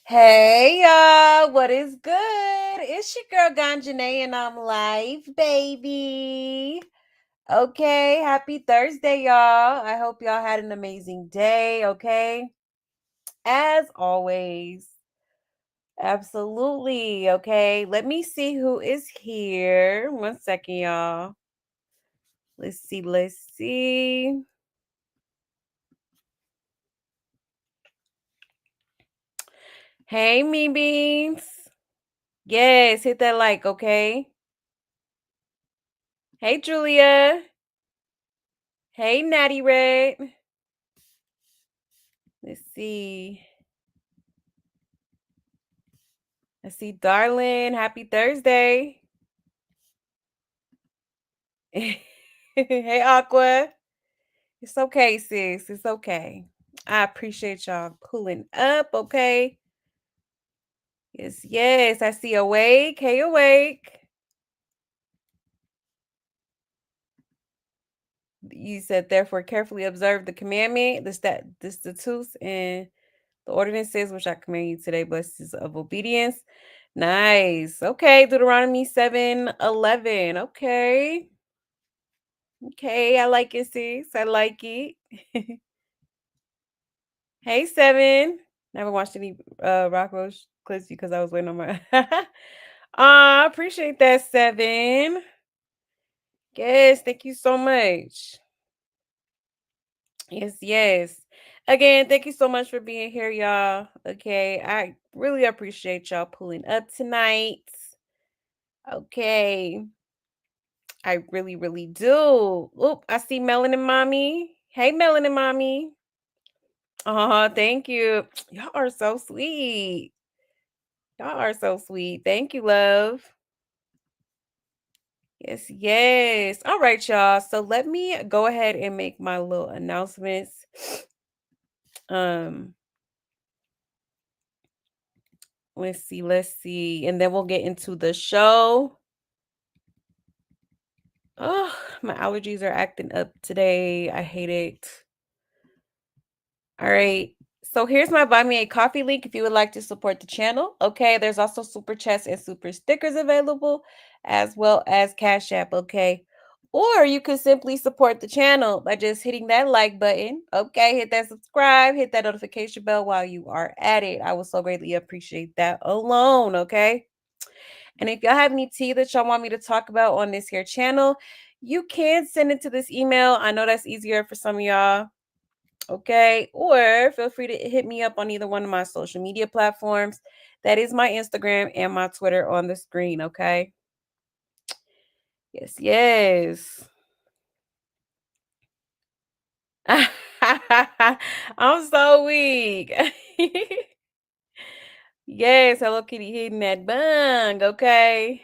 Hey y'all, what is good? It's your girl Ganjanae and I'm live, baby. Okay, happy Thursday, y'all. I hope y'all had an amazing day, okay? As always. Absolutely, okay. Let me see who is here. 1 second, y'all. Let's see. Hey, me beans. Yes, hit that like, okay? Hey, Julia. Hey, Natty Red. Let's see. I see Darlin. Happy Thursday. Hey, Aqua. It's okay, sis. It's okay. I appreciate y'all pulling up, okay? Yes, yes. I see Awake. Hey, Awake. You said, therefore, carefully observe the commandment, the statutes, and the ordinances which I command you today, blessings of obedience. Nice. Okay, Deuteronomy 7:11. Okay. Okay, I like it, sis. I like it. Hey, Seven. Never watched any Rock Roach clips because I was waiting on my. I appreciate that, Seven. Yes, thank you so much. Yes, yes. Again, thank you so much for being here, y'all. Okay, I really appreciate y'all pulling up tonight. Okay, I really, really do. Oop, I see Melanin Mommy. Hey, Melanin Mommy. Oh, thank you. Y'all are so sweet. Y'all are so sweet. Thank you, love. Yes, yes. All right, y'all. So let me go ahead and make my little announcements. Um, let's see, and then we'll get into the show. Oh, my allergies are acting up today. I hate it. All right. So here's my Buy Me a Coffee link if you would like to support the channel. Okay. There's also super chats and super stickers available, as well as Cash App. Okay. Or you can simply support the channel by just hitting that like button. Okay. Hit that subscribe, hit that notification bell while you are at it. I will so greatly appreciate that alone. Okay. And if y'all have any tea that y'all want me to talk about on this here channel, you can send it to this email. I know that's easier for some of y'all. Okay. Or feel free to hit me up on either one of my social media platforms. That is my Instagram and my Twitter on the screen. Okay. Yes, yes. I'm so weak. Yes, Hello Kitty hitting that bung. Okay.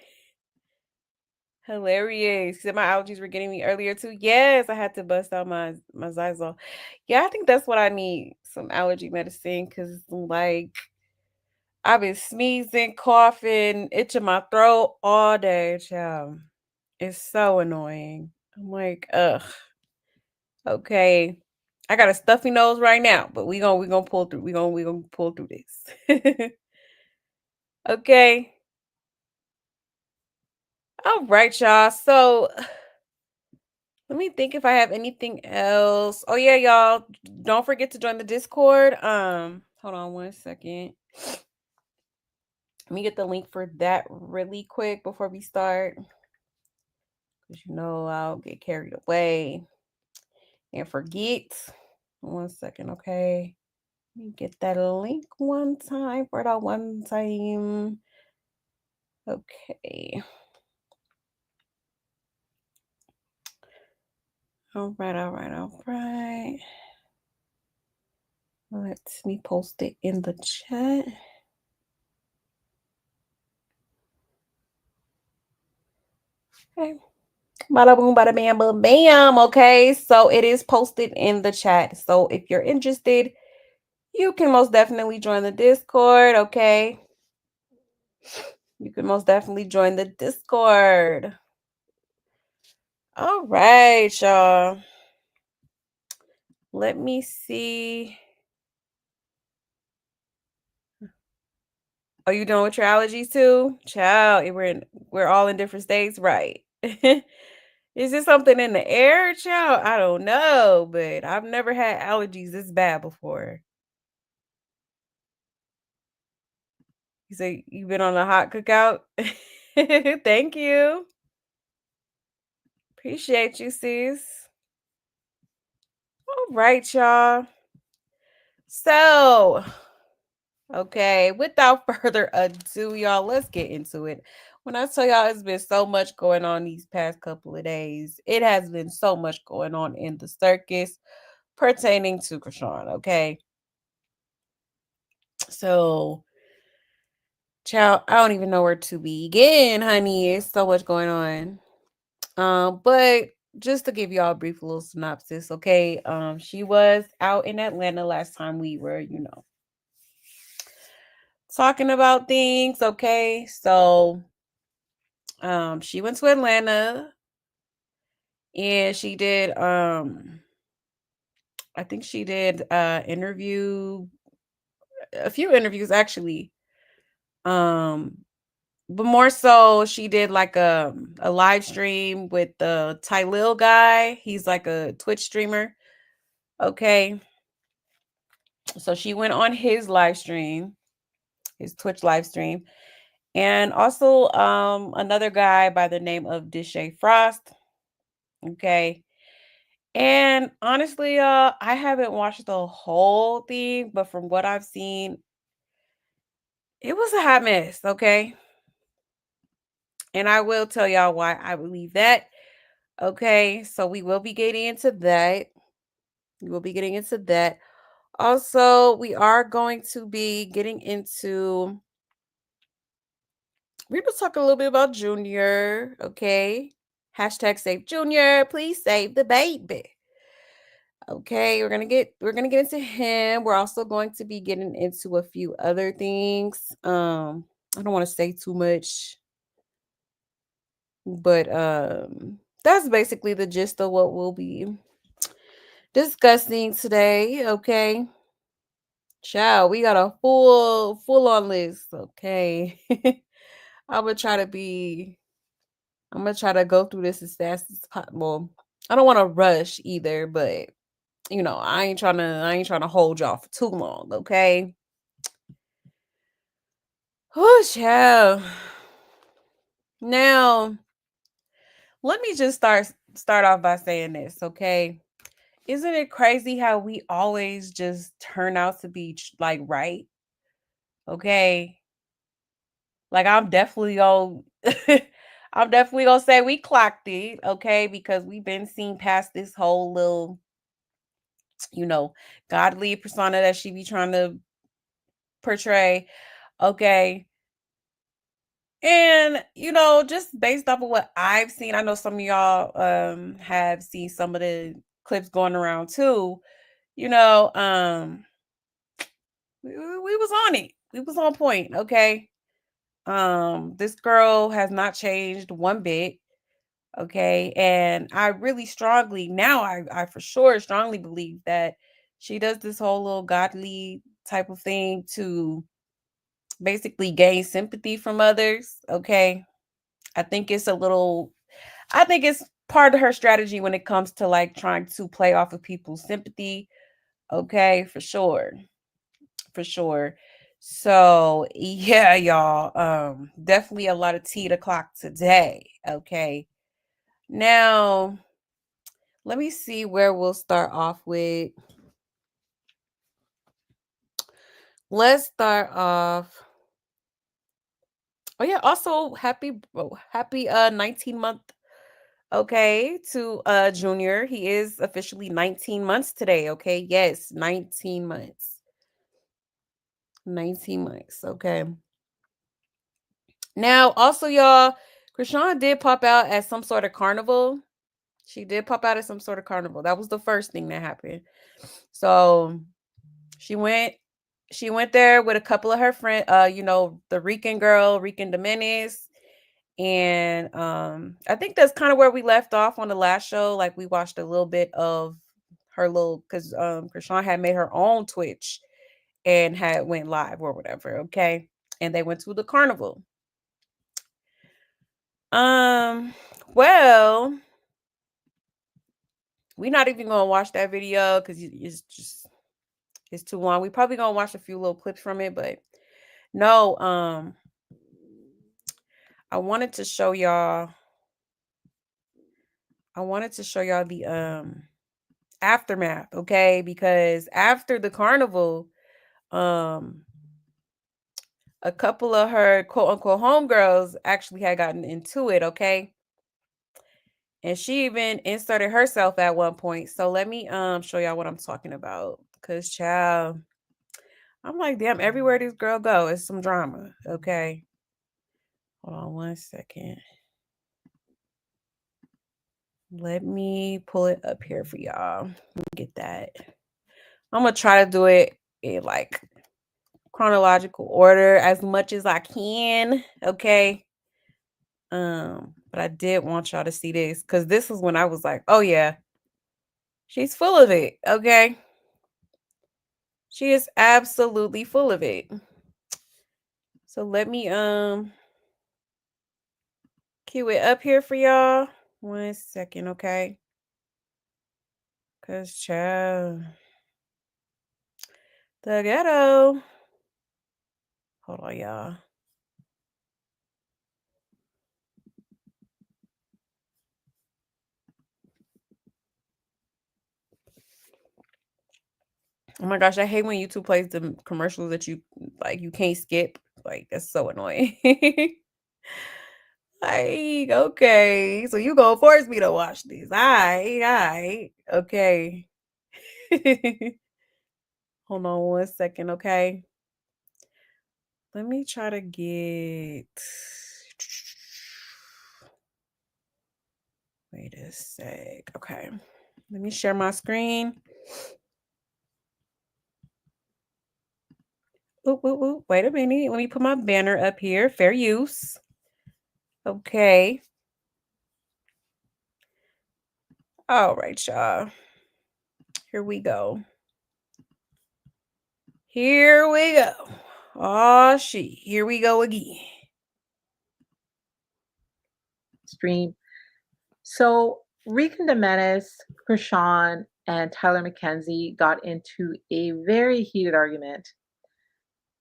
Hilarious. Said my allergies were getting me earlier too. Yes, I had to bust out my Zysol. Yeah, I think that's what I need. Some allergy medicine because like I've been sneezing, coughing, itching my throat all day, child. It's so annoying. I'm like, ugh. Okay. I got a stuffy nose right now, but we gonna pull through. We gonna pull through this. Okay. All right, y'all. So let me think if I have anything else. Oh yeah, y'all. Don't forget to join the Discord. Hold on 1 second. Let me get the link for that really quick before we start. Because I'll get carried away and forget. 1 second, okay. Let me get that link one time for that one time. Okay. All right, all right, all right. Let me post it in the chat. Okay. Bada boom, bada bam, boom, bam. Okay. So it is posted in the chat. So if you're interested, you can most definitely join the Discord. Okay. You can most definitely join the Discord. All right, y'all. Let me see. Oh, you doing with your allergies too? Child, we're all in different states, right? Is this something in the air, child? I don't know, but I've never had allergies this bad before. You say you've been on a hot cookout? Thank you. Appreciate you, sis. All right, y'all. So, okay, without further ado, y'all, let's get into it. When I tell y'all it's been so much going on these past couple of days, it has been so much going on in the circus pertaining to Krishan, okay? So, child, I don't even know where to begin, honey. It's so much going on. But just to give y'all a brief little synopsis, okay? She was out in Atlanta last time we were, talking about things, okay? So, she went to Atlanta and she did I think she did interview a few interviews actually. Um but more so she did like a live stream with the Tylil guy. He's like a Twitch streamer. Okay. So she went on his live stream, his Twitch live stream. And also another guy by the name of Dishay Frost. Okay. And honestly, I haven't watched the whole thing, but from what I've seen, it was a hot mess, okay? And I will tell y'all why I believe that. Okay, so we will be getting into that. We will be getting into that. Also, we are going to be getting into, we will talk a little bit about Junior, okay? Hashtag save Junior, please save the baby. Okay, we're gonna get into him. We're also going to be getting into a few other things. I don't want to say too much, but that's basically the gist of what we'll be discussing today. Okay. Ciao. We got a full on list. Okay. I'm gonna try to be I'm gonna try to go through this as fast as possible. I don't want to rush either, but I ain't trying to hold y'all for too long, okay? Oh, child. Now, let me just start off by saying this, okay? Isn't it crazy how we always just turn out to be like right? Okay? Like I'm definitely gonna I'm definitely gonna say we clocked it, okay? Because we've been seeing past this whole little, you know, godly persona that she be trying to portray. Okay. And just based off of what I've seen, I know some of y'all have seen some of the clips going around too. You know, we was on it. We was on point, okay? This girl has not changed one bit, okay? And I really strongly now I for sure strongly believe that she does this whole little godly type of thing to basically gain sympathy from others, okay? I think it's a little I think it's part of her strategy when it comes to like trying to play off of people's sympathy. Okay, for sure. For sure. So yeah, y'all. Definitely a lot of tea to clock today. Okay. Now, let me see where we'll start off with. Let's start off. Oh yeah, also happy 19-month okay to Junior. He is officially 19 months today, okay? Yes, 19 months. 19 months, okay. Now, also y'all, Krishan did pop out at some sort of carnival. She did pop out at some sort of carnival. That was the first thing that happened. So, she went she went there with a couple of her friends, the Rican girl, Rican Dominez. And I think that's kind of where we left off on the last show. Like we watched a little bit of her little because Krishan had made her own Twitch and had went live or whatever. Okay. and they went to the carnival. Well, we're not even gonna watch that video because it's too long. We probably gonna watch a few little clips from it, but no, I wanted to show y'all the aftermath, okay? Because after the carnival, a couple of her quote unquote homegirls actually had gotten into it, okay? And she even inserted herself at one point. So let me show y'all what I'm talking about. Cause child, I'm like, damn, everywhere this girl go, it's some drama. Okay. Hold on 1 second. Let me pull it up here for y'all. Let me get that. I'm gonna try to do it in like chronological order as much as I can. Okay. But I did want y'all to see this because this is when I was like, oh yeah, she's full of it. Okay. She is absolutely full of it. So let me cue it up here for y'all. 1 second, okay? Cause child, the ghetto. Hold on, y'all. Oh my gosh, I hate when YouTube plays the commercials that you like you can't skip. Like that's so annoying. Like, okay, so you gonna force me to watch this. All right, okay. Hold on 1 second, okay? Let me try to get wait a sec. Okay. Let me share my screen. Oop, oop, oop. Wait a minute. Let me put my banner up here. Fair use. Okay. All right, y'all. Here we go. Here we go. Oh, here we go again. Stream. So Rican Demenis, Chrisean, and Tyler McKenzie got into a very heated argument.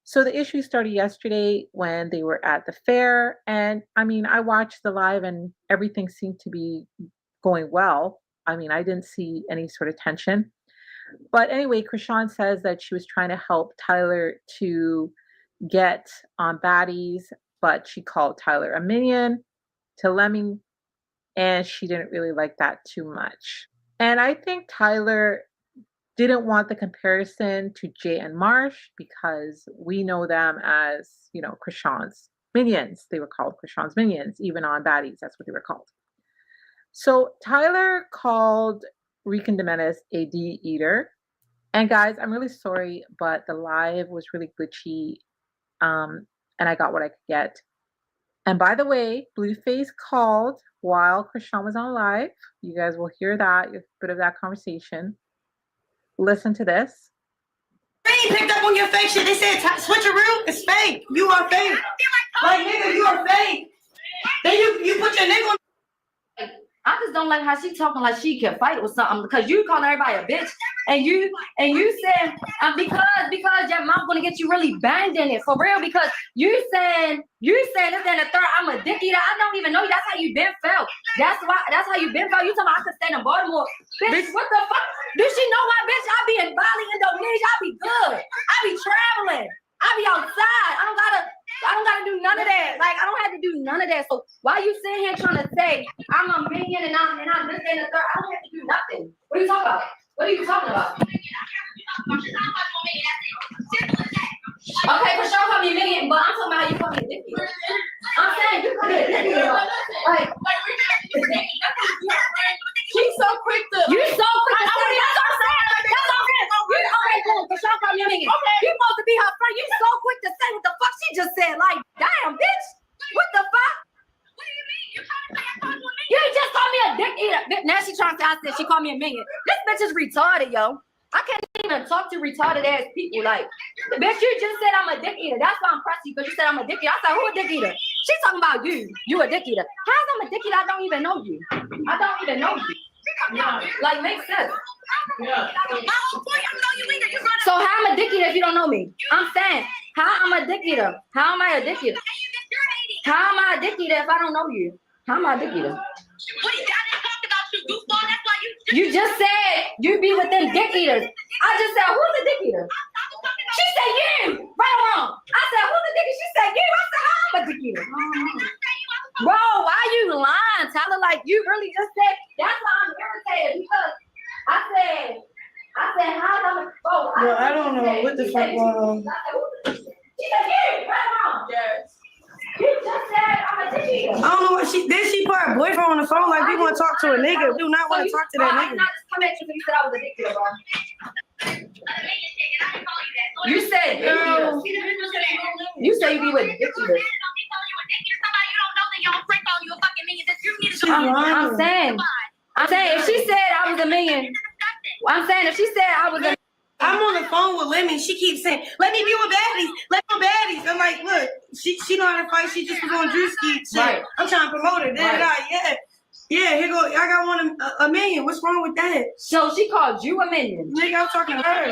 So the issue started yesterday when they were at the fair. And I mean, I watched the live and everything seemed to be going well. I mean, I didn't see any sort of tension. But anyway, Chrisean says that she was trying to help Tyler to get on baddies, but she called Tyler a minion to Lemming, and she didn't really like that too much. And I think Tyler didn't want the comparison to Jay and Marsh because we know them as, Chrisean's minions. They were called Chrisean's minions, even on baddies. That's what they were called. So Tyler called Rican Demenis a D eater. And guys, I'm really sorry, but the live was really glitchy. And I got what I could get. And by the way, Blueface called while Chrisean was on live. You guys will hear that, a bit of that conversation. Listen to this. They picked up on your fake shit. They said switcheroo is fake. You are fake. Like nigga, you are fake. Then you put your nigga on. I just don't like how she talking like she can fight or something because you calling everybody a bitch and you said because your mom gonna get you really banged in it for real because you saying this and the third I'm a dick eater. I don't even know you. That's how you been felt. That's how you been felt. You talking about I could stay in Baltimore. Bitch, what the fuck? Do she know my bitch? I be in Bali, Indonesia. I be good. I be traveling. I be outside. I don't gotta do none of that. Like I don't have to do none of that. So why you sitting here trying to say I'm a minion and I'm this and the third? I don't have to do nothing. What are you talking about? What are you talking about? Okay, for sure call me a minion, but I'm talking about how you call me a dick eater. I'm saying you call me a dick eater. Like she's so quick to you so quick to say that's what I'm saying. That's all good. Okay, cool. For sure call me a minion. Okay. You supposed to be her friend. You so quick to say what the fuck she just said. Like, damn, bitch. What the fuck? What do you mean? You just called me a dick eater. Now she trying to say I said she called me a minion. This bitch is retarded, yo. I can't even talk to retarded ass people. Like, bitch, you just said I'm a dick eater. That's why I'm pressing you, because you said I'm a dick eater. I said, who a dick eater? She's talking about you. You a dick eater. How's I'm a dick eater? I don't even know you. I don't even know you. Like, makes sense. So how I'm a dick eater if you don't know me? I'm saying, how I'm a dick eater? How am I a dick eater? How am I a dick eater if I don't know you? How am I a dick eater? You just said you be with them dick eaters. I just said, who's the dick eater? She said you. Right or wrong? I said, who's the dick eater? She said you. I said, how I'm a dick eater? Bro, why you lying, Tyler? Like, you really just said, that's why I'm irritated, because I said, how am I? Oh, Bro, I don't know what the fuck going on. She said you. Right or wrong? Yes. You just said I'm a dick eater. I don't know what she put her boyfriend on the phone like we want to talk to a nigga. We do not want to talk to that I did nigga. not just come at you because you said I was a dick eater, bro. You said dick eater. You say you be with dick eaters. I'm saying if she said I was a million, I'm saying if she said I was a I'm on the phone with Lemon. She keeps saying, let me be with baddies. Let me be with baddies. I'm like, look, she know how to fight. She just was on Drewski. Right. I'm trying to promote her. Yeah. Yeah, here go. I got one a million. What's wrong with that? So she called you a million. Nigga, I'm talking to her.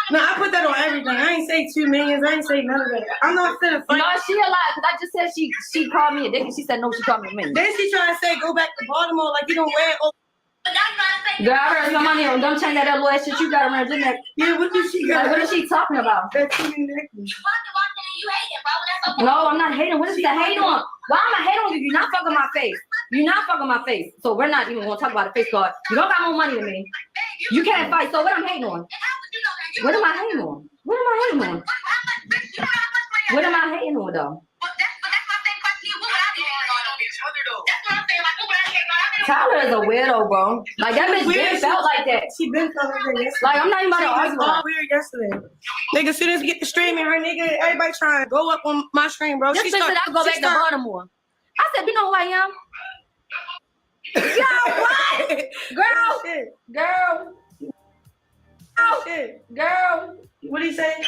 No, I put that on everything. I ain't say 2 millions. I ain't say none of that. I'm not finna fight. No, she a lie, because I just said she called me a dick, and she said no, she called me a million. Then she trying to say go back to Baltimore like you don't wear it. Girl, I heard some money on. Don't change that little ass shit you got around your neck. Yeah, what did she got? Like, what is she talking about? That chicken necklace. No, I'm not hating. What is the hate on? Why am I hating on you? You're not fucking my face. You're not fucking my face. So we're not even gonna talk about the face card. You don't got more money than me. You can't fight. So what I'm hating on? What am I hating on? What am I hating on? What am I hating on though? Tyler is a weirdo, bro. Like, that bitch been felt like that. She been felt like that yesterday. Like, I'm not even about to argue with her. All weird yesterday. Nigga, as soon as we get the stream in her, nigga, everybody trying to go up on my stream, bro. This bitch said I go back to Baltimore. I said, you know who I am? Yo, what? Girl. Girl. What do you say?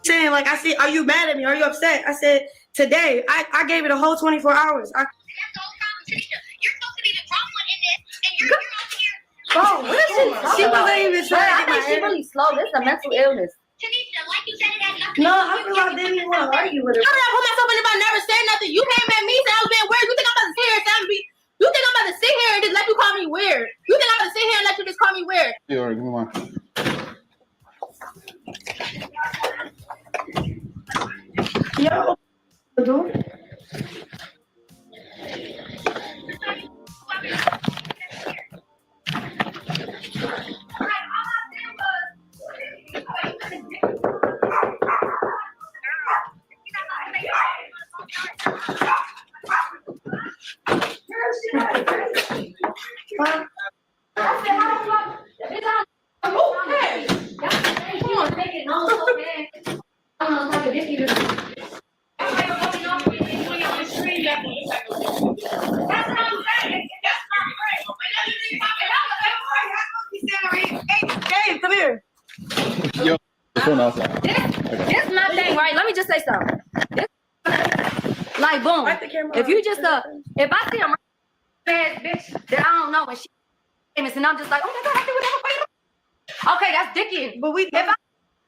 Saying, like, I said, are you mad at me? Are you upset? I said, today. I gave it a whole 24 hours. You're supposed to be the drunk one in this, and you're over here. Bro, what is she? She wasn't even trying to I get my think she really slow. This is a mental illness. Tanisha, like you said, it had nothing. No, I feel like I didn't even want to argue with her. How did I put myself in if I never said nothing? You came at me, said I was being weird. You think I'm about to sit here and sound be? You think I'm about to sit here and just let you call me weird? You think I'm about to sit here and let you just call me weird? Yeah, all right, give me one. Yo, the door. Dave, come here. Yo, phone outside. This my thing, right? Let me just say something. Like, boom. If you just if I see a bad bitch that I don't know and she famous and I'm just like, oh my god, I do whatever. Okay, that's dicky. But If I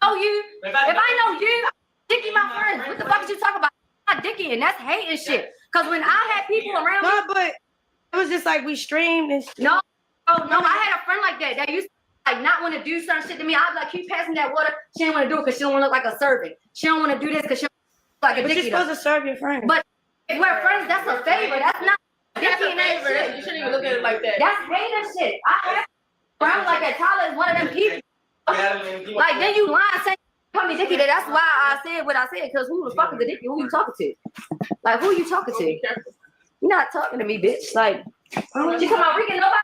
know you, if I know you, dicky my friend. What the fuck is you talking about? I'm not dicky, and that's hate and shit. Cause when I had people around me, no, but it was just like we streamed and no, I had a friend like that used to like not want to do certain shit to me. I'd be like, keep passing that water. She didn't want to do it because she don't want to look like a servant. She don't want to do this because she don't look like a but you're dicky. supposed to serve your friends. But if we're friends, that's a favor. That's not dicky and that shit. You shouldn't even look at it like that. That's hate and shit. I have friends like that. Tyler is one of them people. Like, then you lying saying call me dicky. That's why I said what I said. Because who the fuck is a dicky? Who you talking to? Like, who you talking to? You're not talking to me, bitch. Like, she come out freaking nobody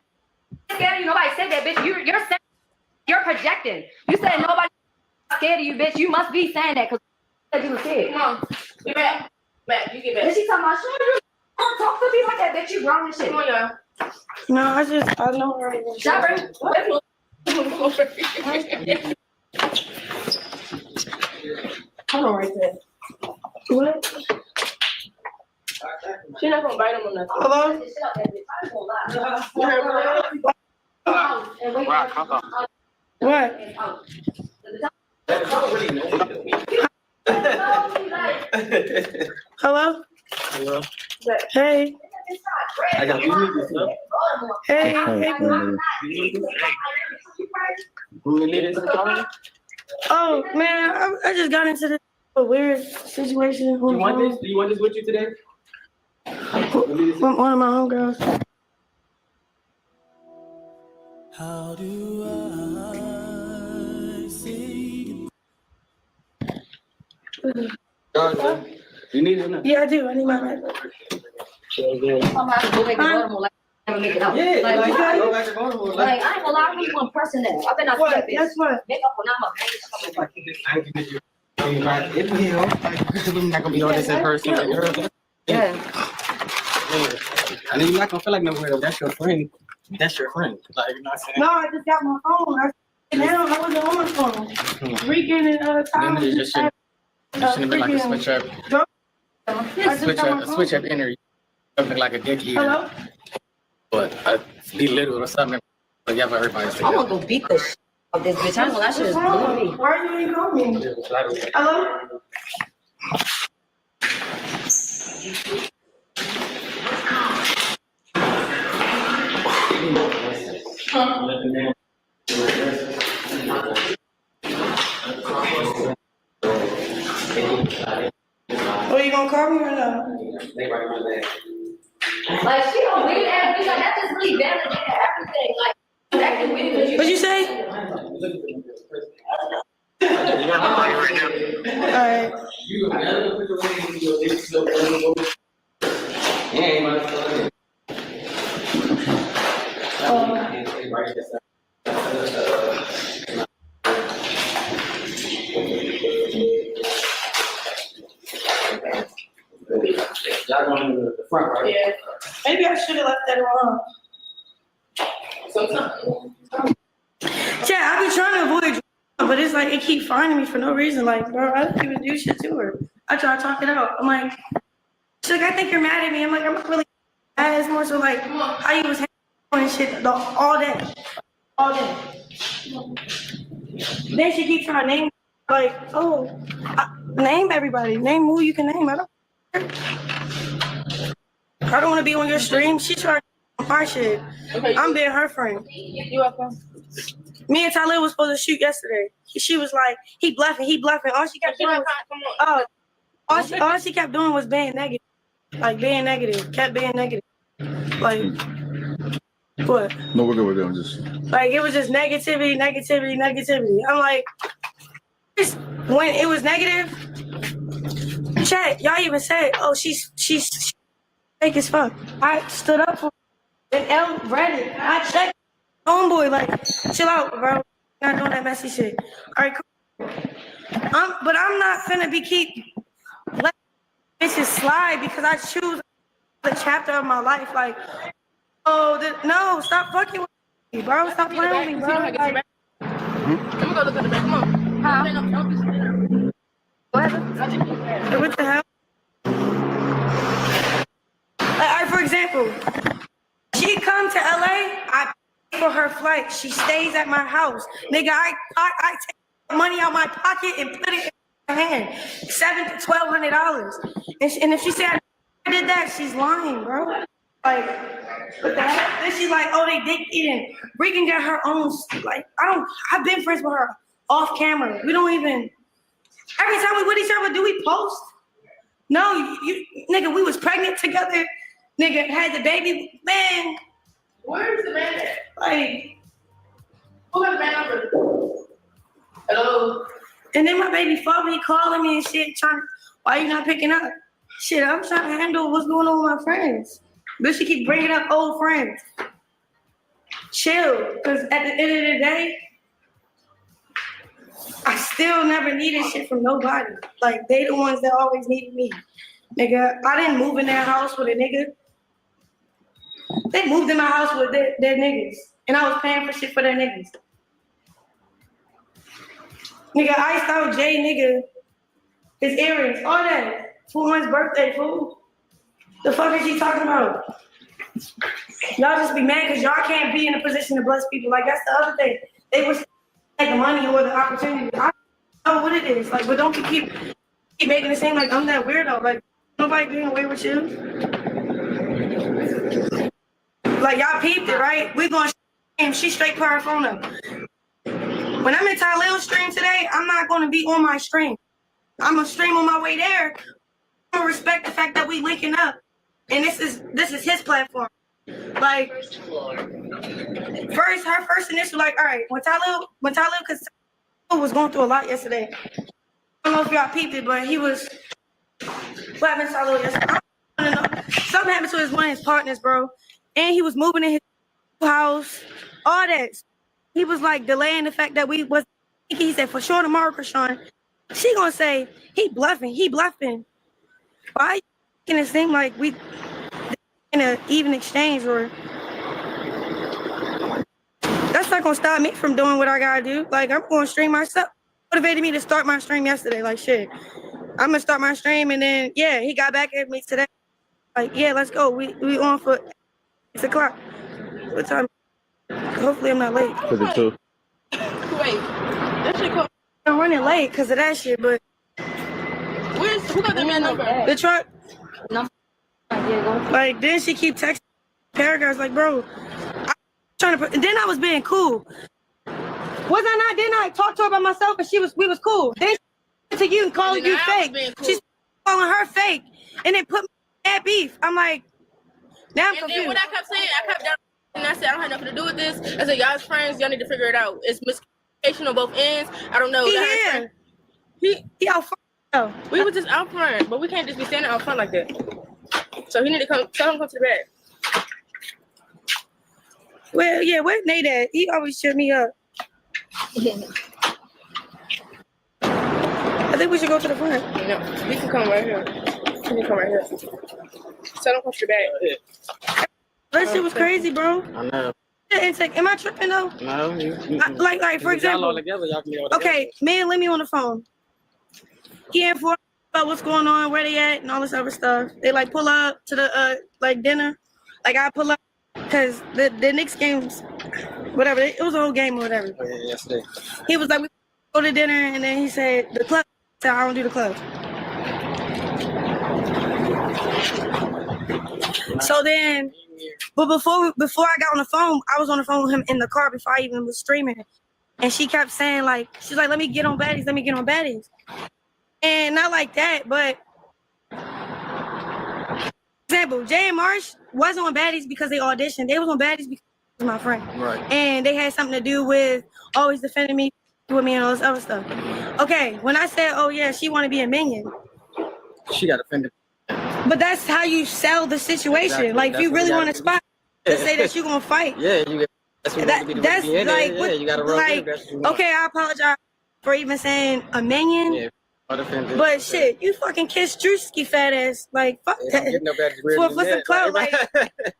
scared of you. Nobody said that, bitch. You're projecting. You said nobody scared of you, bitch. You must be saying that because you were scared. Come on. Get back. Back. You get back. Then she talking about, sure, you don't talk to me like that, bitch. You grown and shit. Come on, y'all. No, I know her. Shower. Hold on right there. What? She's not gonna bite him or nothing. Hello? What? Hello? Hello. Hey. I got you. Hey, hey, boo. Oh, man, I just got into this weird situation. You want this? Do you want this with you today? One of my homegirls. How do I say You need it now? Yeah, I do. I need my MacBook. I'm not gonna go make it Baltimore, like, never make it out. Yeah, Like, like, I go back to Baltimore. ain't gonna lie, I really want pressing that. I've been out What? there. That's what? Make up when I'm I'm not gonna be on this in person. Yeah. And then you're not gonna feel like nowhere though. That's your friend. That's your friend. Like, you know what I'm saying? No, I just got my phone. Now I wasn't on my phone. Regan and Tom. Then you just shouldn't have been like a switch up. Switch up energy. Something like a dick eater. Hello? But belittle or something. But yeah, everybody's I wanna go beat the shit out of this bitch. I know that shit is blue me. Why are you even calling me? Hello? Oh, you gonna call me or no? Like, she don't weird ass bitch. Like, that just really validated everything. Like, acting weird because you. What'd you say? Y'all going to the front, right? Yeah. Maybe I should have left that alone. Yeah, I be trying to avoid, but it's like it keep finding me for no reason. Like, bro, I didn't even do shit to her. I try to talk it out. I'm like, she's like, I think you're mad at me. I'm like, I'm not really mad. It's more so like how you was and shit all day. Then she keeps trying to name, like, oh, name everybody. Name who you can name. I don't want to be on your stream. She tried to my shit. Okay, I'm being her friend. You welcome. Me and Tyler was supposed to shoot yesterday. She was like, he bluffing. All she kept doing was, all she kept doing was being negative. Like, being negative. Kept being negative. Like, what? No, we're good. I'm just. Like, it was just negativity. I'm like, when it was negative, chat, y'all even said, oh, she's fake as fuck. I stood up for it and L read it. I checked homeboy, like, chill out, bro. Not doing that messy shit. All right, cool. But I'm not finna letting bitches slide because I choose the chapter of my life. Like, no, stop fucking with me, bro. Stop playing with me, bro. Like, Let me go look at the back. Come on. Huh? what the hell? Like, all right, for example, she come to LA, I pay for her flight. She stays at my house. Nigga, I take money out my pocket and put it in her hand. $700 to $1,200. And if she said I did that, she's lying, bro. Like, what the hell? Then she's like, oh, they dick eating. Regan got her own, like, I've been friends with her off camera. We don't even, every time we with each other, do we post? No, you nigga, we was pregnant together. Nigga, had the baby, man. Where's the man at? Like, Who got the man number? Hello? and then my baby father, he calling me and shit, why you not picking up? Shit, I'm trying to handle what's going on with my friends. But she keep bringing up old friends. Chill, because at the end of the day, I still never needed shit from nobody. Like, they the ones that always needed me. Nigga, I didn't move in their house with a nigga. They moved in my house with their niggas, and I was paying for shit for their niggas. Nigga, iced out Jay, nigga, his earrings, all that. For one's birthday, fool. The fuck is he talking about? Y'all just be mad because y'all can't be in a position to bless people. Like, that's the other thing. They was like the money or the opportunity. I don't know what it is. Like, but don't keep making it seem like I'm that weirdo. Like, nobody getting away with you. Like, y'all peeped it, right? We going stream. She straight put her phone up. When I'm in Tyleel's stream today, I'm not going to be on my stream. I'm going to stream on my way there. I'm going to respect the fact that we linking up. And this is his platform. Like, her first initial, like, all right, when Tylee, because Tylee was going through a lot yesterday. I don't know if y'all peeped it, but he was, what happened to Tylee yesterday? I don't know. Something happened to one of his partners, bro. And he was moving in his house, all that. He was like delaying the fact that we was, he said, for sure tomorrow, Chrisean. She gonna say, he bluffing. Why can it seem like we in an even exchange, or that's not gonna stop me from doing what I gotta do. Like, I'm gonna stream myself. Motivated me to start my stream yesterday. Like, shit, I'm gonna start my stream, and then yeah, he got back at me today. Like, yeah, let's go. We on for 6 o'clock. What time? Hopefully I'm not late. For the two. Wait, that shit called. I'm running late because of that shit, but Who got the man number? the truck. No. Yeah, go. Like, then she keep texting paragraphs like, bro, I'm trying to. And then I was being cool. Was I not? Didn't I talk to her by myself and we was cool? Then she to you and calling you fake. Cool. She's calling her fake, and then put me at beef. I'm like, now I'm And confused. then what I kept saying, I kept down and I said, I don't have nothing to do with this. I said, y'all's friends, y'all need to figure it out. It's miscommunication on both ends. I don't know. He here. He out front. We were just out front, but we can't just be standing out front like that. So he need to tell him to come to the bed. Well, yeah, where's Nate at? He always shut me up. I think we should go to the front. No, we can come right here. He can come right here. Tell him to come to the bed. That shit was crazy, bro. I know. Am I tripping though? No, Like for example. Y'all together, y'all can be all together. Okay, me and Lemmy on the phone. He informed about what's going on, where they at, and all this other stuff. They like pull up to the like dinner. Like I pull up because the Knicks games, whatever. It was a whole game or whatever. Oh, yeah, yesterday. He was like, we go to dinner, and then he said the club. I said, I don't do the club. So then, but before I got on the phone, I was on the phone with him in the car before I even was streaming. And she kept saying like, she's like, let me get on baddies. And not like that, but example, Jay and Marsh wasn't on baddies because they auditioned. They was on baddies because he was my friend. Right. And they had something to do with always defending me with me and all this other stuff. Okay, when I said, oh yeah, she want to be a minion. She got offended. But that's how you sell the situation. Exactly. Like, That's if you what really you want to gotta spot to say that you're going to fight. Yeah, you. That's what That's like, yeah, you gotta roll like, okay, I apologize for even saying a minion. Yeah, but shit, you fucking kissed Drewski fat ass. Like, fuck that. For some clout, like,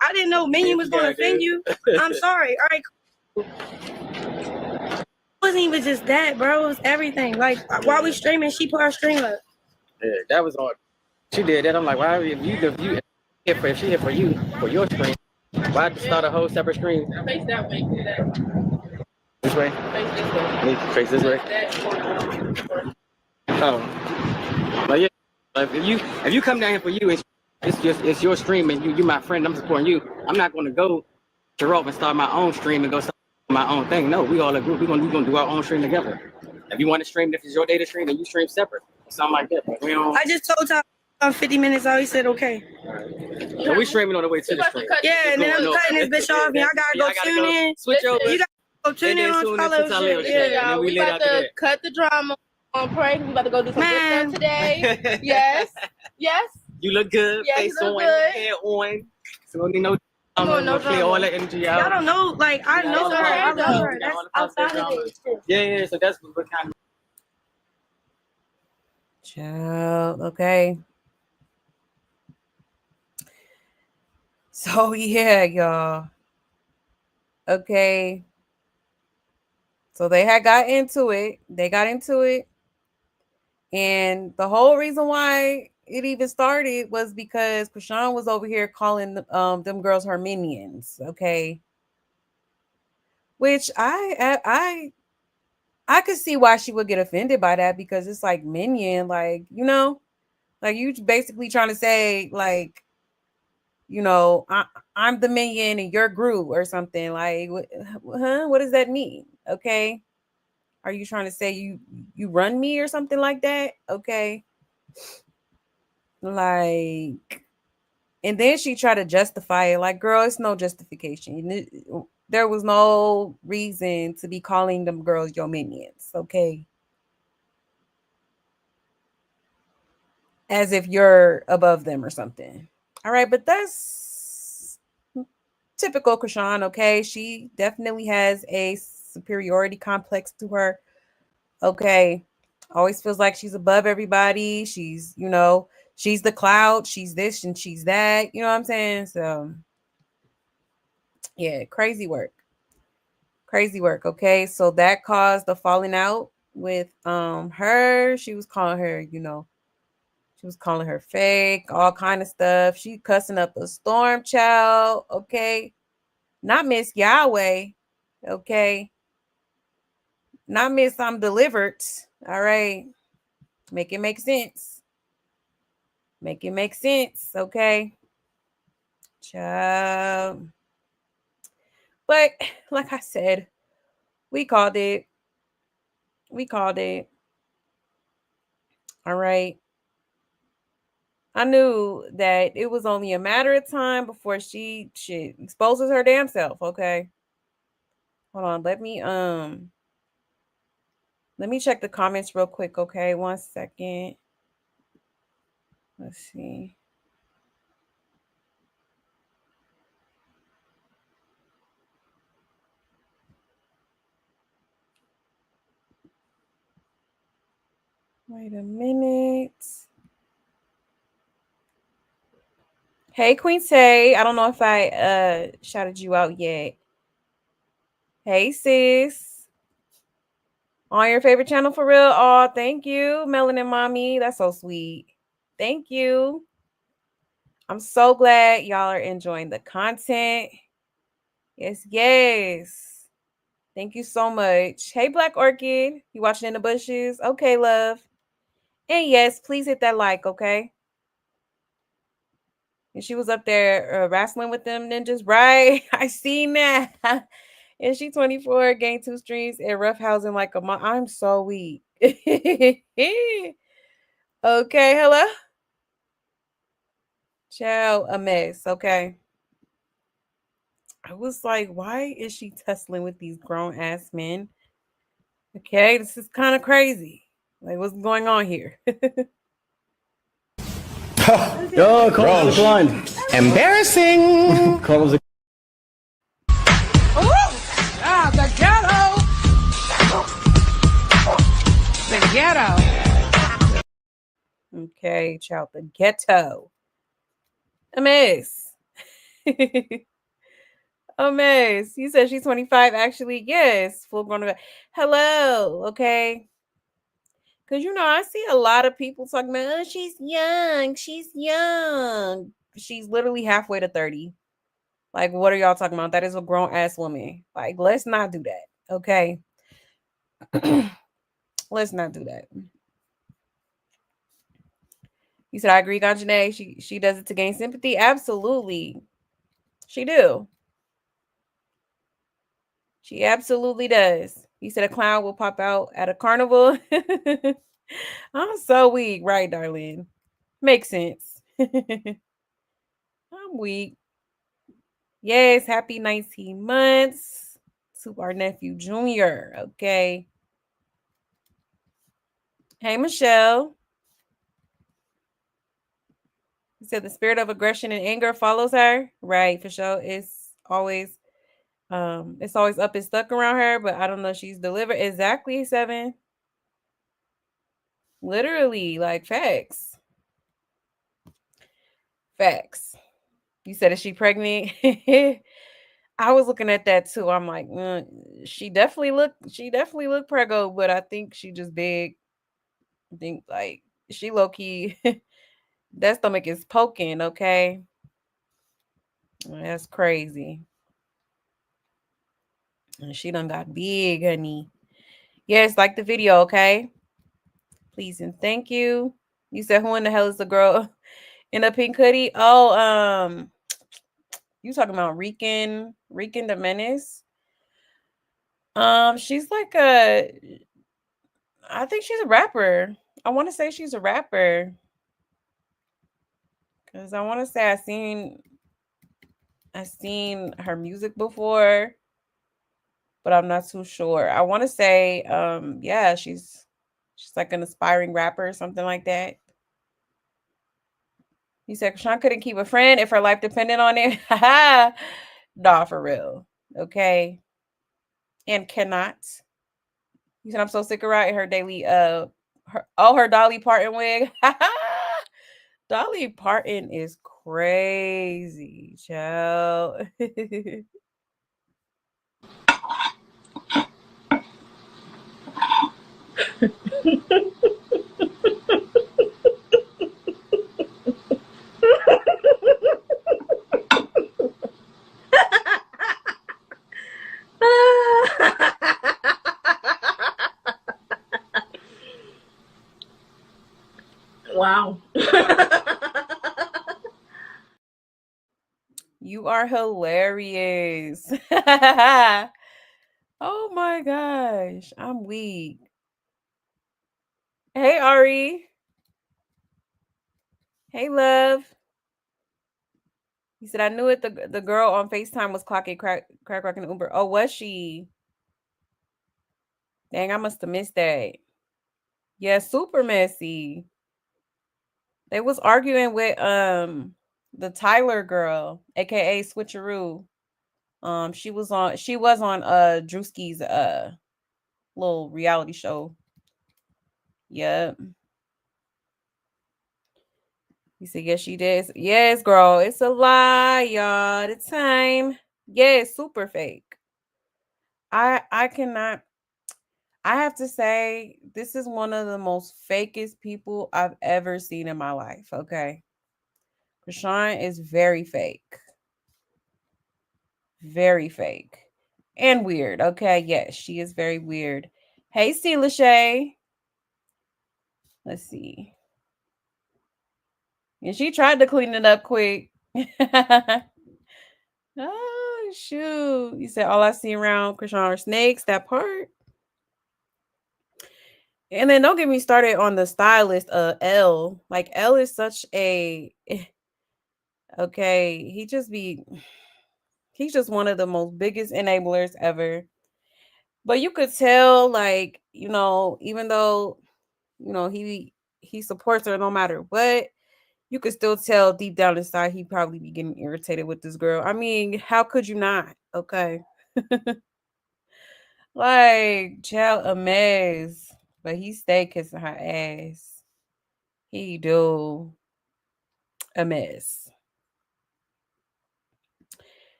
I didn't know minion was going to offend you. I'm sorry. All right, cool. It wasn't even just that, bro. It was everything. Like, while we streaming, she put her stream up. Yeah, that was hard. She did that. I'm like, why? If she hit for you for your stream, why start a whole separate stream? Face that way. This way. Face this way. Face this way. Oh, but yeah. If you come down here for you, it's your stream and you my friend. I'm supporting you. I'm not going to go to Rock and start my own stream and go start my own thing. No, we all agree. We're gonna do our own stream together. If you want to stream, if it's your day to stream, then you stream separate. Something like that. But we don't. I just told Tom 50 minutes out. He said okay. So we streaming on the way to the stream. Yeah, and then I'm cutting this bitch off. And I gotta go tune in. Switch over. You gotta go tune in on Tyler. Yeah, we about to cut the drama on prank. We about to go do some good stuff today. Yes. You look good. Yes, Face you look on, good. hair on. So we no. No Play all that energy out. Y'all don't know, like I know her. I love her. Yeah. That's outside of it. Yeah. So that's what kind of. Child, okay. So yeah, y'all. Okay. So they had got into it. They got into it. And the whole reason why it even started was because Krishan was over here calling them girls her minions. Okay. Which I could see why she would get offended by that, because it's like minion, like, like you basically trying to say, like, I'm the minion and you're Gru or something. Like, what does that mean? Okay. Are you trying to say you run me or something like that? Okay. Like, and then she tried to justify it. Like, girl, it's no justification. There was no reason to be calling them girls your minions. Okay. As if you're above them or something. All right, but that's typical Krishan, okay? She definitely has a superiority complex to her. Okay. Always feels like she's above everybody. She's the cloud, she's this and she's that. You know what I'm saying? So yeah, crazy work. Crazy work. Okay. So that caused the falling out with her. She was calling her, she was calling her fake, all kind of stuff. She cussing up a storm child. Okay. Not Miss Yahweh. Okay. Not Miss I'm delivered. All right. Make it make sense. Make it make sense. Okay. Child. But like I said, we called it. We called it. All right. I knew that it was only a matter of time before she exposes her damn self. Okay. Hold on. Let me check the comments real quick. Okay. 1 second. Let's see. Wait a minute. Hey, Queen Tay. I don't know if I shouted you out yet. Hey, sis. On your favorite channel for real? Oh, thank you, Melanin Mommy. That's so sweet. Thank you. I'm so glad y'all are enjoying the content. Yes, yes. Thank you so much. Hey, Black Orchid. You watching in the bushes? Okay, love. And yes, please hit that like, okay? And she was up there wrestling with them ninjas, right? I seen that. And she 24, gained 2 streams, and roughhousing like a mom. I'm so weak. Okay, hello? Child, a mess, okay? I was like, why is she tussling with these grown ass men? Okay, this is kind of crazy. Like, what's going on here? Yo, Carlos declined. Embarrassing. Carlos The ghetto. The ghetto. Okay, child, the ghetto. A mess. A mess. You said she's 25. Actually, yes, full grown. Hello, okay. Because, I see a lot of people talking about, oh, she's young. She's young. She's literally halfway to 30. Like, what are y'all talking about? That is a grown ass woman. Like, let's not do that. Okay. Let's not do that. You said, I agree, Ganjane. She does it to gain sympathy. Absolutely. She do. She absolutely does. You said a clown will pop out at a carnival. I'm so weak. Right, darling. Makes sense. I'm weak. Yes, happy 19 months to our nephew Junior. Okay. Hey, Michelle. You said the spirit of aggression and anger follows her. Right, for sure. It's always up and stuck around her, but I don't know. She's delivered. Exactly, 7. Literally, like facts. Facts. You said, is she pregnant? I was looking at that too. I'm like, she definitely look preggo, but I think she just big. I think like she low key that stomach is poking, okay? That's crazy. And she done got big, honey. Yes, like the video, okay? Please and thank you. You said who in the hell is the girl in a pink hoodie? Oh, you talking about Rican the Menace? She's like I think she's a rapper. I want to say she's a rapper. Cause I want to say I seen her music before, but I'm not too sure. I want to say yeah, she's like an aspiring rapper or something like that. You said Sean couldn't keep a friend if her life depended on it. Nah, for real. Okay. And cannot. You said I'm so sick of her daily her Dolly Parton wig. Dolly Parton is crazy, child. Wow. You are hilarious. Oh my gosh, I'm weak. Hey Ari. Hey love. He said I knew it. The girl on FaceTime was clocking crack rocking Uber. Oh, was she? Dang, I must have missed that. Yeah, super messy. They was arguing with the Tyler girl, aka Switcheroo. She was on Drewski's little reality show. Yep. He said, yes, she did. Yes, girl. It's a lie, y'all. The time. Yes, super fake. I cannot. I have to say, this is one of the most fakest people I've ever seen in my life. Okay. Chrisean is very fake. Very fake. And weird. Okay. Yes, she is very weird. Hey, C. Lachey. Let's see. And she tried to clean it up quick. Oh, shoot. You said all I see around Chrisean are snakes, that part. And then don't get me started on the stylist, L. Like, L is such a okay. He's just one of the most biggest enablers ever. But you could tell, like, even though, he supports her no matter what, you could still tell deep down inside he probably be getting irritated with this girl. I mean, how could you not? Okay. Like, child, a mess. But he stay kissing her ass. He do. A mess.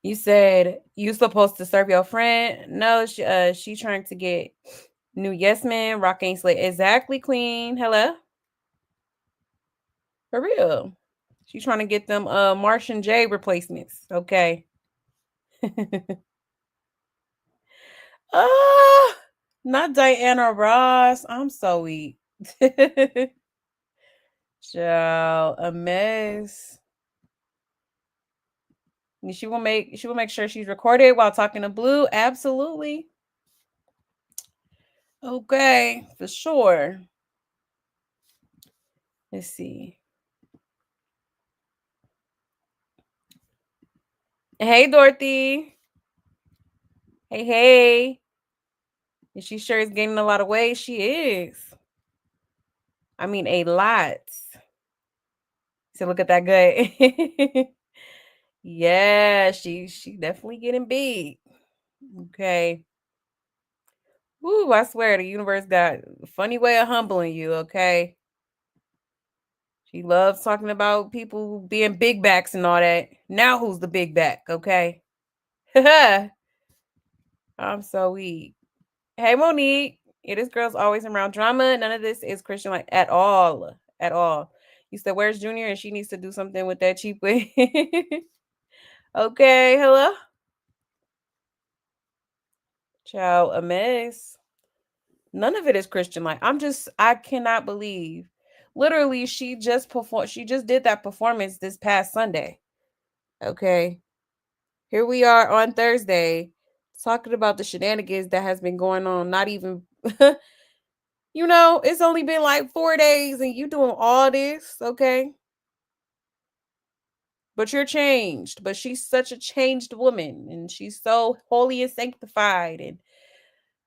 You said you supposed to serve your friend. No, she trying to get new yes man. Rock ain't slay. Exactly, queen. Hello. For real. She trying to get them Martian J replacements. Okay. Oh, not Diana Ross. I'm so weak. Child, a mess. She will make sure she's recorded while talking to Blue. Absolutely. Okay, for sure. Let's see. Hey, Dorothy. Hey. And she sure is gaining a lot of weight. She is. I mean, a lot. So look at that gut. Yeah, she definitely getting big. Okay. Woo, I swear the universe got a funny way of humbling you, okay? She loves talking about people being big backs and all that. Now who's the big back? Okay. I'm so weak. Hey, Monique. Yeah, this girl's always around drama. None of this is Christian like at all. At all. You said, where's Junior? And she needs to do something with that cheap wig. Okay, hello? Ciao, a mess. None of it is Christian like. I cannot believe. Literally, she just did that performance this past Sunday. Okay. Here we are on Thursday talking about the shenanigans that has been going on. Not even it's only been like 4 days and you doing all this, okay? But you're changed. But she's such a changed woman and she's so holy and sanctified and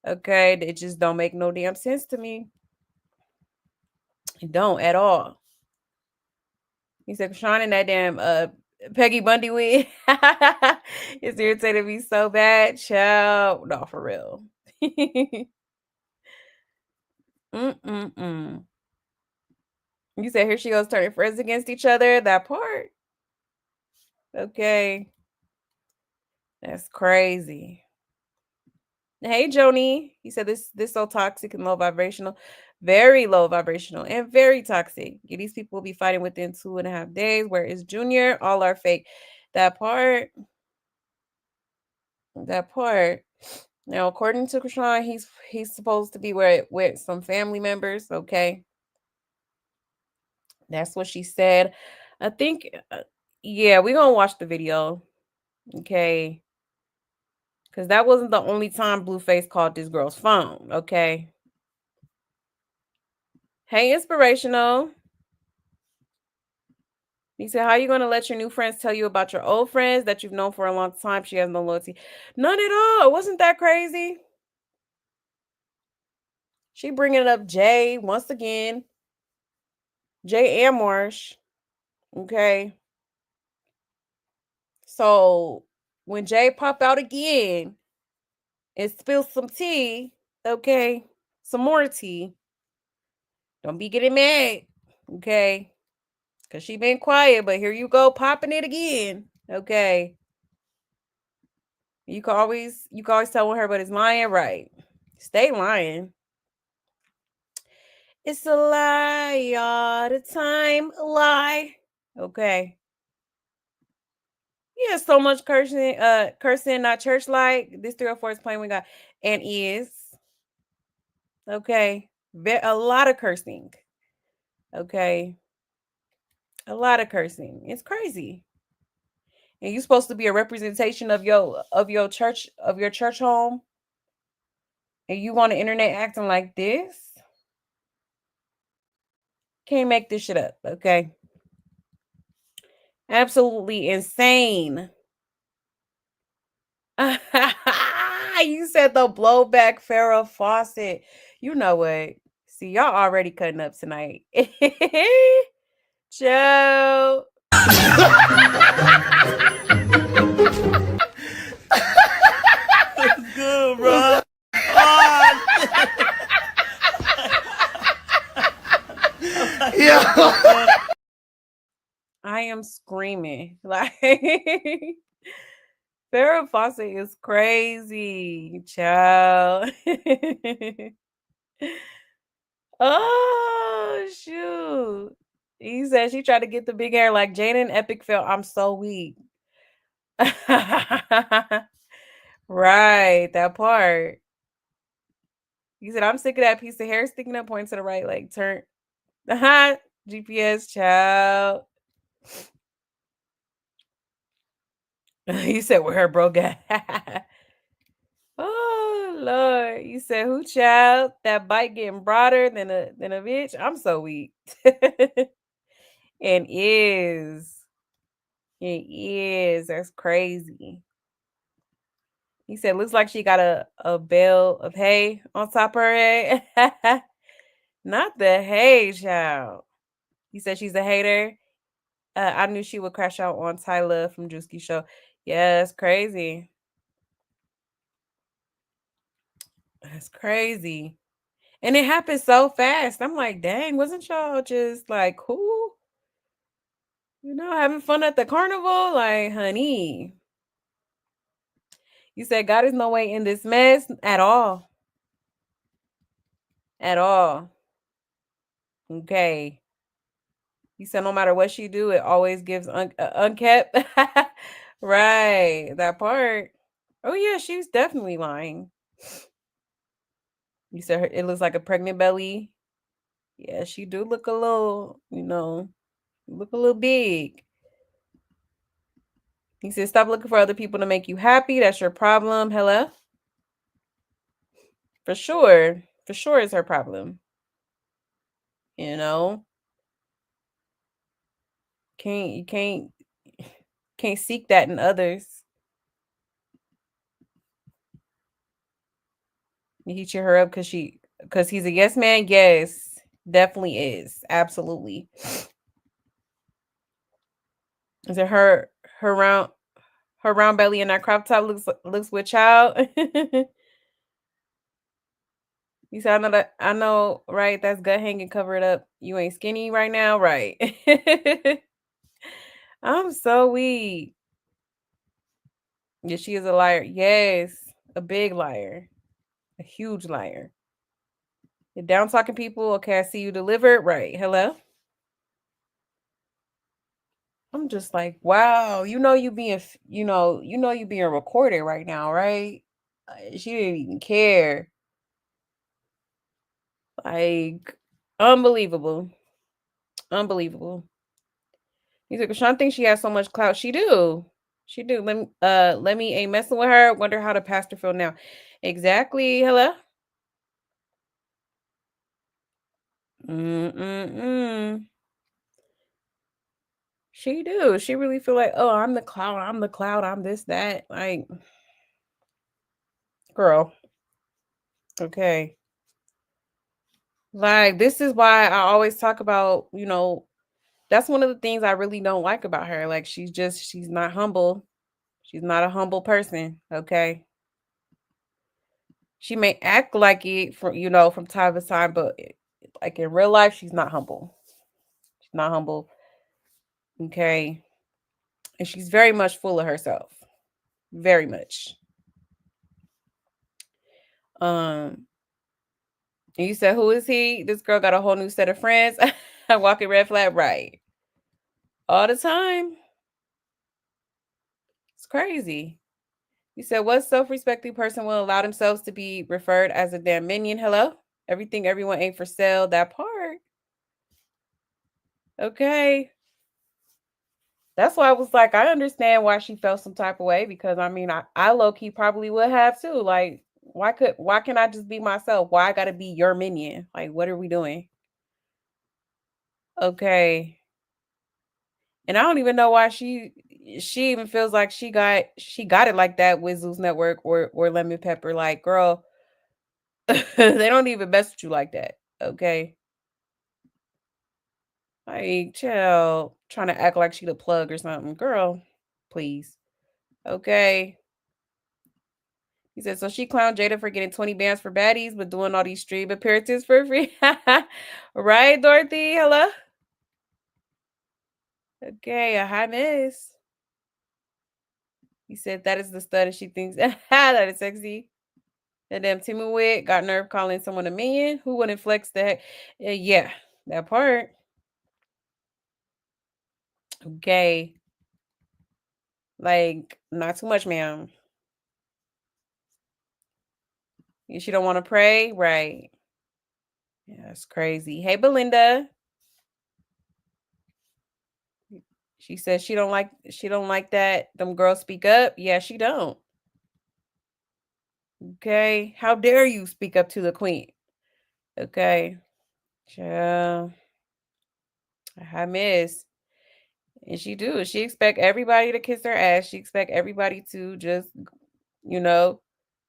okay, it just don't make no damn sense to me. It don't at all. He said, Sean and that damn Peggy Bundy wig. It's irritating me so bad. Child. No, for real. Mm-mm-mm. You said here she goes turning friends against each other. That part. Okay. That's crazy. Hey, Joni. He said this so toxic and low vibrational. Very low vibrational and very toxic. Yeah, these people will be fighting within 2.5 days. Where is Junior? All are fake. That part. That part. Now, according to Krishan, he's supposed to be with some family members. Okay. That's what she said. I think, yeah, we're going to watch the video. Okay. Because that wasn't the only time Blueface called this girl's phone. Okay. Hey, Inspirational. He said, how are you going to let your new friends tell you about your old friends that you've known for a long time? She has no loyalty. None at all. Wasn't that crazy? She bringing up Jay once again. Jay and Marsh. Okay. So when Jay pop out again and spill some tea, okay, some more tea, don't be getting mad, okay? Because she been quiet, but here you go popping it again, okay? You can always tell her, but it's lying, right? Stay lying. It's a lie all the time, a lie. Okay. Yeah, so much cursing, not church like. This 304 is playing we got and is. Okay. A lot of cursing. Okay. A lot of cursing. It's crazy. And you're supposed to be a representation of your church home. And you on the internet acting like this? Can't make this shit up, okay? Absolutely insane. You said the blowback Farrah Fawcett. You know what? See, y'all already cutting up tonight. Joe. Good, bro. Yeah. I am screaming. Like Farrah Fawcett is crazy, child. Oh shoot. He said she tried to get the big hair like Jaden Epic felt. I'm so weak. Right, that part. He said, I'm sick of that piece of hair sticking up, point to the right, like turn. GPS child. You said where her bro got. Oh Lord. You said who child? That bike getting broader than a bitch. I'm so weak. And is. It is. That's crazy. He said, looks like she got a bale of hay on top of her head. Not the hay, child. He said she's a hater. I knew she would crash out on Tyler from Drewski Show. Yeah, that's crazy. That's crazy. And it happened so fast. I'm like, dang, wasn't y'all just like, who? You know, having fun at the carnival? Like, honey. You said God is no way in this mess at all. At all. Okay. You said no matter what she do, it always gives unkept. Right. That part. Oh yeah, she's definitely lying. You said it looks like a pregnant belly. Yeah, she do look a little, look a little big. He said, stop looking for other people to make you happy. That's your problem. Hello? For sure. For sure it's her problem. You know? You can't seek that in others. He cheer her up because he's a yes man. Yes, definitely is. Absolutely. Is it her round her round belly and that crop top looks with child? You said I know, right? That's gut hanging, cover it up. You ain't skinny right now, right? I'm so weak. Yeah, she is a liar. Yes, a big liar. A huge liar. You're down talking people. Okay, I see you delivered. Right. Hello? I'm just like, wow, you being, you being recorded right now, right? She didn't even care. Like, unbelievable. Unbelievable. He's like, Sean thinks she has so much clout. She do. She do. Let me ain't messing with her. Wonder how the pastor feel now. Exactly. Hello? Mm-mm-mm. She do. She really feel like, oh, I'm the cloud. I'm the cloud. I'm this, that. Like, girl. Okay. Like, this is why I always talk about, that's one of the things I really don't like about her. Like, she's not humble. She's not a humble person. Okay. She may act like it from time to time, but like in real life, she's not humble. She's not humble. Okay. And she's very much full of herself. Very much. Um, and you said, who is he? This girl got a whole new set of friends. Walking red flag, right? All the time. It's crazy. You said, what self-respecting person will allow themselves to be referred as a damn minion? Hello? Everything everyone ain't for sale. That part. Okay. That's why I was like, I understand why she felt some type of way because I mean, I low-key probably would have too. Like, why can't I just be myself? Why I gotta be your minion? Like, what are we doing? Okay. And I don't even know why she even feels like she got it like that with Zeus Network or Lemon Pepper. Like, girl, they don't even mess with you like that. Okay. Like, chill. Trying to act like she the plug or something. Girl, please. Okay. He said, so she clowned Jada for getting 20 bands for baddies, but doing all these stream appearances for free. Right, Dorothy? Hello? Okay, a high miss. He said that is the stud and she thinks that is sexy. That damn Timmy wig got nerve calling someone a minion. Who wouldn't flex the heck? Yeah, that part. Okay. Like, not too much, ma'am. She don't want to pray? Right. Yeah, that's crazy. Hey, Belinda. She says she don't like that them girls speak up. Yeah, she don't. Okay. How dare you speak up to the queen? Okay. Yeah. I miss. And she do. She expect everybody to kiss her ass. She expect everybody to just, you know,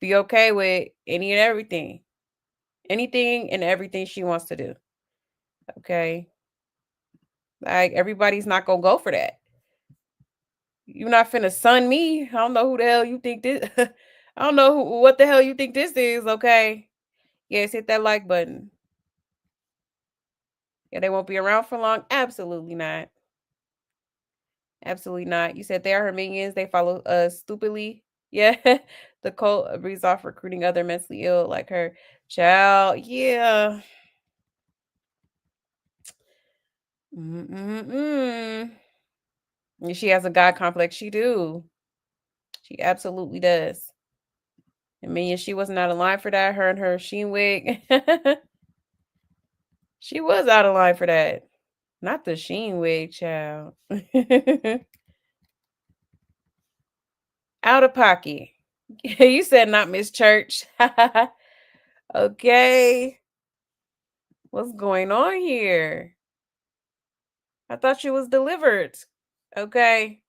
be okay with any and everything. Anything and everything she wants to do. Okay. Like everybody's not gonna go for that. You're not finna sun me. I don't know who the hell you think this. I don't know what the hell you think this is. Okay. Yes, hit that like button. Yeah, they won't be around for long. Absolutely not. Absolutely not. You said they are her minions. They follow us stupidly. Yeah. The cult breeds off recruiting other mentally ill like her. Child. Yeah. Mm-mm-mm. And she has a God complex. She do. She absolutely does. I mean, she was not alive for that. Her and her sheen wig. She was out of line for that. Not the sheen wig, child. Out of pocket. You said not Miss Church. Okay. What's going on here? I thought she was delivered. Okay.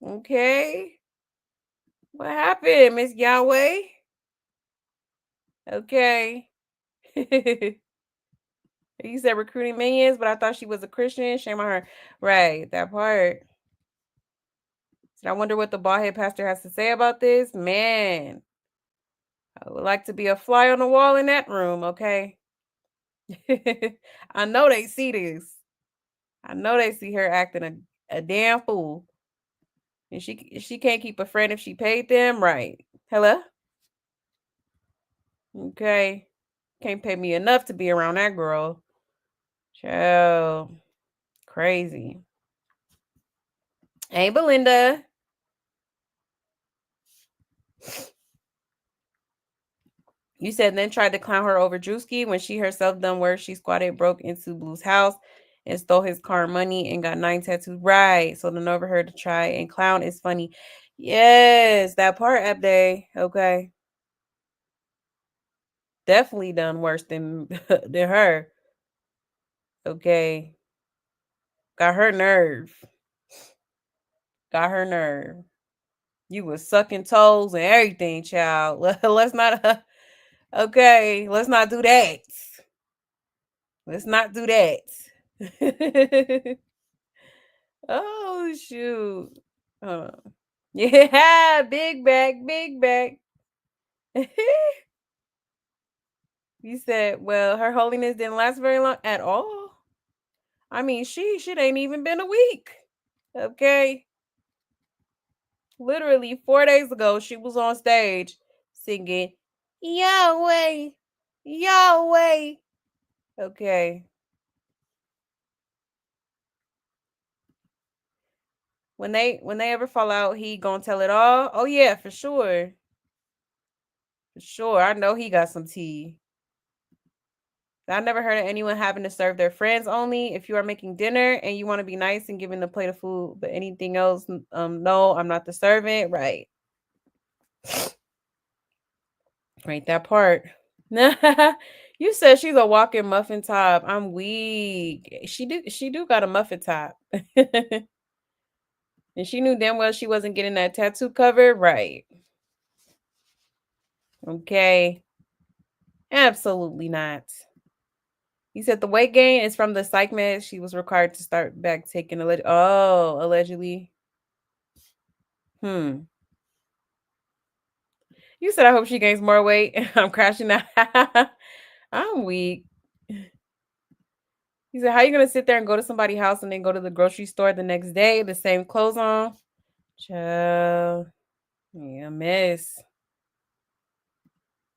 Okay. What happened, Miss Yahweh? Okay. You said recruiting minions, but I thought she was a Christian. Shame on her. Right, that part. So I wonder what the bald head pastor has to say about this. Man, I would like to be a fly on the wall in that room, okay? I know they see this. I know they see her acting a damn fool. And she can't keep a friend if she paid them, right? Hello? Okay. Can't pay me enough to be around that girl. Child. Crazy. Hey, Belinda. You said then tried to clown her over Drewski when she herself done worse. She squatted, broke into Blue's house and stole his car money and got 9 tattoos. Right. So then over her to try and clown is funny. Yes, that part, Abday. Okay. Definitely done worse than than her. Okay. Got her nerve. Got her nerve. You was sucking toes and everything, child. Let's not okay, let's not do that. Let's not do that. Oh shoot. Yeah, big back, big back. You said, well, her holiness didn't last very long at all. I mean, she ain't even been a week. Okay. Literally 4 days ago, she was on stage singing Yahweh, Yahweh. Okay. When they ever fall out, he gonna tell it all. Oh yeah, for sure. For sure. I know he got some tea. I never heard of anyone having to serve their friends only. If you are making dinner and you want to be nice and giving a plate of food, but anything else, no, I'm not the servant. Right. Right, that part. You said she's a walking muffin top. I'm weak. She do got a muffin top. And she knew damn well she wasn't getting that tattoo covered. Right. Okay. Absolutely not. He said the weight gain is from the psych med. She was required to start back taking allegedly. You said I hope she gains more weight. I'm crashing out. I'm weak. He said, how you gonna sit there and go to somebody's house and then go to the grocery store the next day, the same clothes on? Child. Yeah, mess.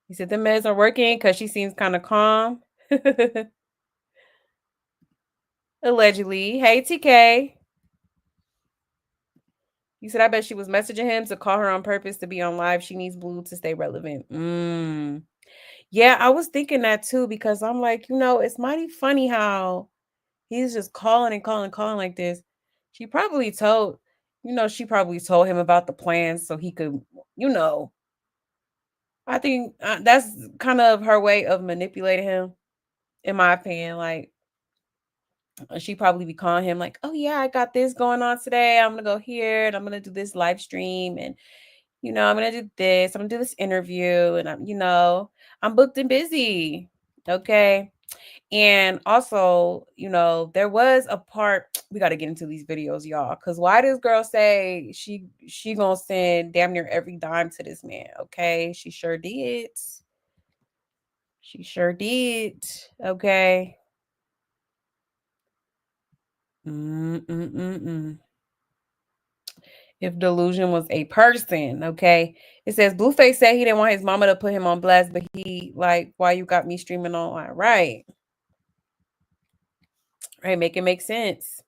He said the meds are working because she seems kind of calm. Allegedly. Hey, TK. You said, I bet she was messaging him to call her on purpose to be on live. She needs Blue to stay relevant. Yeah, I was thinking that too because I'm like, it's mighty funny how he's just calling and calling, calling like this. She probably told him about the plans so he could, I think that's kind of her way of manipulating him, in my opinion. Like, she probably be calling him like, oh yeah, I got this going on today. I'm gonna go here and I'm gonna do this live stream and I'm gonna do this. I'm gonna do this interview and I'm booked and busy. Okay. And also, there was a part we got to get into these videos, y'all. Because why does girl say she gonna send damn near every dime to this man? Okay, she sure did. She sure did. Okay. Mm-mm-mm-mm. If delusion was a person, okay. It says Blueface said he didn't want his mama to put him on blast, but he like, why you got me streaming online? Right. Right, make it make sense.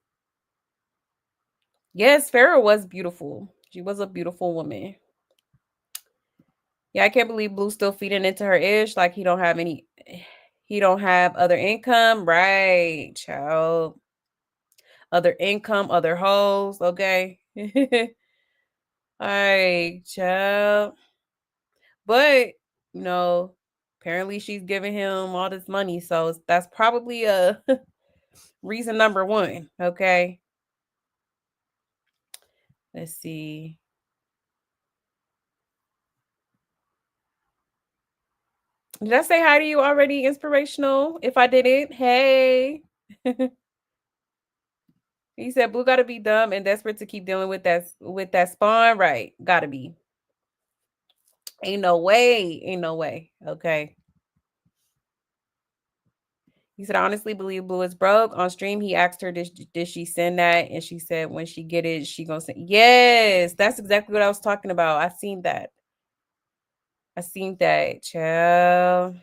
Yes, Farrah was beautiful. She was a beautiful woman. Yeah, I can't believe Blue's still feeding into her ish. Like he don't have other income. Right, child. Other income, other hoes, okay. All right, child. But apparently she's giving him all this money, so that's probably a reason number one. Okay, let's see. Did I say hi to you already? Inspirational. If I didn't, hey. He said Blue got to be dumb and desperate to keep dealing with that spawn. Right, gotta be. Ain't no way. Ain't no way. Okay. He said, I honestly believe Blue is broke. On stream, he asked her, did she send that? And she said, when she get it, she gonna send. Yes, that's exactly what I was talking about. I seen that. Child.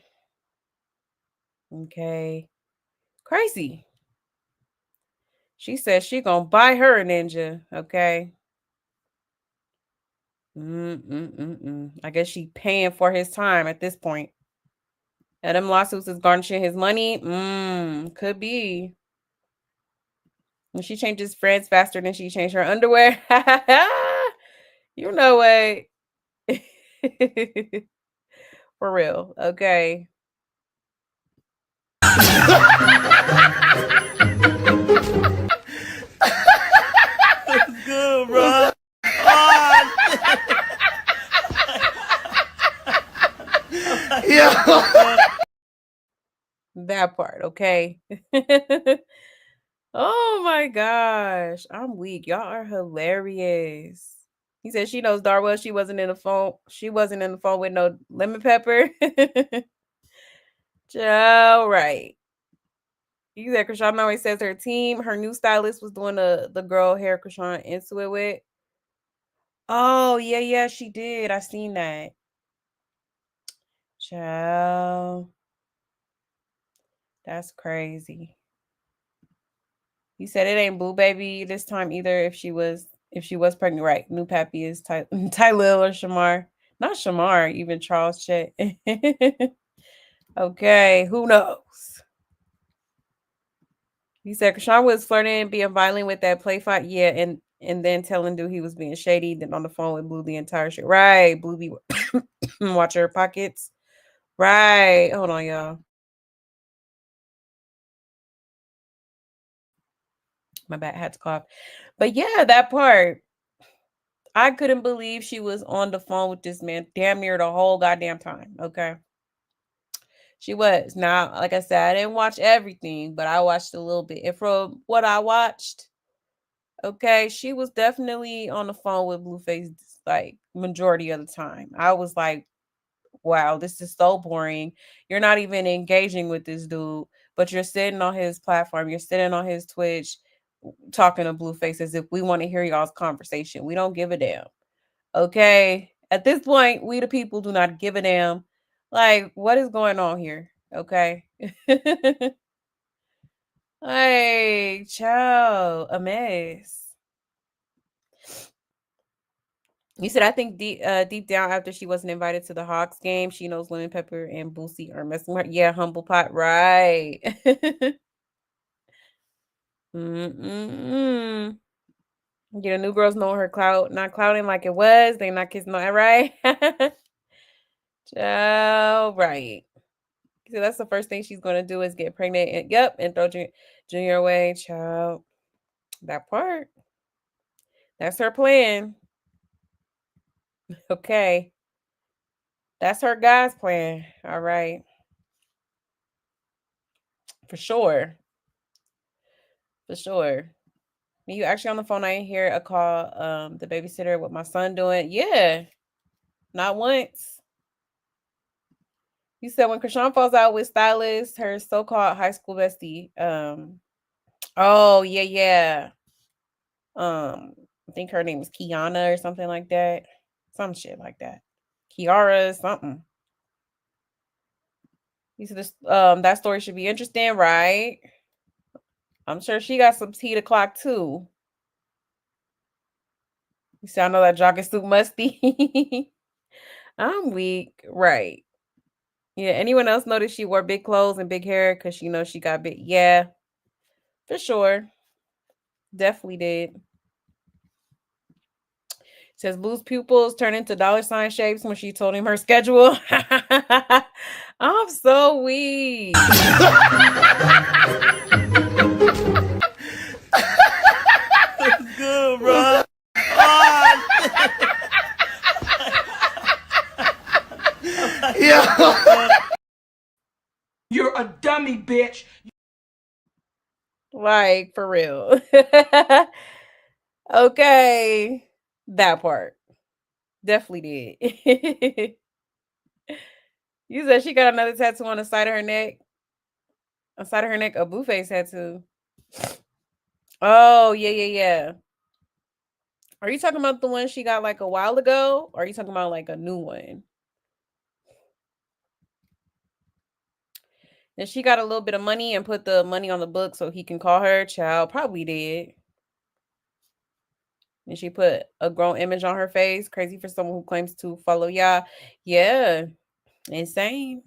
Okay. Crazy. She said she gonna buy her a ninja. Okay. I guess she paying for his time at this point. And them lawsuits is garnishing his money. Could be. When she changes friends faster than she changed her underwear. You know what? For real. Okay. Good, bro. Yeah. That part, okay. Oh my gosh. I'm weak. Y'all are hilarious. He said she knows darn well she wasn't in the phone. She wasn't in the phone with no lemon pepper. All right. He said Krishan always says her team, her new stylist was doing the girl hair Krishan into it with. Oh, yeah, she did. I seen that. Child. That's crazy. He said it ain't Boo Baby this time either. If she was pregnant, right? New Pappy is Tylil or Shamar. Not Shamar, even Charles Chet. Okay, who knows? He said Krishan was flirting, being violent with that play fight. Yeah, and then telling dude he was being shady. Then on the phone with Blue the entire shit. Right, Blue be watch her pockets. Right. Hold on, y'all. My bad, had to cough. But yeah, that part. I couldn't believe she was on the phone with this man damn near the whole goddamn time. Okay. She was. Now, like I said, I didn't watch everything, but I watched a little bit. And from what I watched, okay, she was definitely on the phone with Blueface like majority of the time. I was like, wow, this is so boring. You're not even engaging with this dude, but you're sitting on his platform, you're sitting on his Twitch talking to Blueface as if we want to hear y'all's conversation. We don't give a damn. Okay. At this point, we the people do not give a damn. Like, what is going on here? Okay. Hey, child, a mess. You said, I think deep down, after she wasn't invited to the Hawks game, she knows Lemon Pepper and Boosie are messing with her. Yeah, Humble Pot, right. Mm-mm-mm. Yeah, new girls know her clout, not clouting like it was. They not kissing on it, right? Child, right. So that's the first thing she's going to do is get pregnant. And, yep, and throw Junior away, child. That part. That's her plan. Okay. That's her guy's plan. All right. For sure. For sure. You actually on the phone, I didn't hear a call, the babysitter, what my son doing. Yeah. Not once. You said when Krishan falls out with stylist, her so-called high school bestie. Oh yeah. I think her name is Kiana or something like that. Some shit like that. Kiara something. You said this that story should be interesting, right? I'm sure she got some tea to clock too. You said I know that jogging suit musty. I'm weak. Right. Yeah. Anyone else notice she wore big clothes and big hair because she knows she got big? Yeah, for sure. Definitely did. Says Blue's pupils turn into dollar sign shapes when she told him her schedule. I'm so weak. Good, bro. Yeah. You're a dummy, bitch. Like, for real. Okay. That part. Definitely did. You said she got another tattoo on the side of her neck. On the side of her neck, a Blueface tattoo. Oh, yeah. Are you talking about the one she got like a while ago? Or are you talking about like a new one? And she got a little bit of money and put the money on the book so he can call her. Child probably did. And she put a grown image on her face. Crazy for someone who claims to follow y'all. Yeah. Insane.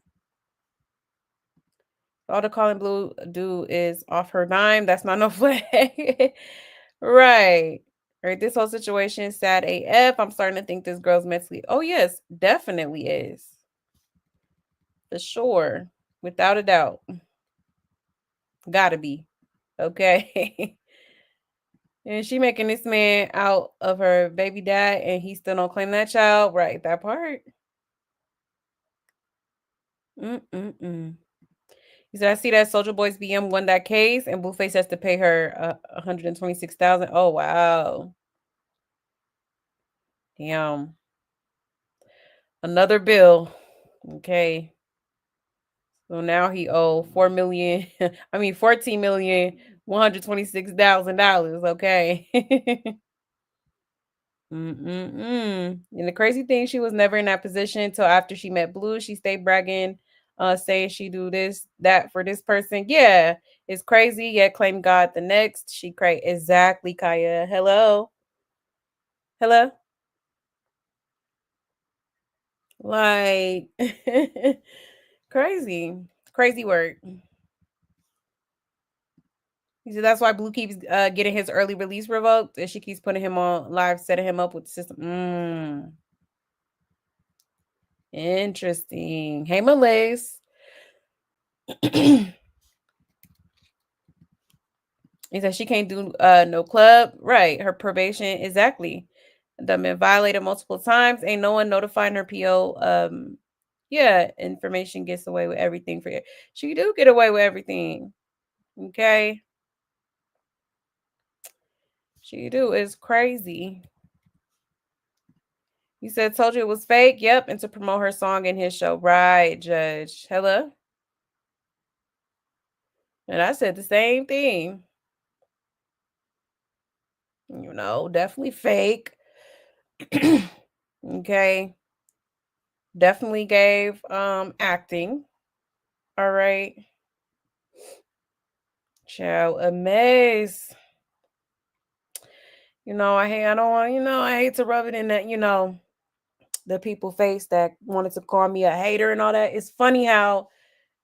All the calling Blue do is off her dime. That's not no flag. Right. Right. This whole situation is sad AF. I'm starting to think this girl's mentally. Oh, yes, definitely is. For sure. Without a doubt. Gotta be. Okay. And she making this man out of her baby dad and he still don't claim that child. Right. That part. He said, I see that Soldier Boy's BM won that case and Blueface has to pay her 126,000. Oh, wow. Damn. Another bill. Okay. So now he owe 14,126,000. Okay. And the crazy thing, she was never in that position until after she met Blue. She stayed bragging, saying she do this, that for this person. Yeah, it's crazy. Yet claim God the next. She cried exactly, Kaya. Hello. Like crazy work. He said that's why Blue keeps getting his early release revoked, and she keeps putting him on live, setting him up with the system. Interesting. Hey, Malays. He said she can't do no club. Right. Her probation, exactly. Done been violated multiple times. Ain't no one notifying her PO. Yeah, information gets away with everything for you. She do get away with everything. Okay. She do. It's crazy. You said told you it was fake. Yep. And to promote her song in his show. Right, Judge. Hello. And I said the same thing. You know, definitely fake. Okay. Definitely gave acting. All right. Child, a mess. I don't want, I hate to rub it in that, the people face that wanted to call me a hater and all that. It's funny how,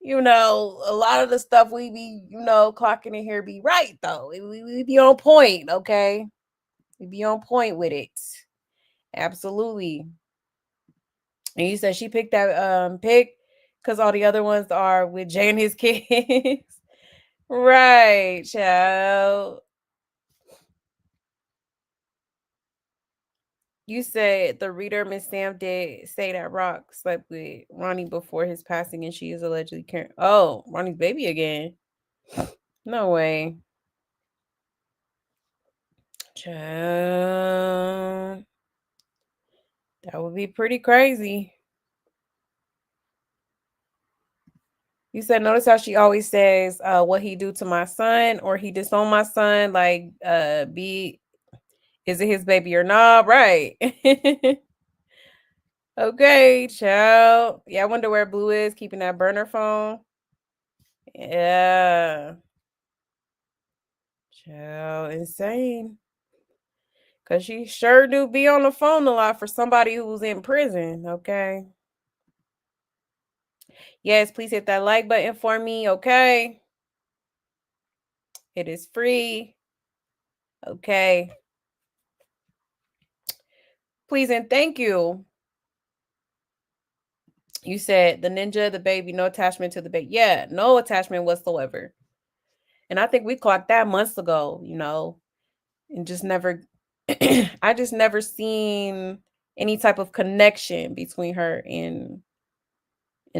a lot of the stuff we be, clocking in here be right though. We be on point, okay? We be on point with it. Absolutely. And you said she picked that pick because all the other ones are with Jay and his kids. Right, child. You said the reader, Miss Sam, did say that Rock slept with Ronnie before his passing and she is allegedly carrying. Oh, Ronnie's baby again. No way. Child. That would be pretty crazy. You said, notice how she always says, what he do to my son, or he disowned my son, like, is it his baby or not? Right. Okay, child. Yeah, I wonder where Blue is, keeping that burner phone. Yeah. Child, insane. Cause she sure do be on the phone a lot for somebody who's in prison, okay? Yes, please hit that like button for me, okay? It is free. Okay. Please and thank you. You said the ninja, the baby, no attachment to the baby. Yeah, no attachment whatsoever. And I think we clocked that months ago, you know, and just never, I just never seen any type of connection between her and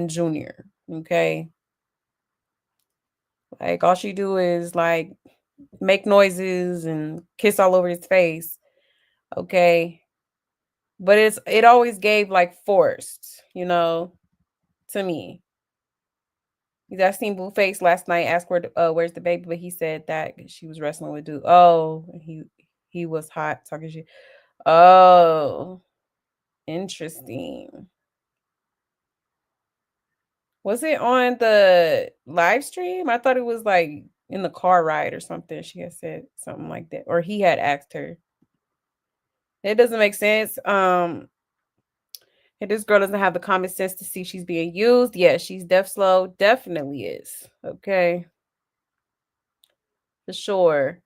Junior. Okay. Like all she do is like make noises and kiss all over his face. Okay. But it always gave like forced, you know, to me. I seen Blueface last night ask where's the baby, but he said that she was wrestling with dude. Oh, he was hot talking shit. Oh, interesting. Was it on the live stream? I thought it was like in the car ride or something. She had said something like that, or he had asked her. It doesn't make sense. If this girl doesn't have the common sense to see she's being used, yeah, she's deaf slow. Definitely is. Okay. For sure.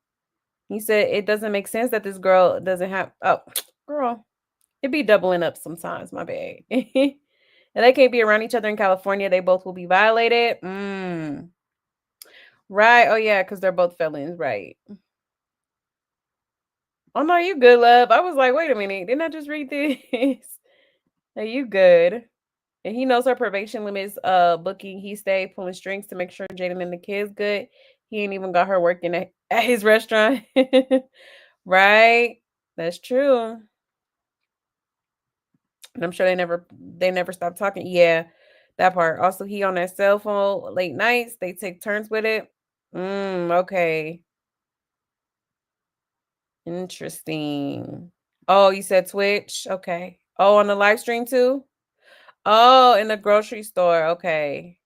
He said it doesn't make sense that this girl doesn't have girl. It be doubling up sometimes, my bad. And they can't be around each other in California. They both will be violated. Right. Oh yeah, because they're both felons, right. Oh no, you good, love. I was like, wait a minute, didn't I just read this? Are you good? And he knows her probation limits booking. He stayed pulling strings to make sure Jaden and the kids good. He ain't even got her working at his restaurant. Right? That's true. And I'm sure they never stopped talking. Yeah, that part. Also, he on that cell phone late nights. They take turns with it. Okay. Interesting. Oh, you said Twitch? Okay. Oh, on the live stream too? Oh, in the grocery store. Okay.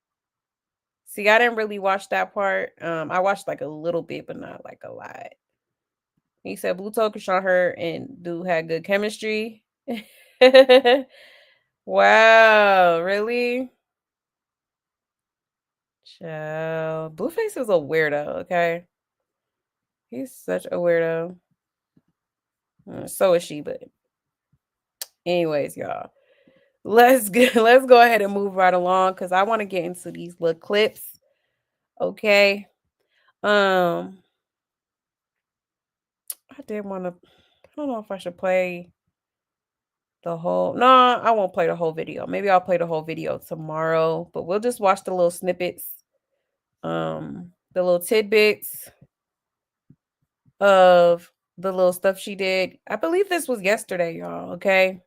See, I didn't really watch that part. I watched like a little bit, but not like a lot. He said Blue told Krishan her and dude had good chemistry. Wow, really? Child. Blueface is a weirdo, okay? He's such a weirdo. So is she, but anyways, y'all. Let's go ahead and move right along because I want to get into these little clips. Okay. I did want to, I don't know if I should play the whole, no, I won't play the whole video. Maybe I'll play the whole video tomorrow, but we'll just watch the little snippets, the little tidbits of the little stuff she did. I believe this was yesterday, y'all, okay?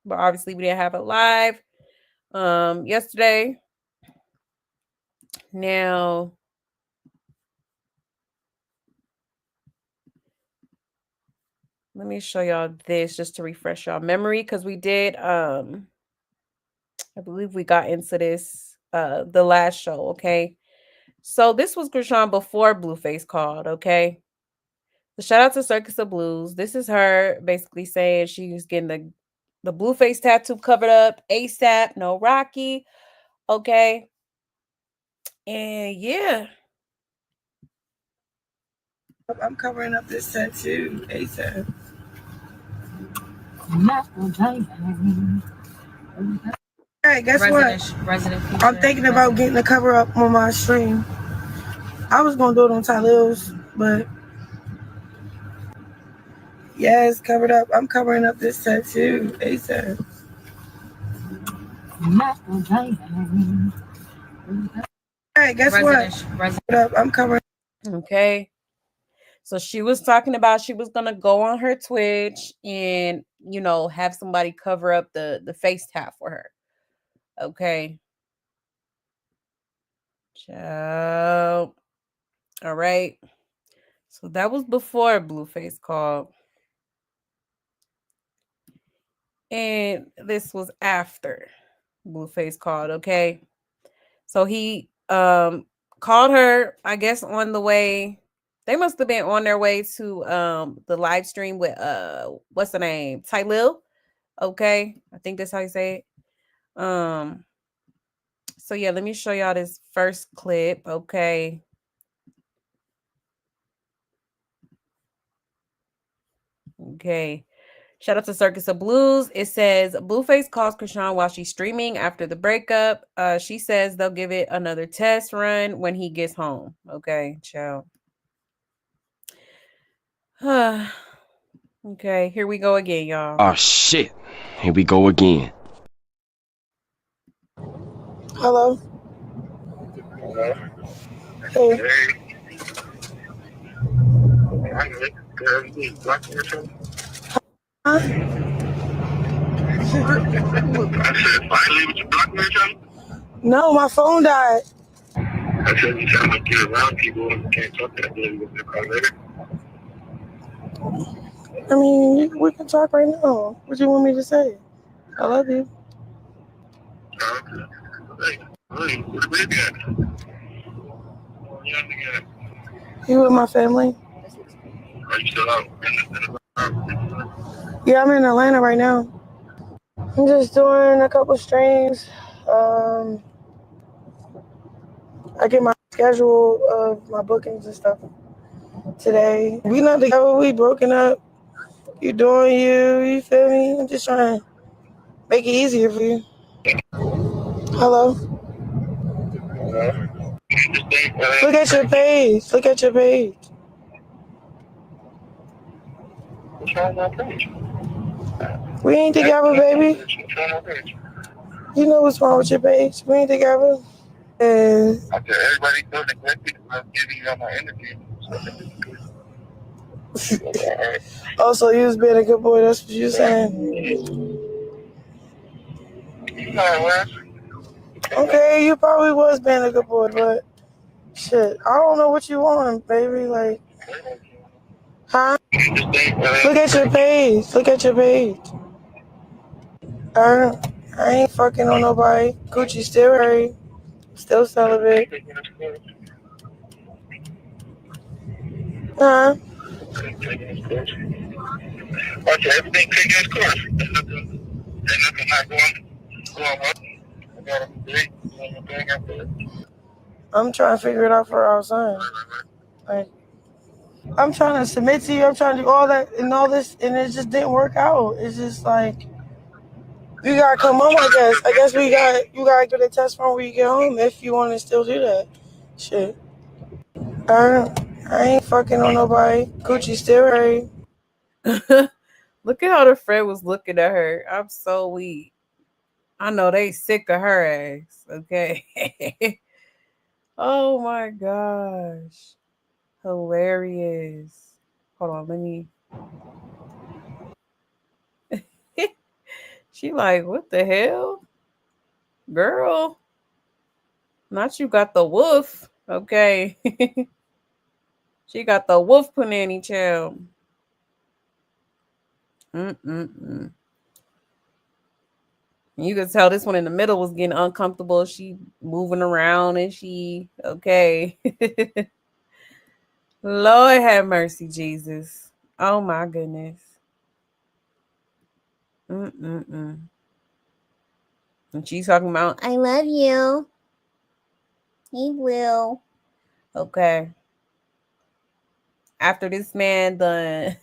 But obviously we didn't have it live yesterday. Now, let me show y'all this just to refresh y'all memory because we did I believe we got into this the last show, okay? So this was Krishan before Blueface called, okay? So shout out to Circus of Blues. This is her basically saying she's getting the Blueface tattoo covered up ASAP, no Rocky, okay? And yeah. I'm covering up this tattoo ASAP. Hey, guess what? I'm thinking about getting a cover up on my stream. I was gonna do it on Tylil's, but yeah, it's covered up. I'm covering up this tattoo ASAP. Hey, guess what? I'm covering. Okay. So she was talking about she was gonna go on her Twitch and have somebody cover up the face tat for her. Okay. Ciao. All right. So that was before Blueface called. And this was after Blueface called, okay? So he called her, I guess, on the way. They must have been on their way to the live stream with what's the name? Chileee. Okay. I think that's how you say it. So yeah, let me show y'all this first clip, okay? Okay. Shout out to Circus of Blues. It says Blueface calls Chrisean while she's streaming after the breakup. She says they'll give it another test run when he gets home. Okay, ciao. Okay, here we go again, y'all. Oh shit. Here we go again. Hello. Hey. Huh? No, my phone died. I said you trying to get around people and can't talk that way with the car later. I mean, we can talk right now. What do you want me to say? I love you. Hey, where you at? You with my family? Are you still out? Yeah, I'm in Atlanta right now. I'm just doing a couple streams. I get my schedule of my bookings and stuff today. We not together, we broken up. You doing you feel me? I'm just trying to make it easier for you. Hello? Look at your page. Look at your page. What's wrong with my page? We ain't together, baby. You know what's wrong with your page. We ain't together. And I tell everybody go neglected. I'm giving you all my energy. Oh, so you was being a good boy. That's what you saying. Okay, you probably was being a good boy, but shit, I don't know what you want, baby. Like, huh? Look at your page. Look at your page. I ain't fucking on nobody. Gucci still married. Still celibate. Huh? Okay, everything taking its course. Ain't nothing not going up. I got a date. I'm trying to figure it out for our son. Like, I'm trying to submit to you. I'm trying to do all that and all this, and it just didn't work out. It's just like, you gotta come home, I guess. I guess you gotta get a test run when you get home if you want to still do that. Shit. I ain't fucking on nobody. Gucci still married. Look at how the friend was looking at her. I'm so weak. I know they sick of her ass. Okay. Oh my gosh. Hilarious. Hold on, let me. She like, what the hell? Girl. Not you got the wolf. Okay. She got the wolf panini child. Mm-mm-mm. You could tell this one in the middle was getting uncomfortable. She moving around and she okay. Lord have mercy, Jesus. Oh my goodness. Mm-mm-mm. And she's talking about, I love you. He will. Okay. After this man done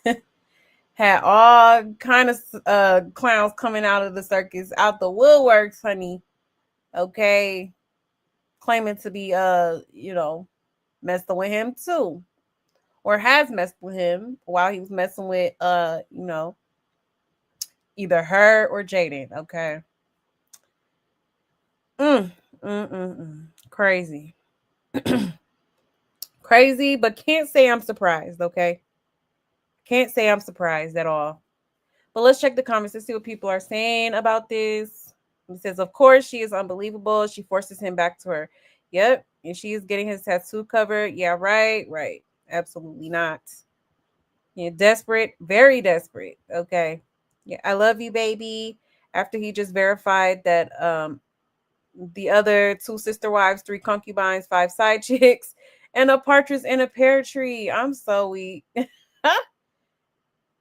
had all kind of clowns coming out of the circus, out the woodworks, honey. Okay. Claiming to be messing with him too. Or has messed with him while he was messing with either her or Jaden. Okay. Crazy. Crazy, but can't say I'm surprised, okay? Can't say I'm surprised at all. But let's check the comments and see what people are saying about this. It says, of course, she is unbelievable. She forces him back to her. Yep. And she is getting his tattoo covered. Yeah, right. Absolutely not. Yeah, desperate, very desperate. Okay. Yeah, I love you, baby. After he just verified that the other 2 sister wives, 3 concubines, 5 side chicks, and a partridge in a pear tree. I'm so weak.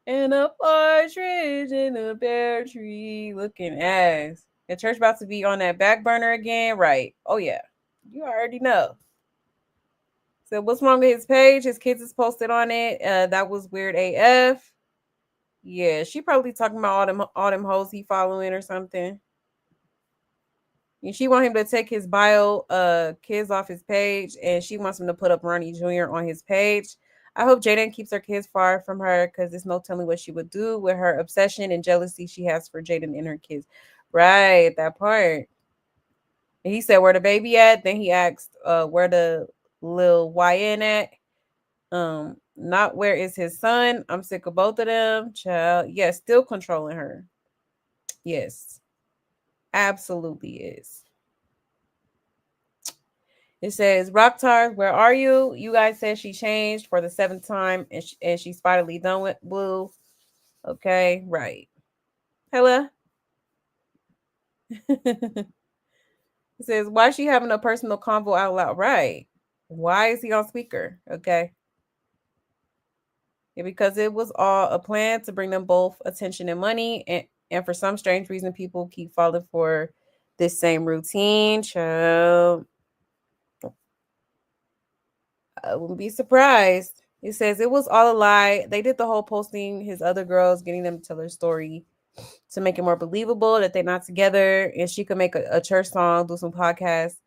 And a partridge in a pear tree looking ass. The church about to be on that back burner again, right? Oh yeah, you already know. So what's wrong with his page? His kids is posted on it. That was weird AF. Yeah, she probably talking about all them hoes he following or something. And she want him to take his bio kids off his page, and she wants him to put up Ronnie Jr. on his page. I hope Jaden keeps her kids far from her because there's no telling what she would do with her obsession and jealousy she has for Jaden and her kids. Right, that part. And he said, "Where the baby at?" Then he asked, "Where the little YN at?" Not where is his son. I'm sick of both of them. Child, yes, still controlling her. Yes, absolutely is. It says, Rocktar, where are you? You guys said she changed for the 7th time and she's finally done with Blue. Okay, right. Hello? It says, why is she having a personal convo out loud? Right. Why is he on speaker? Okay. Yeah, because it was all a plan to bring them both attention and money. And for some strange reason, people keep falling for this same routine. Child. I wouldn't be surprised. It says it was all a lie. They did the whole posting his other girls, getting them to tell their story to make it more believable that they're not together. And she could make a church song, do some podcasts,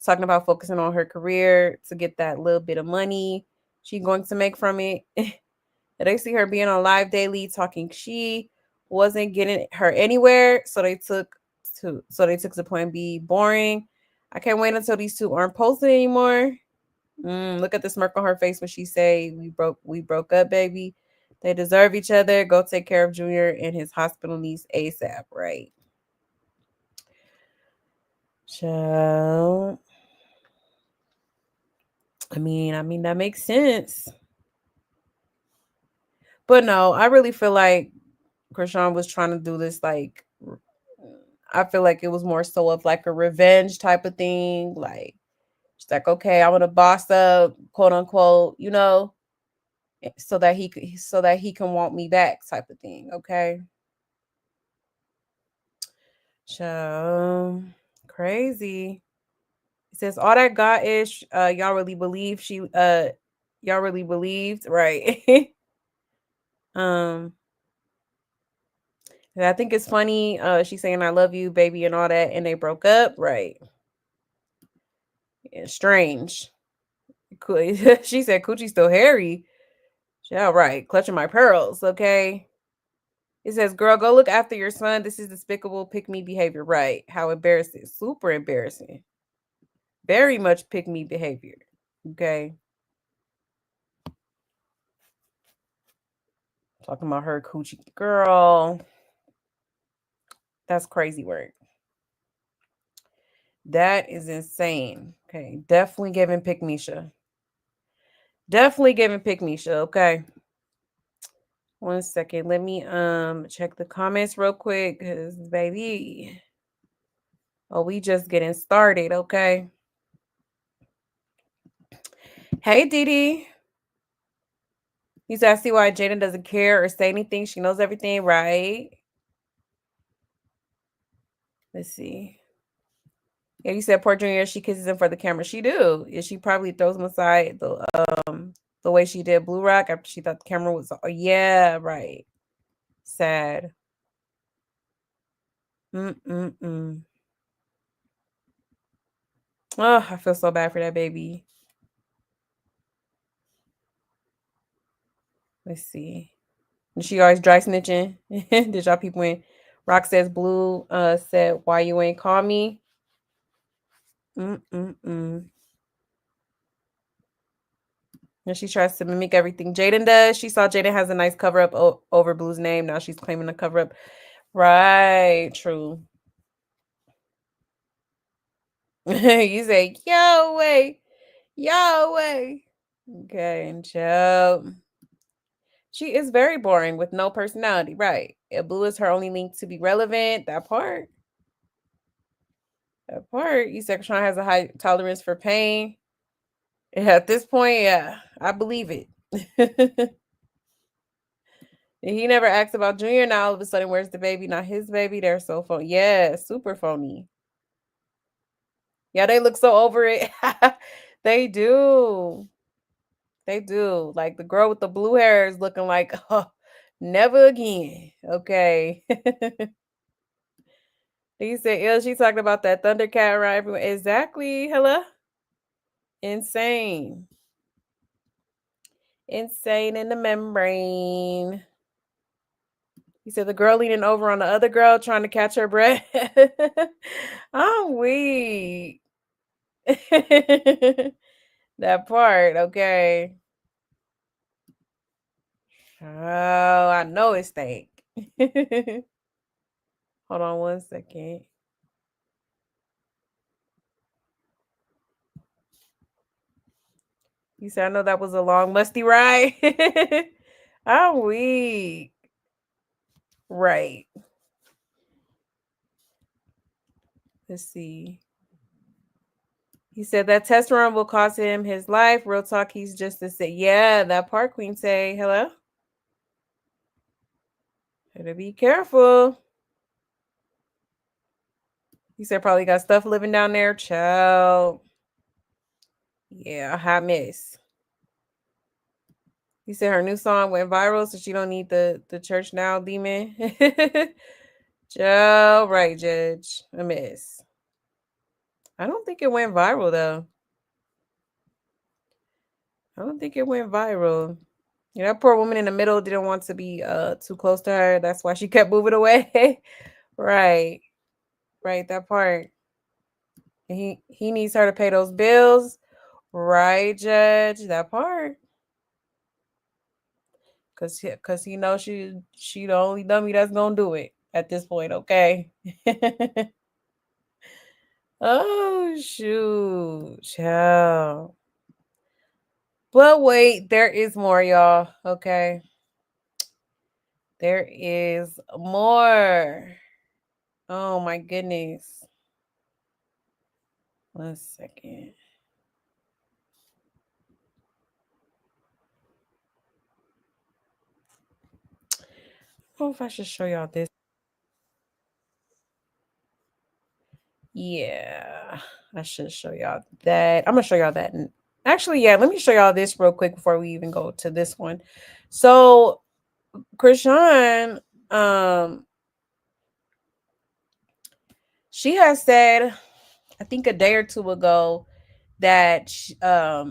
talking about focusing on her career to get that little bit of money she's going to make from it. They see her being on live daily talking. She wasn't getting her anywhere, so they took to plan B. Boring. I can't wait until these two aren't posted anymore. Look at the smirk on her face when she say, we broke up, baby. They deserve each other. Go take care of Junior and his hospital needs ASAP, right? So, I mean that makes sense. But no, I really feel like Chrisean was trying to do this like I feel like it was more so of like a revenge type of thing. Like she's like, okay, I want to boss up, quote unquote, so that he can want me back type of thing. Okay. So crazy. It says all that God-ish, y'all really believe y'all really believed, right? um and I think it's funny, she's saying I love you, baby, and all that, and they broke up, right? Yeah, strange. She said Coochie's still hairy. Yeah, right. Clutching my pearls, okay. It says, girl, go look after your son. This is despicable pick me behavior. Right. How embarrassing. Super embarrassing. Very much pick me behavior. Okay. Talking about her coochie. Girl. That's crazy work. That is insane. Okay. Definitely giving pick Misha. Definitely giving pick Misha. Okay. 1 second. Let me check the comments real quick. Cause baby. Oh, we just getting started, okay. Hey Didi. You said, I see why Jaden doesn't care or say anything. She knows everything, right? Let's see. Yeah, you said poor Junior, she kisses him for the camera. She do. Yeah, she probably throws him aside the way she did Blue Rock after she thought the camera was yeah, right. Sad. Oh, I feel so bad for that baby. Let's see. And she always dry snitching. Did y'all people when Rock says Blue said why you ain't call me? And she tries to mimic everything Jaden does. She saw Jaden has a nice cover up over Blue's name. Now she's claiming the cover up. Right. True. You say Yahweh, Yahweh. Okay, and Joe. She is very boring with no personality, right? Blue is her only link to be relevant. That part. That part. You said Krishan has a high tolerance for pain. Yeah, at this point, yeah, I believe it. He never asked about Junior. Now all of a sudden, where's the baby? Not his baby. They're so phony. Yeah, super phony. Yeah, they look so over it. They do. They do. Like the girl with the blue hair is looking like, oh, never again. Okay. He said, ill, she talking about that Thundercat around everyone. Exactly. Hello? Insane. Insane in the membrane. He said the girl leaning over on the other girl trying to catch her breath. I'm weak. That part, okay. Oh, I know it's fake. Hold on one second. You said I know that was a long, musty ride. I'm weak. Right. Let's see. He said that test run will cost him his life. Real talk, he's just to say, yeah, that part queen say, hello. Better be careful. He said probably got stuff living down there. Child. Yeah, hot mess. He said her new song went viral, so she don't need the church now demon. Joe, right, Judge. A mess. I don't think it went viral though. I don't think it went viral. Yeah, that poor woman in the middle didn't want to be too close to her. That's why she kept moving away. Right. Right, that part. He needs her to pay those bills. Right, Judge. That part. Cause he knows she the only dummy that's gonna do it at this point, okay? Oh shoot, child. But wait, there is more, y'all. Okay. There is more. Oh my goodness. 1 second. I don't know if I should show y'all this. Yeah, I should show y'all that. I'm gonna show y'all that. Actually, yeah, let me show y'all this real quick before we even go to this one. So, Krishan, she has said, I think a day or two ago, that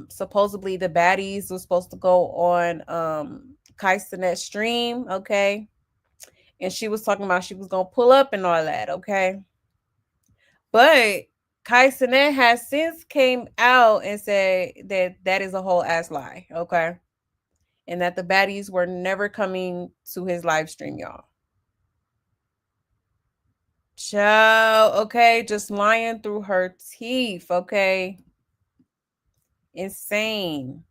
supposedly the baddies was supposed to go on Kaisenet's stream, okay? And she was talking about she was gonna pull up and all that, okay? But Kaisenet has since came out and said that that is a whole ass lie, okay? And that the baddies were never coming to his live stream, y'all. Child, okay, just lying through her teeth, okay? Insane.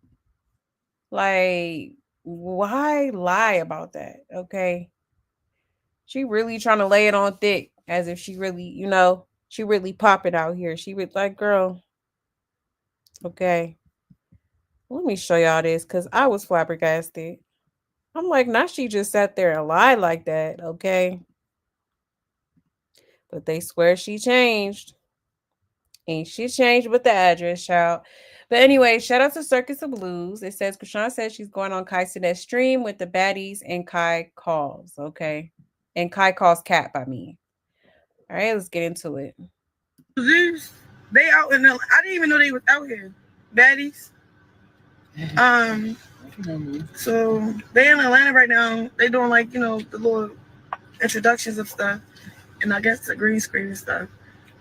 Like, why lie about that? Okay. She really trying to lay it on thick as if she really, she really popping out here. She would like, girl, okay. Let me show y'all this because I was flabbergasted. I'm like, not she just sat there and lied like that, okay? But they swear she changed. Ain't she changed with the address, child. But anyway, shout out to Circus of Blues. It says Krishan says she's going on Kai Sinet's stream with the baddies and Kai calls. Okay. And Kai calls Cap, I mean. All right, let's get into it. They out in the I didn't even know they was out here. Baddies. So they in Atlanta right now. They doing like, the little introductions of stuff. And I guess the green screen and stuff.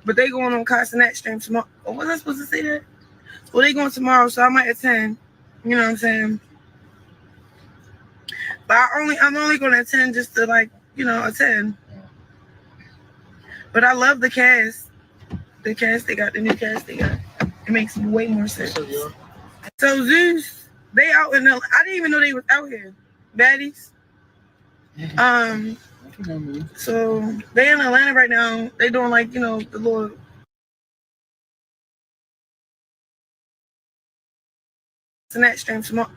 But they going on Castanet stream tomorrow. Oh, was I supposed to say that? Well, they going tomorrow, so I might attend. You know what I'm saying? But I'm only gonna attend just to attend. But I love the cast. the cast they got, the new cast they got. It makes way more sense. So Zeus, they out in I didn't even know they was out here. Baddies. So they in Atlanta right now. They doing like, the little that stream tomorrow.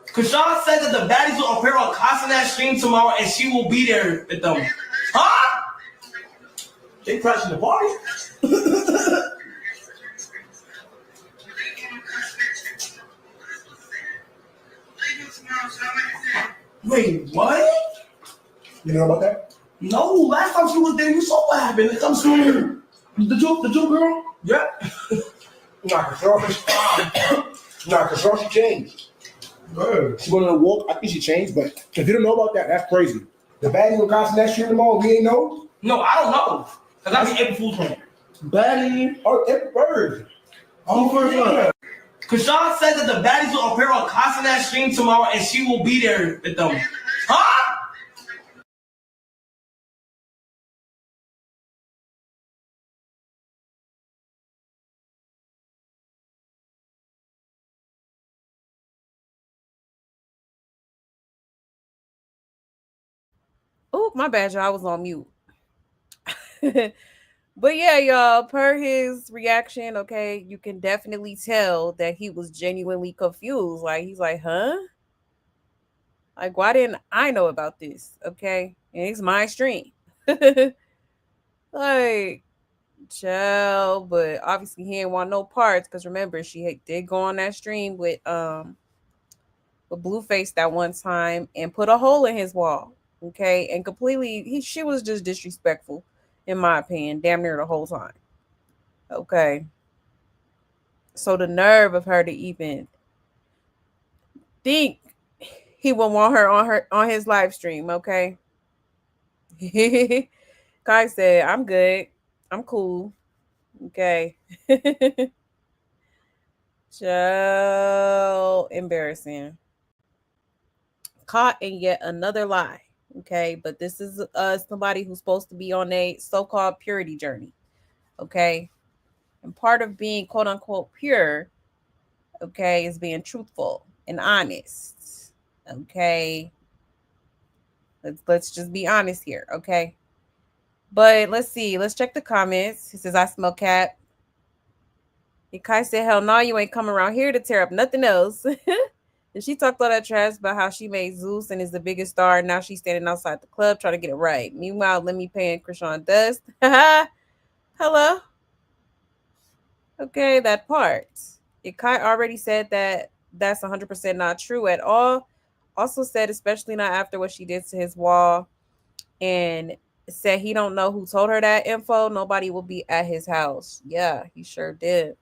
Krishan said that the baddies will appear on ChriseanRock stream tomorrow and she will be there with them. Huh? They crashing the party? Wait, what? You know about that? No, last time she was there, you saw what happened. It comes to the two girl? Yeah. Cause she changed. She went on a walk. I think she changed, but if you don't know about that, that's crazy. The baddie will cost that stream tomorrow. We ain't know. No, I don't know. Cause I be April Fool's from Baddie or April Bird. Krishan said that the baddies will appear on ChriseanRock stream tomorrow and she will be there with them. Huh? Oh, my bad, y'all. I was on mute. But yeah, y'all, per his reaction, okay, you can definitely tell that he was genuinely confused. Like, he's like, huh? Like, why didn't I know about this? Okay. And it's my stream. Like, chill. But obviously he didn't want no parts because remember, she did go on that stream with Blueface that one time and put a hole in his wall. Okay. And completely she was just disrespectful, in my opinion, damn near the whole time. Okay. So the nerve of her to even think he would want her on his live stream, okay? Kai said, I'm good. I'm cool. Okay. So embarrassing. Caught in yet another lie. Okay. But this is somebody who's supposed to be on a so-called purity journey. Okay. And part of being quote unquote pure, okay, is being truthful and honest. Okay. Let's just be honest here, okay? But let's see. Let's check the comments. He says, I smell cat. Kai said, hell no, you ain't coming around here to tear up nothing else. And she talked all that trash about how she made Zeus and is the biggest star. And now she's standing outside the club trying to get it right. Meanwhile, let me paying Krishan dust. Hello. Okay, that part. Kai already said that that's 100% not true at all. Also said, especially not after what she did to his wall. And said he don't know who told her that info. Nobody will be at his house. Yeah, he sure did.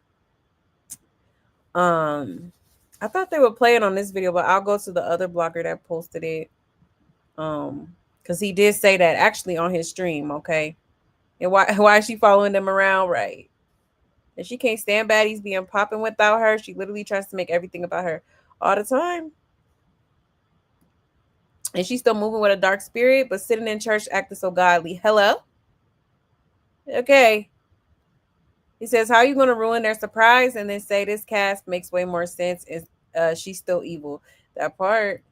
I thought they were playing on this video, but I'll go to the other blogger that posted it. Because he did say that actually on his stream, okay? And why is she following them around? Right. And she can't stand baddies being popping without her. She literally tries to make everything about her all the time. And she's still moving with a dark spirit, but sitting in church acting so godly. Hello? Okay. He says, how are you going to ruin their surprise and then say this cast makes way more sense? Is she's still evil? That part.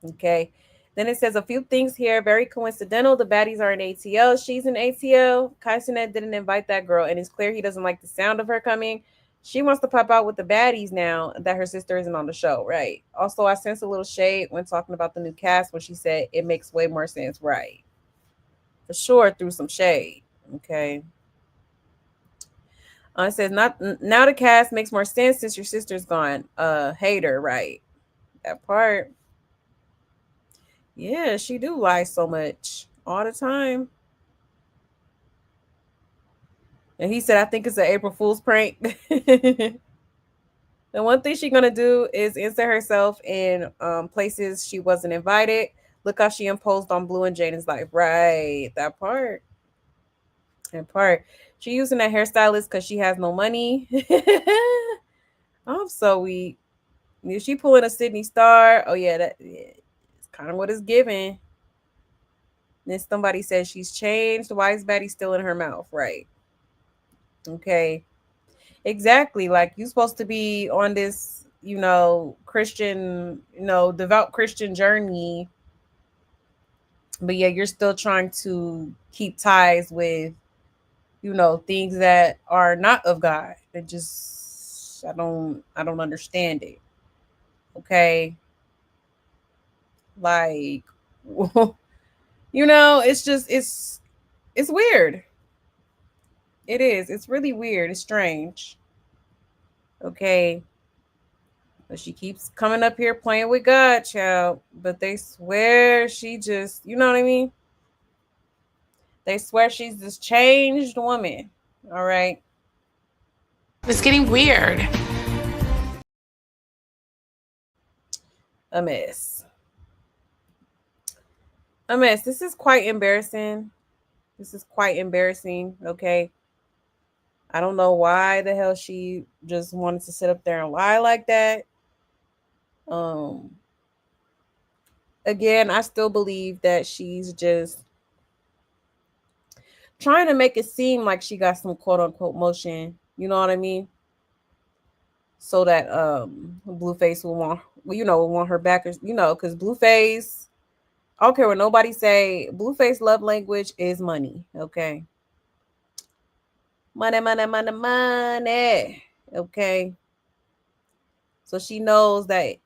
Okay. Then it says a few things here. Very coincidental. The baddies are in ATL. She's in ATL. Kaisenet didn't invite that girl. And it's clear he doesn't like the sound of her coming. She wants to pop out with the baddies now that her sister isn't on the show. Right. Also, I sense a little shade when talking about the new cast when she said it makes way more sense. Right. For sure, threw some shade. Okay. It says not now the cast makes more sense since your sister's gone. Hater, right? That part. Yeah, she do lie so much all the time. And he said, I think it's an April Fool's prank. The one thing she's gonna do is insert herself in places she wasn't invited. Look how she imposed on Blue and Jaden's life. Right, that part. That part. She using a hairstylist because she has no money. I'm so weak. Is she pulling a Sydney Star? Oh yeah, it's kind of what it's giving. Then somebody says she's changed. Why is Betty still in her mouth? Right. Okay. Exactly. Like you're supposed to be on this, Christian, devout Christian journey, but yeah, you're still trying to keep ties with, things that are not of God. That just I don't understand it. Okay. Like it's just it's weird. It is. It's really weird. It's strange. Okay. But she keeps coming up here playing with God, child. But they swear she just, you know what I mean? They swear she's this changed woman. All right. It's getting weird. A mess. A mess. This is quite embarrassing. This is quite embarrassing. Okay. I don't know why the hell she just wanted to sit up there and lie like that. Um, Again, I still believe that she's just trying to make it seem like she got some quote unquote motion. You know what I mean? So that Blueface will want her back, because Blueface, I don't care what nobody say, Blueface love language is money. Okay. Money, money, money, money. Okay. So she knows that,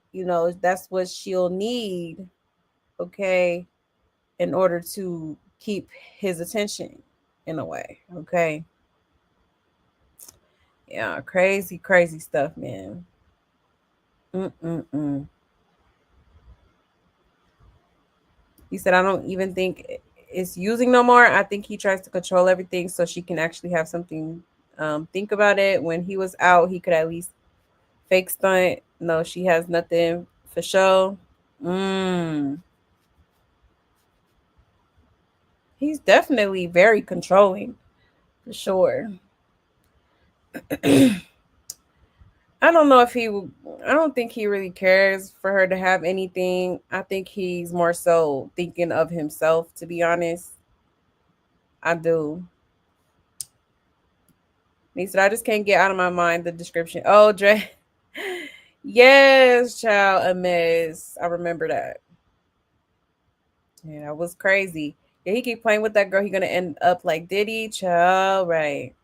that's what she'll need, okay, in order to keep his attention in a way. Okay. Yeah, crazy, crazy stuff, man. Mm-mm-mm. He said, I don't even think it's using no more. I think he tries to control everything so she can actually have something think about it. When he was out, he could at least fake stunt. No, she has nothing for show. He's definitely very controlling, for sure. I don't know if I don't think he really cares for her to have anything. I think he's more so thinking of himself, to be honest. I do. He said, I just can't get out of my mind the description. Oh, Dre. Yes, child, a mess. I remember that. Yeah, that was crazy. Yeah, he keep playing with that girl. He gonna end up like Diddy, child. Right.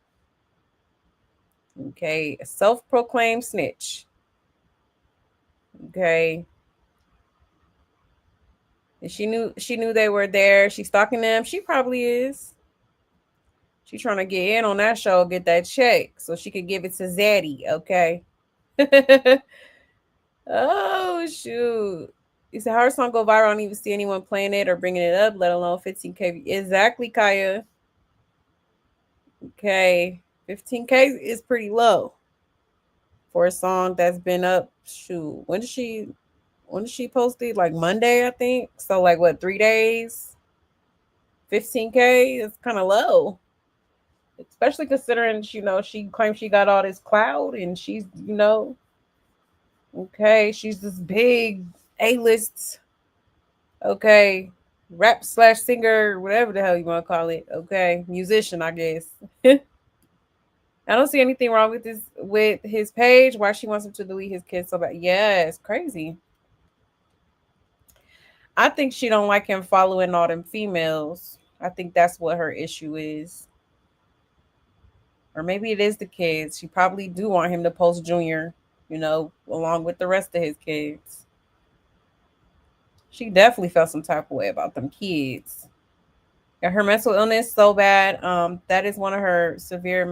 Okay. A self-proclaimed snitch. Okay. And she knew they were there. She's stalking them. She probably is. She's trying to get in on that show, get that check, so she could give it to Zaddy. Okay. Oh shoot. You said her song go viral. I don't even see anyone playing it or bringing it up, let alone 15K. Exactly, Kaya. Okay. 15K is pretty low for a song that's been up. Shoot. When did she post it? Like Monday, I think. So like what, 3 days? 15K is kind of low. Especially considering she claims she got all this clout and she's, okay, she's this big A-list, okay, rap/singer, whatever the hell you want to call it, okay, musician, I guess. I don't see anything wrong with his page. Why she wants him to delete his kids so bad? Yeah, it's crazy. I think she don't like him following all them females. I think that's what her issue is. Or maybe it is the kids. She probably do want him to post Junior, along with the rest of his kids. She definitely felt some type of way about them kids. Yeah, her mental illness so bad. That is one of her several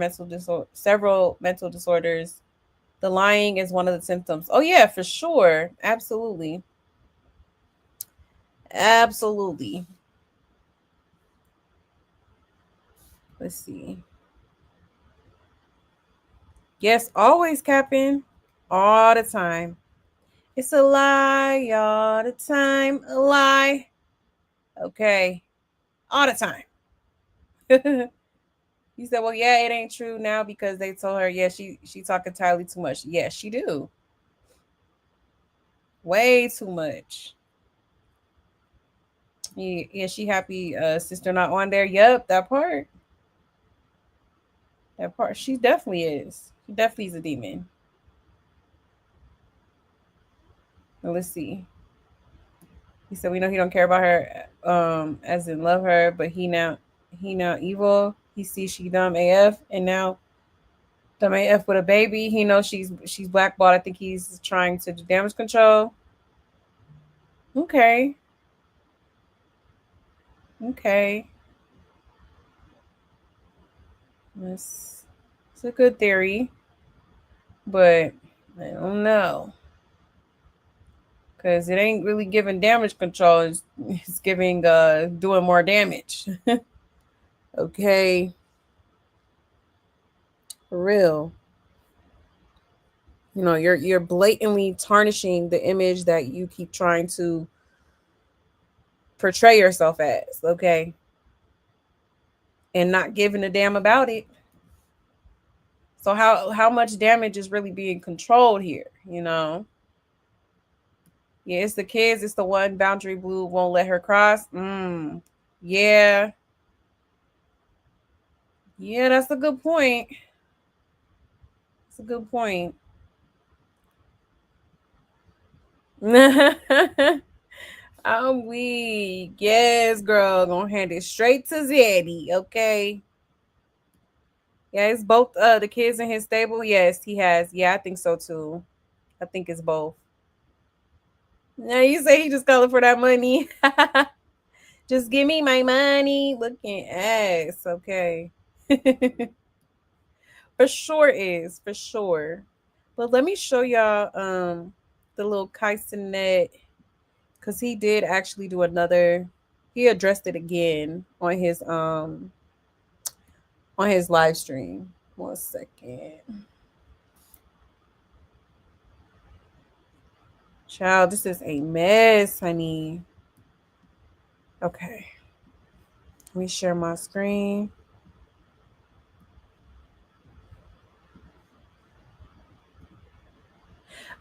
mental disorders. The lying is one of the symptoms. Oh yeah, for sure. Absolutely. Absolutely. Let's see. Yes, always capping. All the time. It's a lie all the time. A lie. Okay. All the time. He said, well, yeah, it ain't true now because they told her, yeah, she talk entirely too much. Yes, she do. Way too much. Yeah, she happy sister not on there. Yep, that part. That part. She definitely is. She definitely is a demon. Now, let's see. He said we know he don't care about her, as in love her, but he now evil. He sees she dumb AF, and now dumb AF with a baby. He knows she's blackballed. I think he's trying to do damage control. Okay. Okay. It's a good theory, but I don't know. Because it ain't really giving damage control. It's giving doing more damage. Okay. For real. You know, you're blatantly tarnishing the image that you keep trying to portray yourself as, okay? And not giving a damn about it. So how much damage is really being controlled here, you know? Yeah, it's the kids, it's the one boundary blue won't let her cross. Yeah. Yeah, that's a good point. That's a good point. I'm weak. Yes, girl. Gonna hand it straight to Zeddy, okay? Yeah, it's both the kids in his stable. Yes, he has. Yeah, I think so too. I think it's both. Now you say he just calling for that money. Just give me my money. Looking ass, okay. For sure is, for sure. But let me show y'all the little Kaisenet, because he did actually do another, he addressed it again on his live stream. 1 second. Child, this is a mess, honey. Okay. Let me share my screen.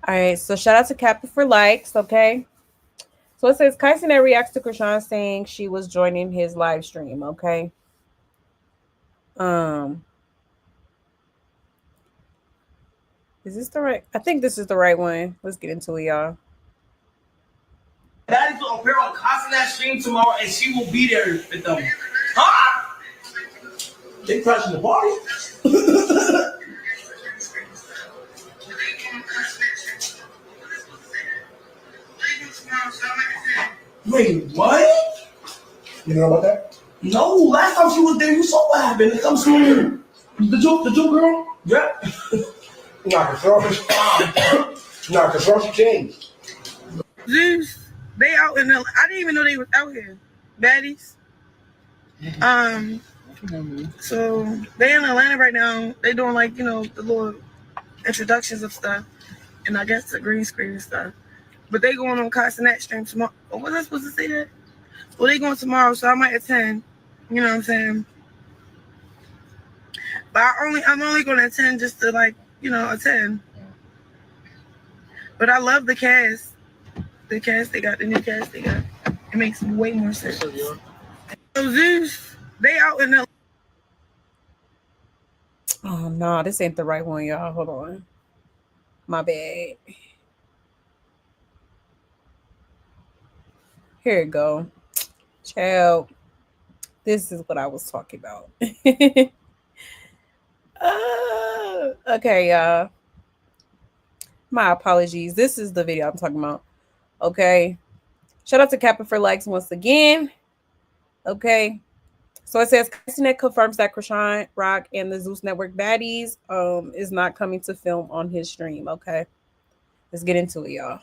All right, so shout out to Kappa for likes, okay? So it says Kaisenet reacts to Krishan saying she was joining his live stream, okay? Is this the right? I think this is the right one. Let's get into it, y'all. Daddy's will appear on ChriseanRock stream tomorrow, and she will be there with them. Huh? They crashing the party? Wait, what? You know about that? No, last time she was there, you saw what happened. It comes from her. The Jew girl? Yeah. Nah, cause she changed. Zeus, they out in the. I didn't even know they was out here. Baddies. So they in Atlanta right now. They doing like, you know, the little introductions of stuff, and I guess the green screen and stuff. But they going on Kaisenet stream tomorrow. Oh, was I supposed to say that? Well, they going tomorrow, so I might attend. You know what I'm saying? But I'm only going to attend just to, like, you know, attend. But I love the cast. The cast they got, the new cast they got. It makes way more sense. So Zeus, they out in the. Oh no, this ain't the right one, y'all. Hold on. My bad. Here it go. Child. This is what I was talking about. Okay, y'all. My apologies. This is the video I'm talking about. Okay. Shout out to Kappa for likes once again. Okay. So it says Kaisenet confirms that ChriseanRock and the Zeus Network baddies is not coming to film on his stream. Okay. Let's get into it, y'all.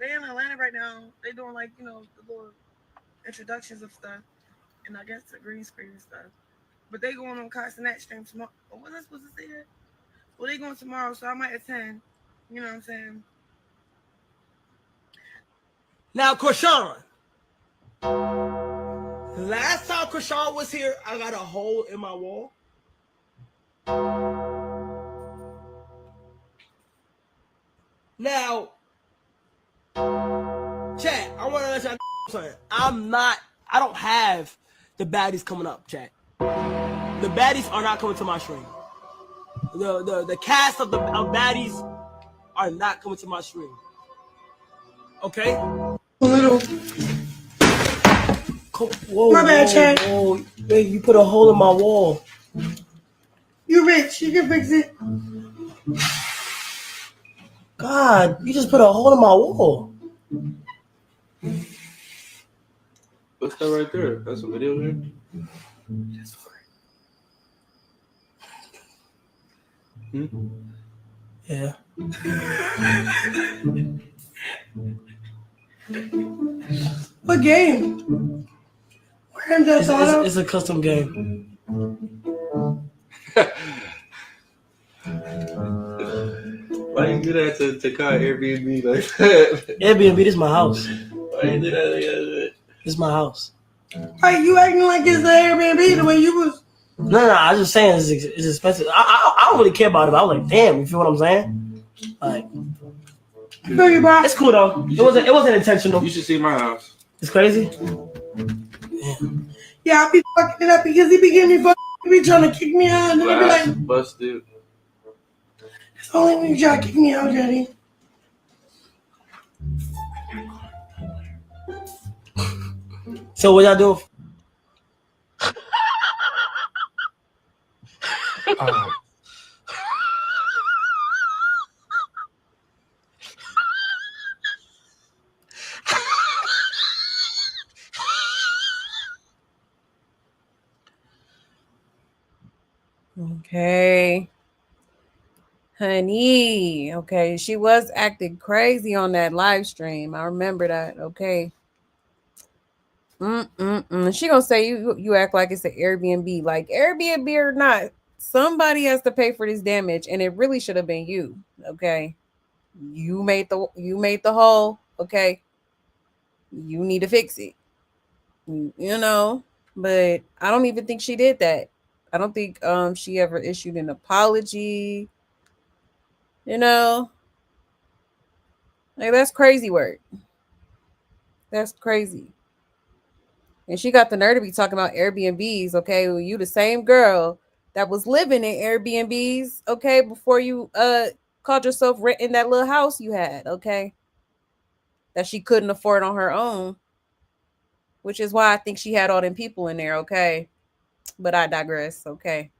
They in Atlanta right now. They doing like, you know, the little introductions of stuff, and I guess the green screen and stuff. But they going on Kaisenet stream tomorrow. Oh, was I supposed to say that? Well, they going tomorrow, so I might attend. You know what I'm saying? Now, Krishan. Last time Krishan was here, I got a hole in my wall. Now, chat, I want to let y'all I don't have the baddies coming up, chat. The baddies are not coming to my stream. The cast of baddies are not coming to my stream. Okay? Little. Whoa, My bad, Chad. Whoa. Hey, you put a hole in my wall. You rich. You can fix it. God, you just put a hole in my wall. What's that right there? That's a video there? Yeah. What game? It's a custom game. Why you do that to call Airbnb like that? Airbnb, this is my house. Why you do that like that? This is my house. Like you acting like it's an Airbnb the way you was. No, I was just saying it's expensive. I don't really care about it. But I was like, damn, you feel what I'm saying? Like, it's cool though. It wasn't intentional. You should see my house. It's crazy. Yeah, I be fucking it up because he be getting me fucked. He be trying to kick me out, and then I be like, busted. it's only when you try to kick me out, Daddy. So what y'all doing? Okay. Honey. Okay. She was acting crazy on that live stream. I remember that. Okay. She gonna say you act like it's an Airbnb. Like Airbnb or not, somebody has to pay for this damage, and it really should have been you. Okay. You made the hole. Okay. You need to fix it. You know, but I don't even think she did that. I don't think she ever issued an apology. You know, like that's crazy work. That's crazy. And she got the nerve to be talking about Airbnbs. Okay, well, you the same girl that was living in Airbnbs. Okay, before you called yourself renting that little house you had. Okay, that she couldn't afford on her own, which is why I think she had all them people in there. Okay, but I digress. Okay.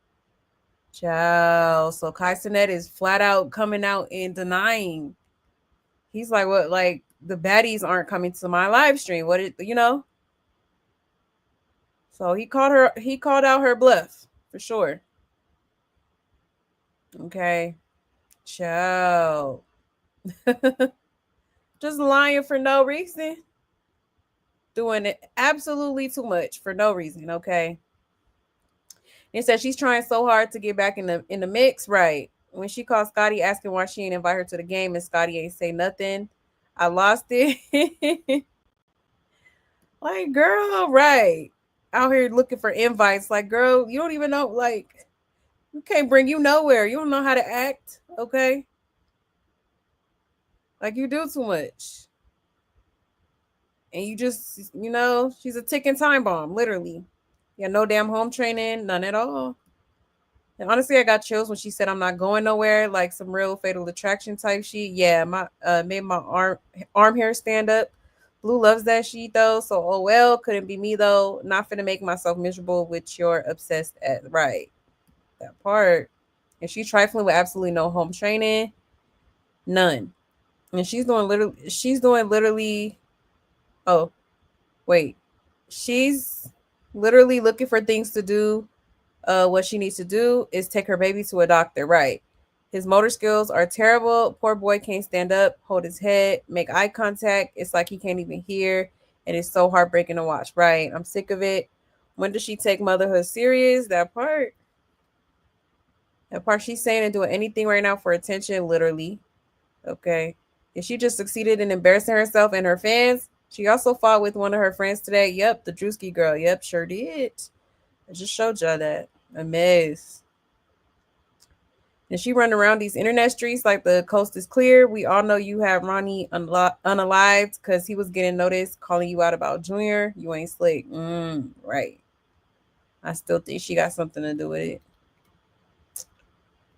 Ciao. So Kaisenet is flat out coming out and denying. He's like, what? Like the baddies aren't coming to my live stream. What it, you know? So he called out her bluff for sure. Okay. Ciao. Just lying for no reason. Doing it absolutely too much for no reason. Okay. And said she's trying so hard to get back in the mix, right? When she called Scotty asking why she ain't invite her to the game and Scotty ain't say nothing, I lost it. Like, girl, right. Out here looking for invites. Like, girl, you don't even know, like, you can't bring you nowhere. You don't know how to act, okay? Like, you do too much. And you just, you know, she's a ticking time bomb, literally. Yeah, no damn home training, none at all. And honestly, I got chills when she said I'm not going nowhere, like some real Fatal Attraction type shit. Yeah, my made my arm hair stand up. Blue loves that shit though, so oh well, couldn't be me though. Not finna make myself miserable with your obsessed at right. That part. And she's trifling with absolutely no home training. None. And she's doing literally oh, wait. She's literally looking for things to do. What she needs to do is take her baby to a doctor, right? His motor skills are terrible. Poor boy can't stand up, hold his head, make eye contact. It's like he can't even hear. And it's so heartbreaking to watch, right? I'm sick of it. When does she take motherhood serious? That part she's saying and doing anything right now for attention, literally. Okay. And she just succeeded in embarrassing herself and her fans. She also fought with one of her friends today. Yep, the Drewski girl. Yep, sure did. I just showed y'all that. A mess. And she run around these internet streets like the coast is clear. We all know you have Ronnie unalived because he was getting noticed calling you out about Junior. You ain't slick. Right. I still think she got something to do with it.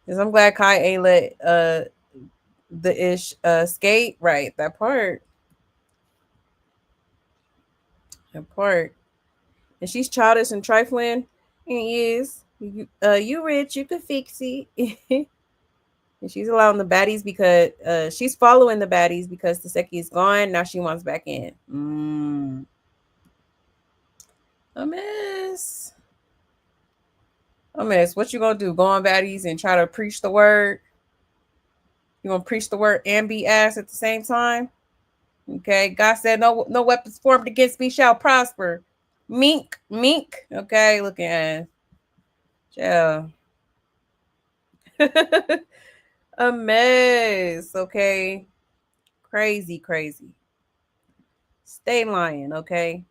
Because I'm glad Kai ain't let the ish skate. Right. That part. That part. And she's childish and trifling. And is. You rich, you could fix it. And she's allowing the baddies because she's following the baddies because Taseki is gone. Now she wants back in. A mess. A mess. What you gonna do? Go on baddies and try to preach the word? You gonna preach the word and be ass at the same time? Okay. God said no weapons formed against me shall prosper. Mink. Okay, looking at yeah. A mess. Okay. Crazy. Stay lying, okay?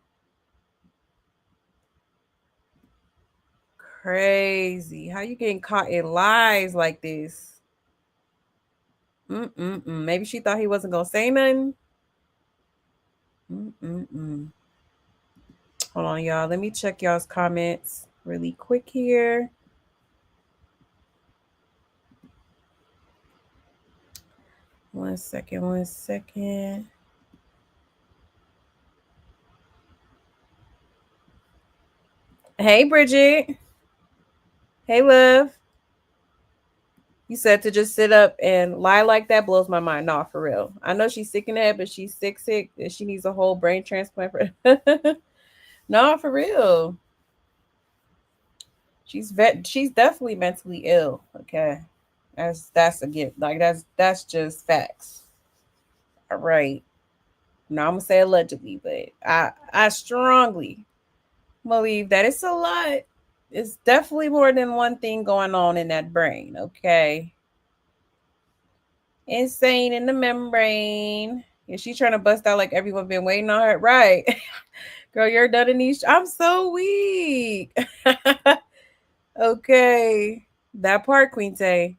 Crazy. How you getting caught in lies like this? Maybe she thought he wasn't gonna say nothing. Hold on, y'all. Let me check y'all's comments really quick here. One second. Hey, Bridget. Hey, love. You said to just sit up and lie like that blows my mind. Nah, for real. I know she's sick in the head, but she's sick. And she needs a whole brain transplant. No, for real. She's definitely mentally ill. Okay. That's a gift. Like that's just facts. All right. Now I'm gonna say allegedly, but I strongly believe that it's a lot. It's definitely more than one thing going on in that brain. Okay. Insane in the membrane. Yeah, she's trying to bust out like everyone been waiting on her. Right. Girl, you're done in these. I'm so weak. Okay. That part, Queen Tay.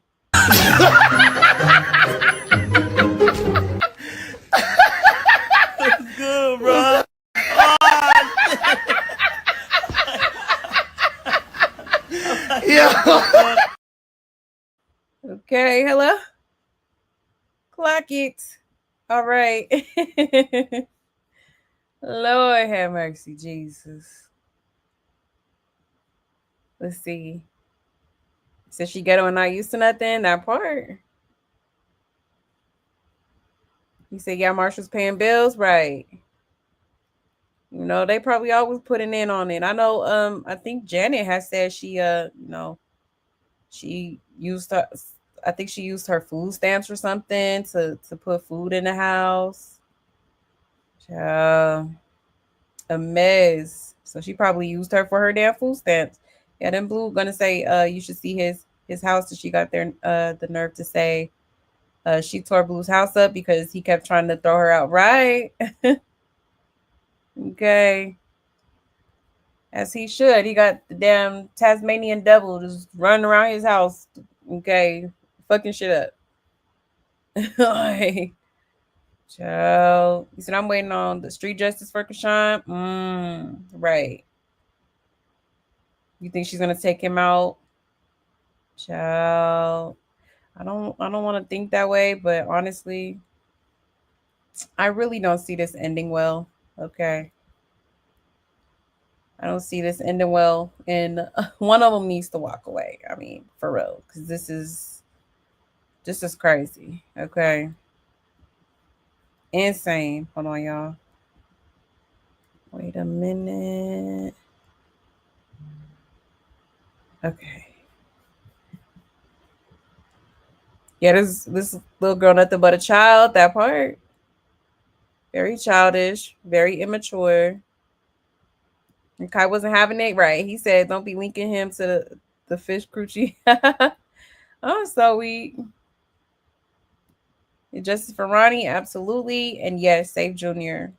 Good, bro. Yeah. Okay, hello? Clock it. All right. Lord have mercy, Jesus. Let's see. Said she ghetto and not used to nothing. That part. You said, yeah, Marshall's paying bills, right? You know, they probably always putting in on it. I know, I think Janet has said she, she used her, I think she used her food stamps or something to put food in the house. A mess. So she probably used her for her damn food stamps. Yeah, then Blue gonna say, you should see his house. And she got there the nerve to say, she tore Blue's house up because he kept trying to throw her out. Right. Okay. As he should. He got the damn Tasmanian devil just running around his house. Okay. Fucking shit up. Like, child. He said, I'm waiting on the street justice for Krishan. Right. You think she's gonna take him out? Child. I don't want to think that way, but honestly, I really don't see this ending well. Okay. I don't see this ending well, and one of them needs to walk away. I mean, for real, because this is crazy. Okay, insane. Hold on, y'all. Wait a minute. Okay. Yeah, this little girl, nothing but a child. That part, very childish, very immature. And Kai wasn't having it right. He said, "Don't be linking him to the fish crunchy." Oh, so we justice for Ronnie, absolutely, and yes, save Junior.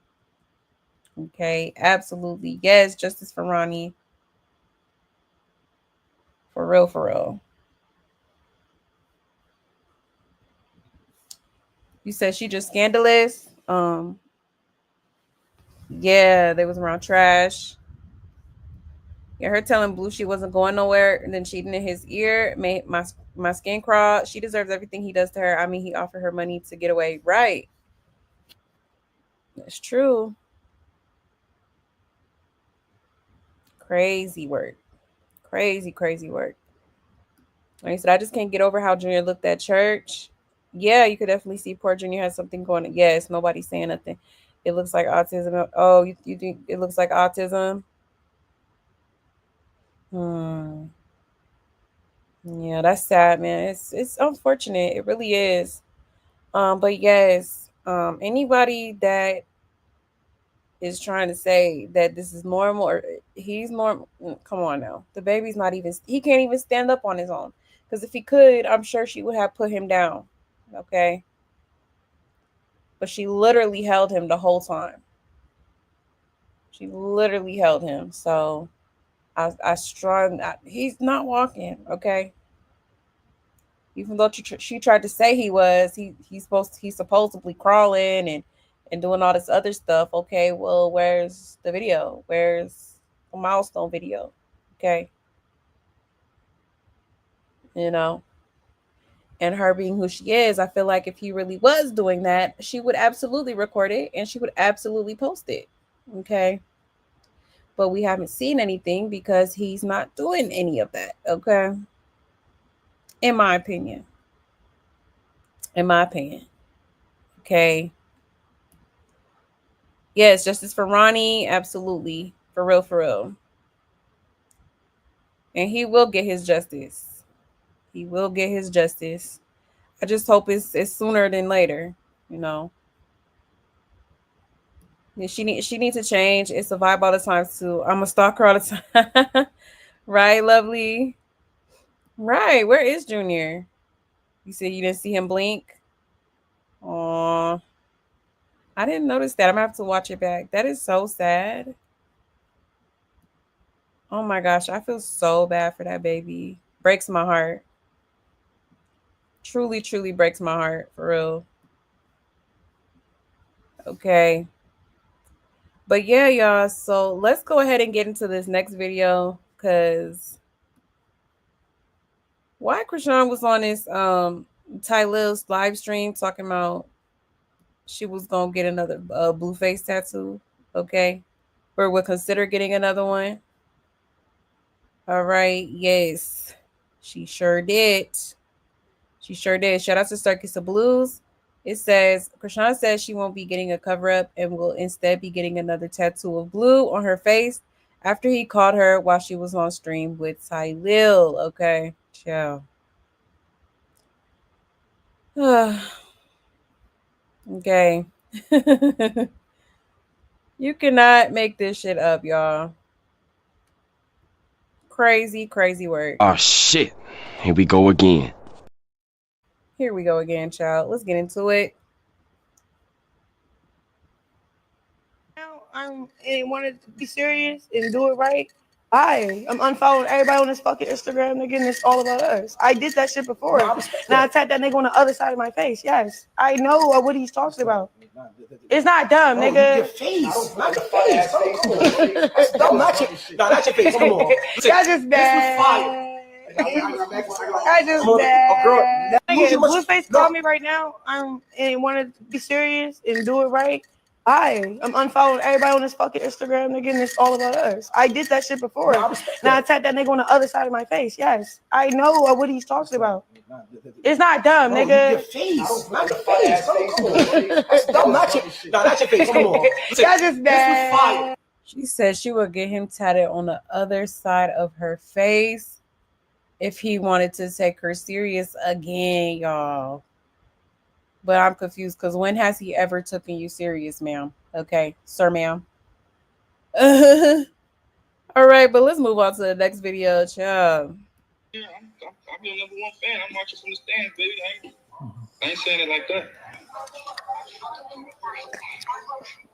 Okay, absolutely, yes, justice for Ronnie. For real, for real. You said she just scandalous. Yeah, they was around trash. Yeah, her telling Blue she wasn't going nowhere and then cheating in his ear made my skin crawl. She deserves everything he does to her. I mean, he offered her money to get away. Right. That's true. Crazy work. Crazy work. Like I said, I just can't get over how Junior looked at church. Yeah, you could definitely see poor Junior has something going on. Yes, nobody's saying nothing. It looks like autism. Oh, you think it looks like autism? Hmm. Yeah, that's sad, man. It's unfortunate. It really is. But yes, anybody that is trying to say that this is normal or he's normal, come on now. The baby's not even, he can't even stand up on his own. Because if he could, I'm sure she would have put him down. Okay. But she literally held him the whole time. She literally held him. So he's not walking. Okay. Even though she tried to say he was, he's supposedly crawling and doing all this other stuff. Okay, well, where's the video? Where's the milestone video? Okay, you know, and her being who she is, I feel like if he really was doing that, she would absolutely record it and she would absolutely post it. Okay, but we haven't seen anything because he's not doing any of that. Okay, in my opinion. Okay. Yes, justice for Ronnie, absolutely. For real, for real. And he will get his justice. He will get his justice. I just hope it's sooner than later, you know. Yeah, she needs to change. It's a vibe all the time too. I'm a stalker all the time. Right, lovely? Right. Where is Junior? You said you didn't see him blink? Aw. I didn't notice that. I'm gonna have to watch it back. That is so sad. Oh my gosh, I feel so bad for that baby. Breaks my heart. Truly breaks my heart, for real. Okay. But yeah, y'all, so let's go ahead and get into this next video because why Chrisean was on this Tylil's live stream talking about she was gonna get another Blueface tattoo. Okay. Or would consider getting another one. All right, yes. She sure did. She sure did. Shout out to Circus of Blues. It says, Chrisean says she won't be getting a cover up and will instead be getting another tattoo of blue on her face after he called her while she was on stream with Tylil. Okay, ciao. Okay. You cannot make this shit up, y'all. Crazy work. Oh shit. Here we go again. Here we go again, child. Let's get into it. Now I'm and wanted to be serious and do it right. I'm unfollowing everybody on this fucking Instagram, nigga, and it's all about us. I did that shit before. Now I tapped that nigga on the other side of my face. Yes, I know what he's talking about. It's not dumb, nigga. Your face, not your face. Come on. That's dumb. Not your face. Come on. That's just bad. I just bad. Nigga, Blueface called me right now. I'm and wanted to be serious and do it right. I'm unfollowing everybody on this fucking Instagram, nigga, and it's all about us. I did that shit before. Now I tapped that nigga on the other side of my face. Yes, I know what he's talking about. It's not dumb, nigga. Your face, not your face. Come on. That's dumb. Not your face. Come on. That's just bad. She said she would get him tatted on the other side of her face if he wanted to take her serious again, y'all. But I'm confused because when has he ever taken you serious, ma'am? Okay, sir, ma'am. All right, but let's move on to the next video, child. Yeah, I'm your number one fan. I'm watching from the stands, baby. I ain't saying it like that.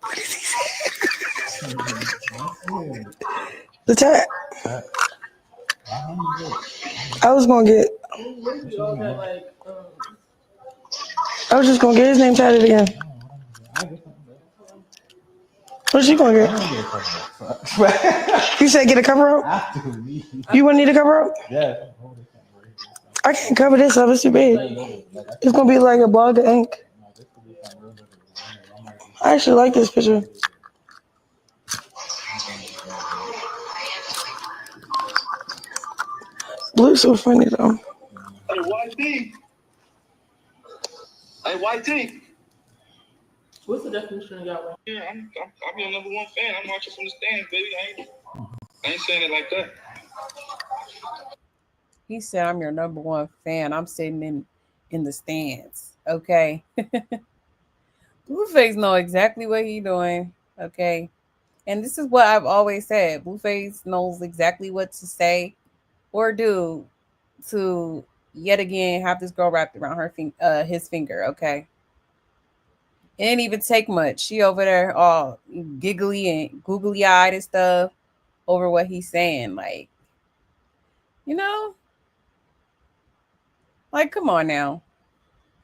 What is he saying? The tat. I was gonna get. I was just gonna get his name tatted again. What's she gonna get? You said get a cover up? You wouldn't need a cover up? Yeah. I can't cover this up, it's too big. It's gonna be like a block of ink. I actually like this picture. Blue's so funny though. Hey, YT. Hey, YT. What's the definition of y'all? Yeah, I'm your number one fan. I'm watching from the stands, baby. I ain't saying it like that. He said, "I'm your number one fan. I'm sitting in the stands." Okay. Blueface know exactly what he doing. Okay. And this is what I've always said. Blueface knows exactly what to say or do to yet again have this girl wrapped around his finger. Okay. It didn't even take much. She over there all giggly and googly eyed and stuff over what he's saying. Like, you know, like, come on now.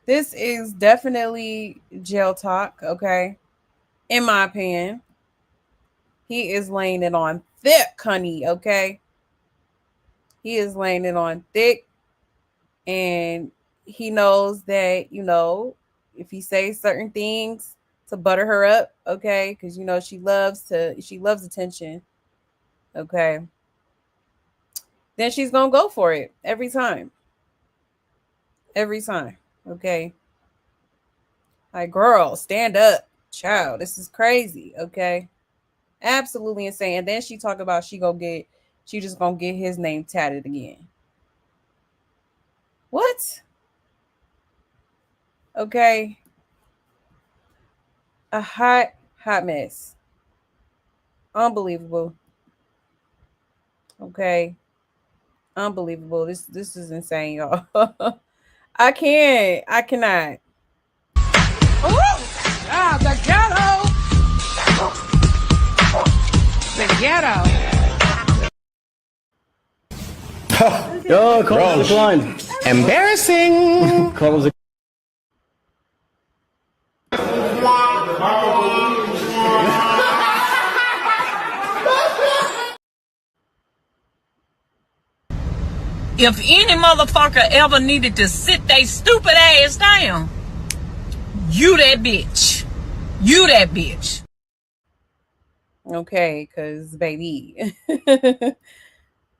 This is definitely jail talk, okay? In my opinion. He is laying it on thick, honey, okay? He is laying it on thick. And he knows that, if he says certain things to butter her up, okay? Because she loves attention. Okay. Then she's gonna go for it every time. Every time. Okay. Like, girl, stand up. Child, this is crazy. Okay. Absolutely insane. And then she talk about she just gonna get his name tatted again. What? Okay. A hot mess. Unbelievable. Okay. Unbelievable. This is insane, y'all. I cannot. Ah, the ghetto. The ghetto. Yo, Cole declined. Embarrassing. Cole If any motherfucker ever needed to sit they stupid ass down, you that bitch. You that bitch. Okay, because baby.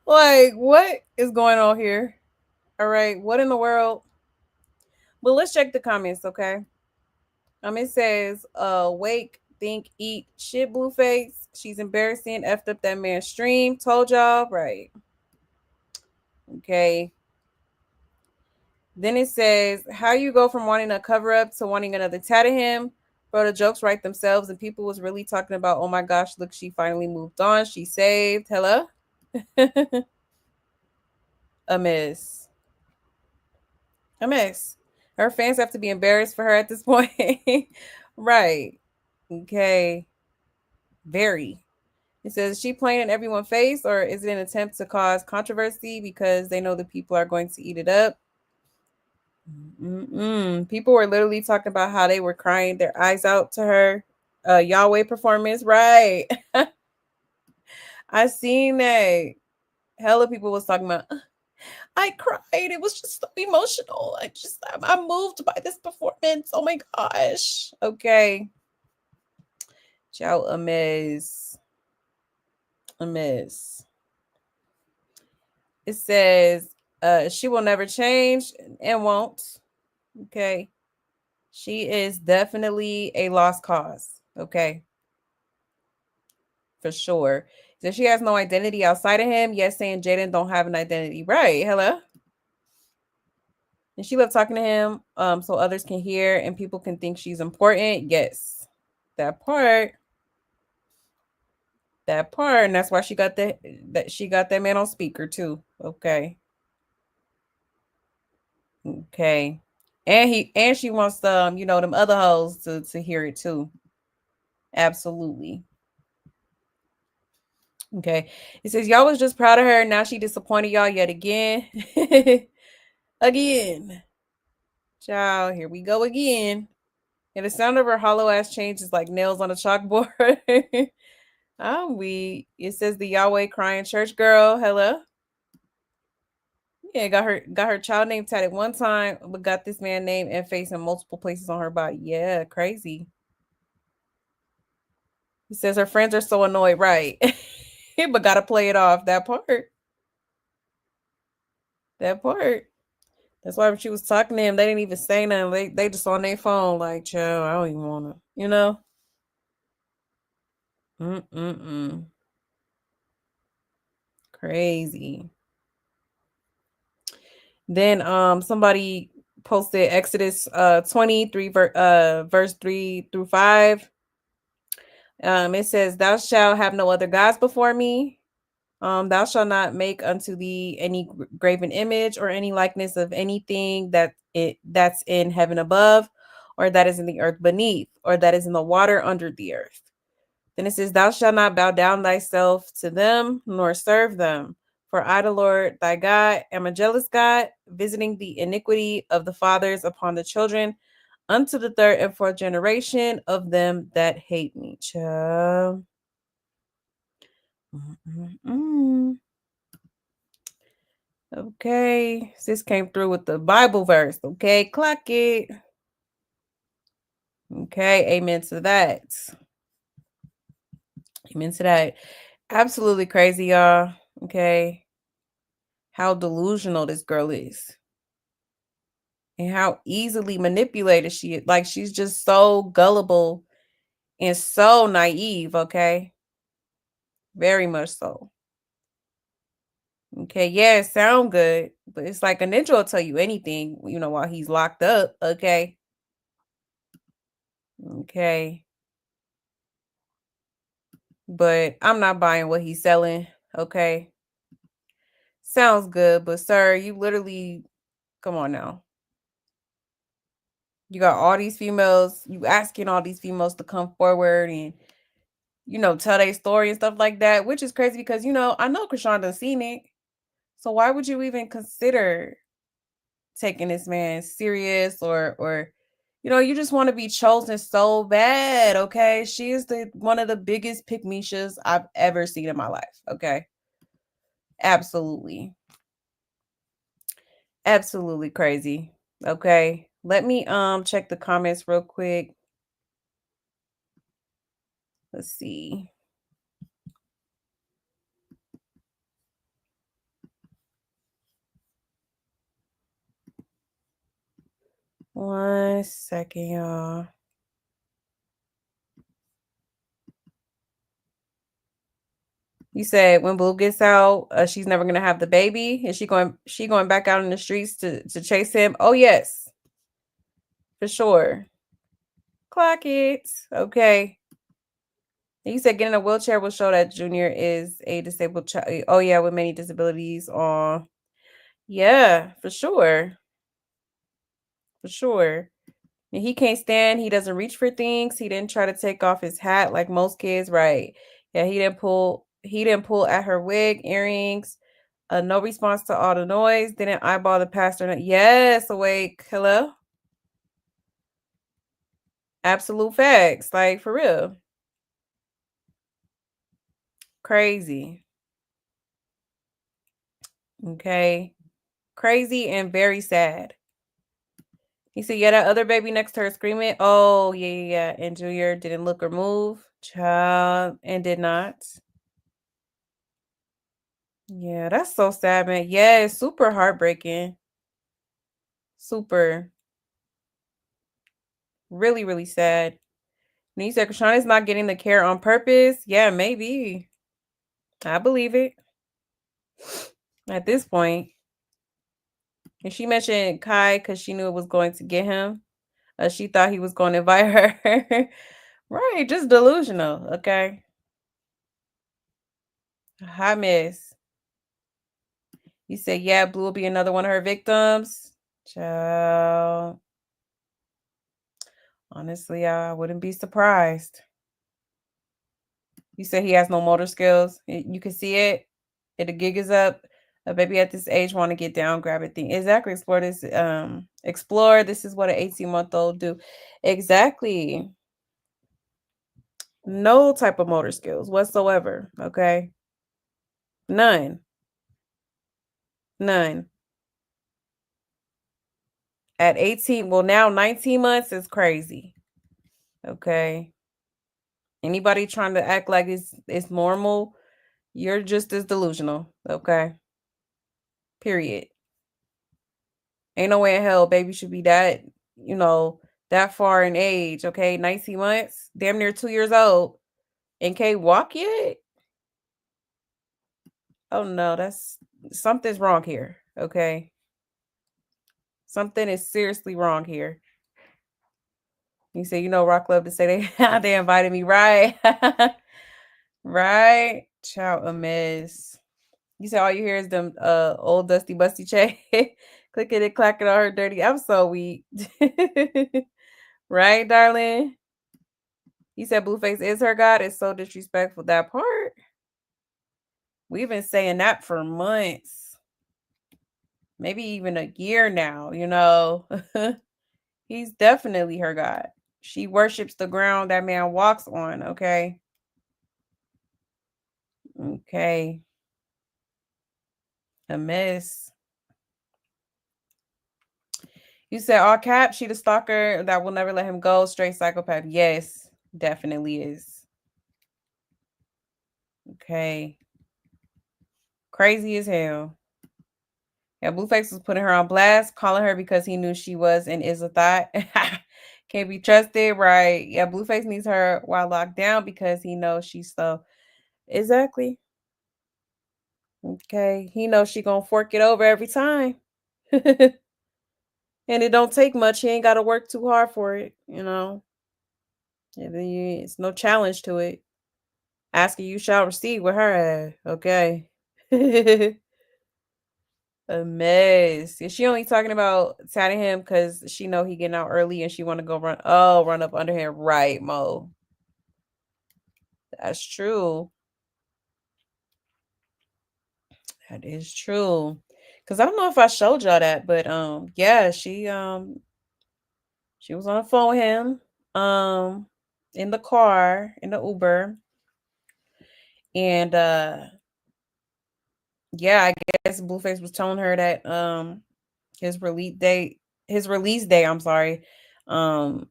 Like, what is going on here? All right, what in the world? But let's check the comments, okay? It says, wake, think, eat, shit, Blueface. She's embarrassing, effed up that man's stream. Told y'all, right? Okay. Then it says, how you go from wanting a cover up to wanting another tat of him? Bro, the jokes write themselves, and people was really talking about, oh my gosh, look, she finally moved on. She saved. Hello? A miss. Her fans have to be embarrassed for her at this point. Right. Okay. Very. It says, is she playing in everyone's face, or is it an attempt to cause controversy because they know the people are going to eat it up? People were literally talking about how they were crying their eyes out to her Yahweh performance. Right. I seen that. Hella people was talking about, I cried. It was just so emotional. I'm moved by this performance. Oh my gosh. Okay. Ciao, a miss. It says, she will never change and won't. Okay. She is definitely a lost cause. Okay. For sure. So she has no identity outside of him. Yes, saying Jaden don't have an identity. Right. Hello. And she loved talking to him so others can hear and people can think she's important. Yes. That part. And that's why she got that man on speaker too. Okay. And she wants them other hoes to hear it too. Absolutely. Okay. It says y'all was just proud of her. Now she disappointed y'all yet again. Again. Child, here we go again. And the sound of her hollow ass changes like nails on a chalkboard. I'm weak. It says the Yahweh crying church girl. Hello. Yeah, got her child name tatted one time, but got this man name and face in multiple places on her body. Yeah, crazy. He says her friends are so annoyed, right? But gotta play it off. That part. That part. That's why when she was talking to him, they didn't even say nothing. They just on their phone, like, chill, I don't even wanna, you know? Mm-mm-mm. Crazy. Then somebody posted Exodus 23 verse 3 through 5. It says, "Thou shalt have no other gods before me. Thou shalt not make unto thee any graven image or any likeness of anything that's in heaven above, or that is in the earth beneath, or that is in the water under the earth." Then it says, "Thou shalt not bow down thyself to them, nor serve them. For I, the Lord thy God, am a jealous God, visiting the iniquity of the fathers upon the children, unto the third and fourth generation of them that hate me." Child. Okay, sis came through with the Bible verse. Okay, clock it. Okay, amen to that. Amen to that. Absolutely crazy, y'all. Okay, how delusional this girl is, and how easily manipulated she is. Like, she's just so gullible and so naive. Okay, very much so. Okay, yeah, it sound good, but it's like a ninja will tell you anything, while he's locked up. Okay. Okay. But I'm not buying what he's selling. Okay. Sounds good, but sir, you literally, come on now. You got all these females, you asking all these females to come forward and, tell their story and stuff like that, which is crazy because, I know Krishan done seen it. So why would you even consider taking this man serious or you just want to be chosen so bad, okay? She is one of the biggest pick-me-shas I've ever seen in my life, okay? Absolutely. Absolutely crazy. Okay. Let me check the comments real quick. Let's see. One second, y'all. You said when Blue gets out, she's never gonna have the baby. Is she going back out in the streets to chase him? Oh yes, for sure. Clock it. Okay. You said getting a wheelchair will show that Junior is a disabled child. Oh yeah, with many disabilities. Oh, yeah, for sure. For sure. And he can't stand. He doesn't reach for things. He didn't try to take off his hat like most kids, right? Yeah, he didn't pull. He didn't pull at her wig, earrings. No response to all the noise. Didn't eyeball the pastor. Yes, awake. Hello. Absolute facts. Like, for real. Crazy. Okay. Crazy and very sad. He said, yeah, that other baby next to her screaming. Oh, yeah. And Junior didn't look or move. Child, and did not. Yeah, that's so sad, man. Yeah, it's super heartbreaking. Super. Really, really sad. And you said Krishan is not getting the care on purpose. Yeah, maybe. I believe it. At this point. And she mentioned Kai because she knew it was going to get him. She thought he was going to invite her. Right, just delusional. Okay. Hot mess. You said, yeah, Blue will be another one of her victims. Child. Honestly, I wouldn't be surprised. You said he has no motor skills. You can see it. The gig is up. A baby at this age want to get down, grab a thing. Exactly. Explore this. Explore. This is what an 18-month-old do. Exactly. No type of motor skills whatsoever. Okay. None. None. At 18, well, now 19 months is crazy. Okay. Anybody trying to act like it's normal, you're just as delusional. Okay. Period. Ain't no way in hell baby should be that, that far in age. Okay. 19 months, damn near 2 years old, and can't walk yet. Oh no, that's something's wrong here. Okay. Something is seriously wrong here. You say, Rock love to say they invited me, right? Right? Child, a mess. You say all you hear is them old dusty busty chain clicking and clacking on her dirty. I'm so weak. Right, darling? You said Blueface is her god. It's so disrespectful. That part. We've been saying that for months. Maybe even a year now, He's definitely her god. She worships the ground that man walks on, okay? Okay. A mess. You said all caps, she the stalker that will never let him go. Straight psychopath. Yes, definitely is. Okay. Crazy as hell. Yeah, Blueface was putting her on blast, calling her because he knew she was and is a thought. Can't be trusted, right? Yeah, Blueface needs her while locked down because he knows she's so. Exactly. Okay. He knows she gonna fork it over every time. And it don't take much. He ain't got to work too hard for it, And then it's no challenge to it. Asking you shall receive with her ass. Okay. A mess. Is she only talking about tatting him because she know he getting out early and she want to go run up under him? Right, Mo. That's true. That is true. Cause I don't know if I showed y'all that, but yeah, she was on the phone with him, in the car, in the Uber. And yeah, I guess Blueface was telling her that his release day, I'm sorry, got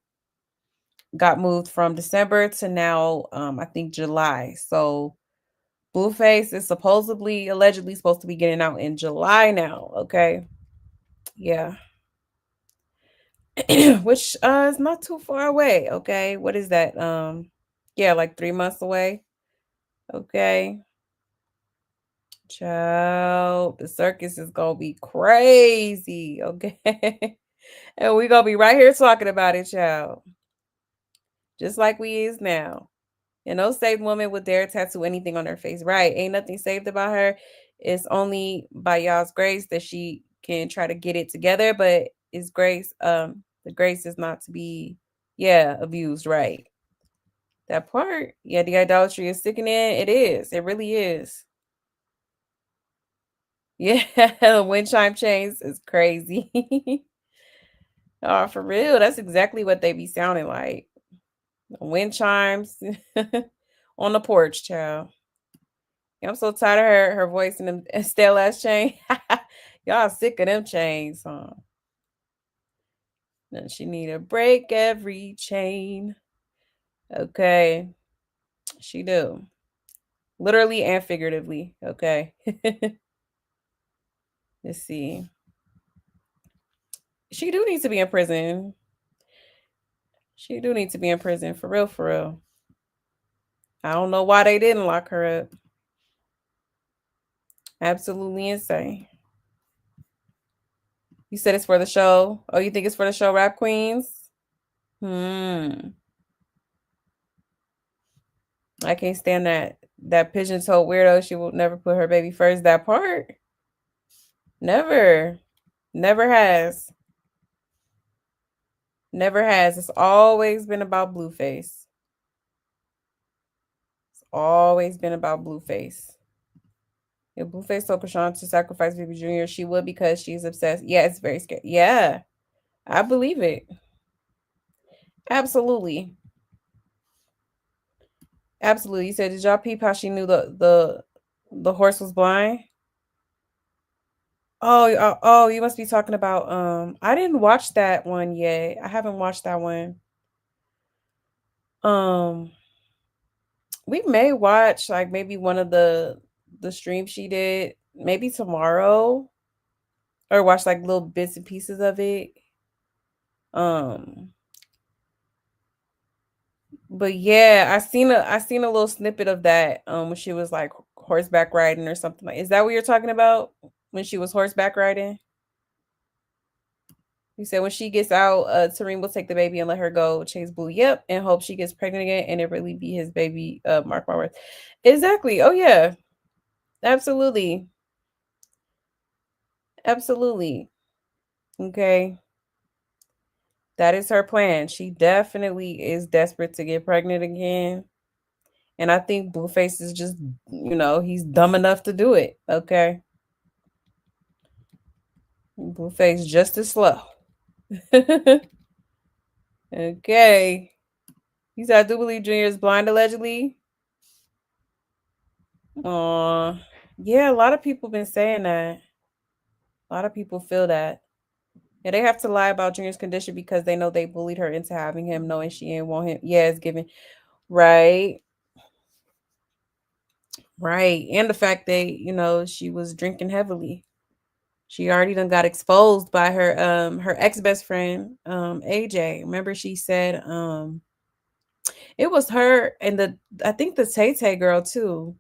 moved from December to now I think July. So Blueface is allegedly supposed to be getting out in July now, okay? Yeah. Which is not too far away, okay? What is that? Yeah, like 3 months away. Okay. Child, the circus is gonna be crazy, okay? And we gonna be right here talking about it, child. Just like we is now. And no saved woman would dare tattoo anything on her face. Right. Ain't nothing saved about her. It's only by y'all's grace that she can try to get it together. But it's grace. The grace is not to be, abused, right? That part. Yeah, the idolatry is sickening. It is. It really is. Yeah, the wind chime chains is crazy. Oh, for real. That's exactly what they be sounding like. Wind chimes on the porch, child. I'm so tired of her voice and them stale ass chain. Y'all sick of them chains, huh? Then she need to break every chain. Okay. She do. Literally and figuratively. Okay. Let's see. She do need to be in prison. She do need to be in prison. For real, for real. I don't know why they didn't lock her up. Absolutely insane. You said it's for the show. Oh, you think it's for the show, Rap Queens? I can't stand that pigeon-toed weirdo. She will never put her baby first. That part. Never. Never has. Never has. It's always been about Blueface. It's always been about Blueface. If Blueface told Krishan to sacrifice Baby Junior, she would because she's obsessed. Yeah, it's very scary. Yeah, I believe it. Absolutely. Absolutely. You said, did y'all peep how she knew the horse was blind? Oh, you must be talking about I didn't watch that one yet. I haven't watched that one. Um we may watch like maybe one of the streams she did maybe tomorrow or watch like little bits and pieces of it. Um but yeah, I seen a little snippet of that when she was like horseback riding or something like. Is that what you're talking about? When she was horseback riding? You said when she gets out, Tareen will take the baby and let her go chase Blue. Yep, and hope she gets pregnant again and it really be his baby. Mark my words. Exactly. Oh yeah, absolutely, absolutely. Okay, that is her plan. She definitely is desperate to get pregnant again, and I think Blueface is just, he's dumb enough to do it. Okay, Blueface just as slow. Okay, he said, "I do believe Junior is blind allegedly." Yeah, a lot of people been saying that. A lot of people feel that. Yeah, they have to lie about Junior's condition because they know they bullied her into having him, knowing she ain't want him. Yeah, it's given. Right. Right. And the fact that, she was drinking heavily. She already done got exposed by her ex-best friend, AJ. Remember she said it was her and I think the Tay Tay girl too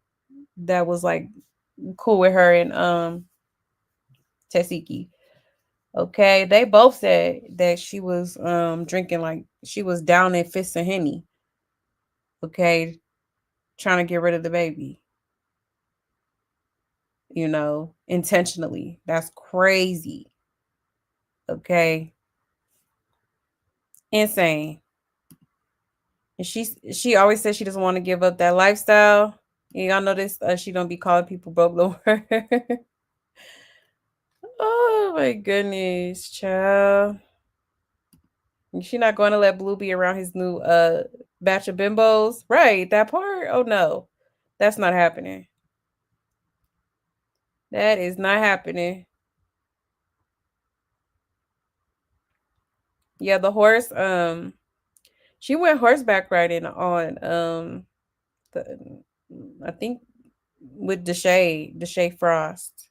that was like cool with her and Tesiki. Okay, they both said that she was drinking like she was down in fists of Henny. Okay, trying to get rid of the baby. Intentionally. That's crazy. Okay, insane. And she always says she doesn't want to give up that lifestyle. And y'all notice she don't be calling people broke no more. Oh my goodness, child. She not going to let Blue be around his new batch of bimbos. Right, that part? Oh no. That's not happening. That is not happening. Yeah, the horse, she went horseback riding on I think with Deshae Frost.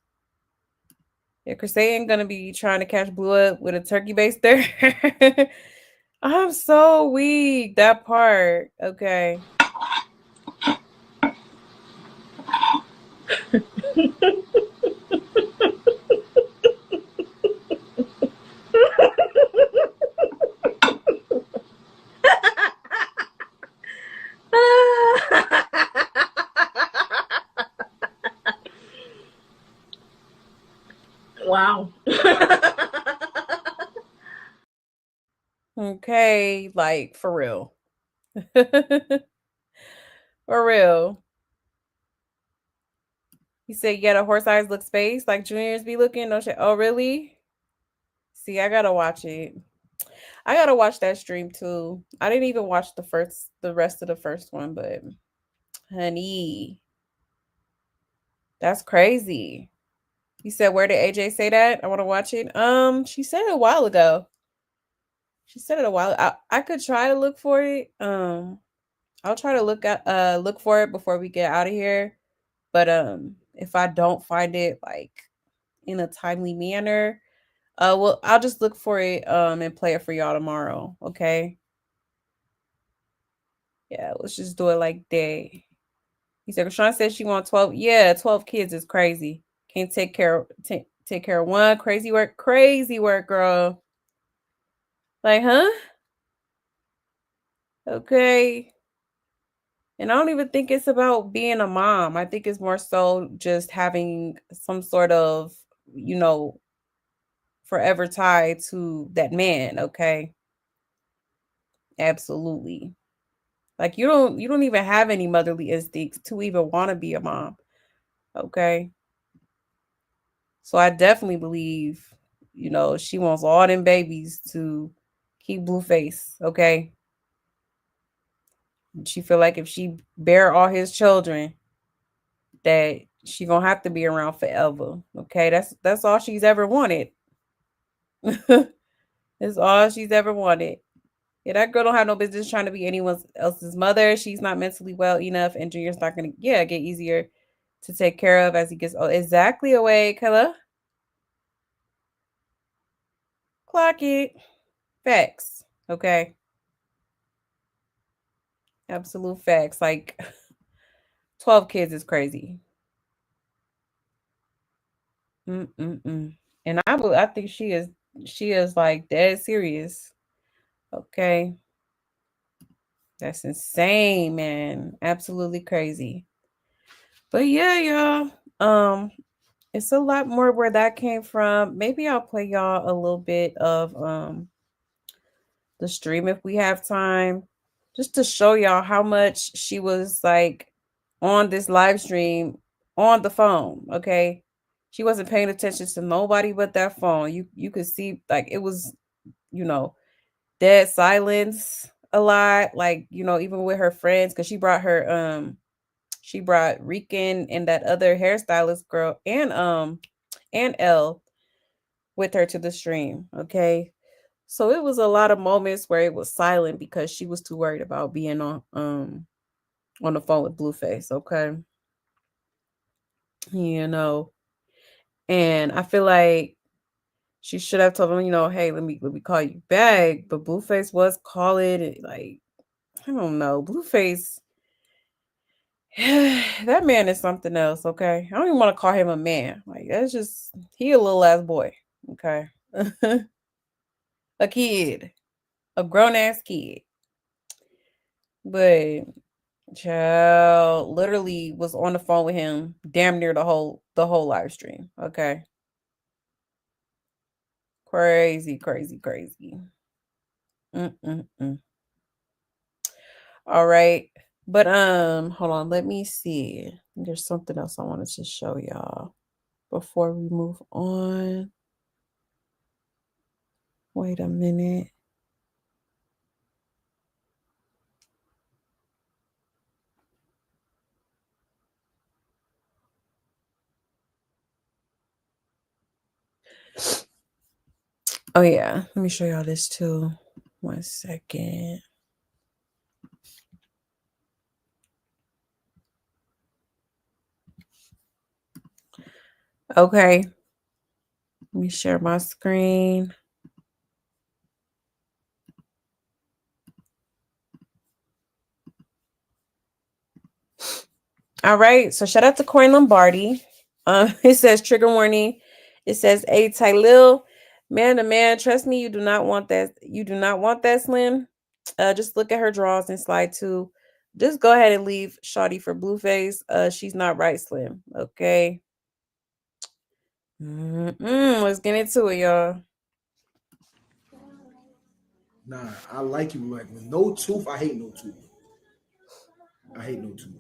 Yeah, Chrisean gonna be trying to catch Blue up with a turkey baster. I'm so weak. That part. Okay. Wow. Okay, like for real. For real. He said, yeah, the horse eyes look space like juniors be looking. No shit. Oh, really? See, I gotta watch it. I gotta watch that stream too. I didn't even watch the rest of the first one, but honey, that's crazy. You said, where did AJ say that? I want to watch it. She said it a while ago. She said it a while. I could try to look for it. I'll try to look for it before we get out of here. But if I don't find it like in a timely manner, well, I'll just look for it and play it for y'all tomorrow. Okay. Yeah, let's just do it like that. He said, Rashawn said she wants 12. Yeah, 12 kids is crazy. Can't take care of one. Crazy work, girl. Like, huh? Okay. And I don't even think it's about being a mom. I think it's more so just having some sort of, forever tie to that man. Okay. Absolutely. Like you don't even have any motherly instincts to even want to be a mom. Okay. So I definitely believe, you know, she wants all them babies to keep Blueface, okay? She feel like if she bear all his children, that she gonna have to be around forever. Okay, that's all she's ever wanted. That's all she's ever wanted. Yeah, that girl don't have no business trying to be anyone else's mother. She's not mentally well enough, and Junior's not gonna get easier to take care of as he gets old. Exactly away, Kayla. Clock it. Facts. Okay. Absolute facts. Like 12 kids is crazy. Mm-mm-mm. And I think she is like dead serious. Okay. That's insane, man. Absolutely crazy. But yeah, y'all. It's a lot more where that came from. Maybe I'll play y'all a little bit of the stream if we have time. Just to show y'all how much she was like on this live stream on the phone. Okay. She wasn't paying attention to nobody but that phone. You could see like it was, you know, dead silence a lot. Like, you know, even with her friends, because she brought Rican and that other hairstylist girl and Elle with her to the stream. Okay. So it was a lot of moments where it was silent because she was too worried about being on the phone with Blueface. Okay. You know, and I feel like she should have told him, you know, hey, let me call you back. But Blueface was calling, like, I don't know, Blueface. That man is something else. Okay, I don't even want to call him a man. Like, that's just he a little ass boy. Okay, a kid, a grown ass kid. But child literally was on the phone with him damn near the whole live stream. Okay. Crazy, crazy, crazy. Mm-mm-mm. All right. But hold on, let me see. There's something else I wanted to show y'all before we move on. Wait a minute. Oh yeah, let me show y'all this too. 1 second. Okay. Let me share my screen. All right. So shout out to Coin Lombardi. It says trigger warning. It says, "Hey, Tylil, man to man, trust me, you do not want that. You do not want that, Slim. Just look at her draws in slide 2. Just go ahead and leave Shawty for Blueface. She's not right, Slim. Okay. Let's get into it, y'all. Nah, I like you. Like with no tooth, I hate no tooth. I hate no tooth.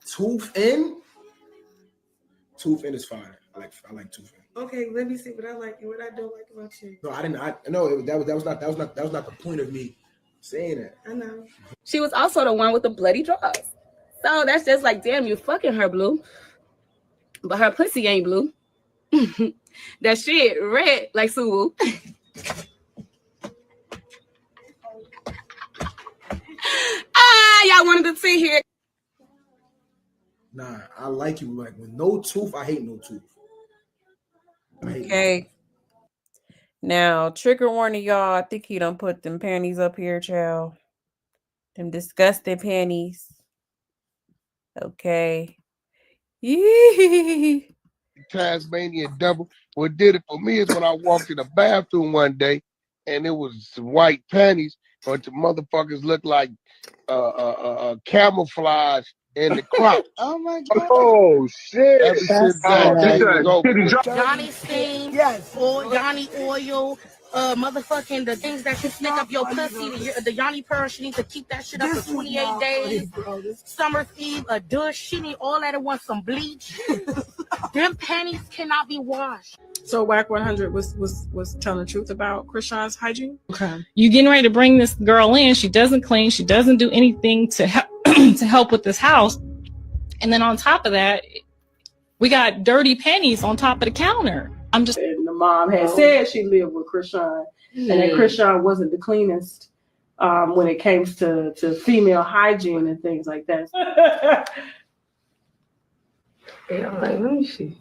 Tooth in is fine. I like tooth in. Okay, let me see what I like and what I don't like about you. No, I didn't. I no. That was not the point of me saying that. I know. She was also the one with the bloody draws. So that's just like, damn, you fucking her blue. But her pussy ain't blue. That shit red like Suwu. Y'all wanted to see here. Nah, I like you. Like with no tooth, I hate no tooth. Okay. Now, trigger warning, y'all. I think he done put them panties up here, child. Them disgusting panties. Okay. Yee. Tasmanian devil. What did it for me is when I walked in the bathroom one day and it was white panties, but the motherfuckers looked like camouflage in the crop. Oh my god. Oh shit. Ever since that day was over. Johnny Steam, yes, or Johnny Oil, motherfucking the things that should stick up your pussy, the Yanni Pearl, she needs to keep that shit up for 28 days. Summer's Eve, a douche, she need all that at once, some bleach. Them panties cannot be washed. So Whack 100 was telling the truth about Krishan's hygiene. Okay. You getting ready to bring this girl in. She doesn't clean. She doesn't do anything to help to help with this house. And then on top of that, we got dirty panties on top of the counter. I'm just. And the mom had said she lived with Krishan, and that Krishan wasn't the cleanest when it came to female hygiene and things like that. Yeah, I'm like, let me see.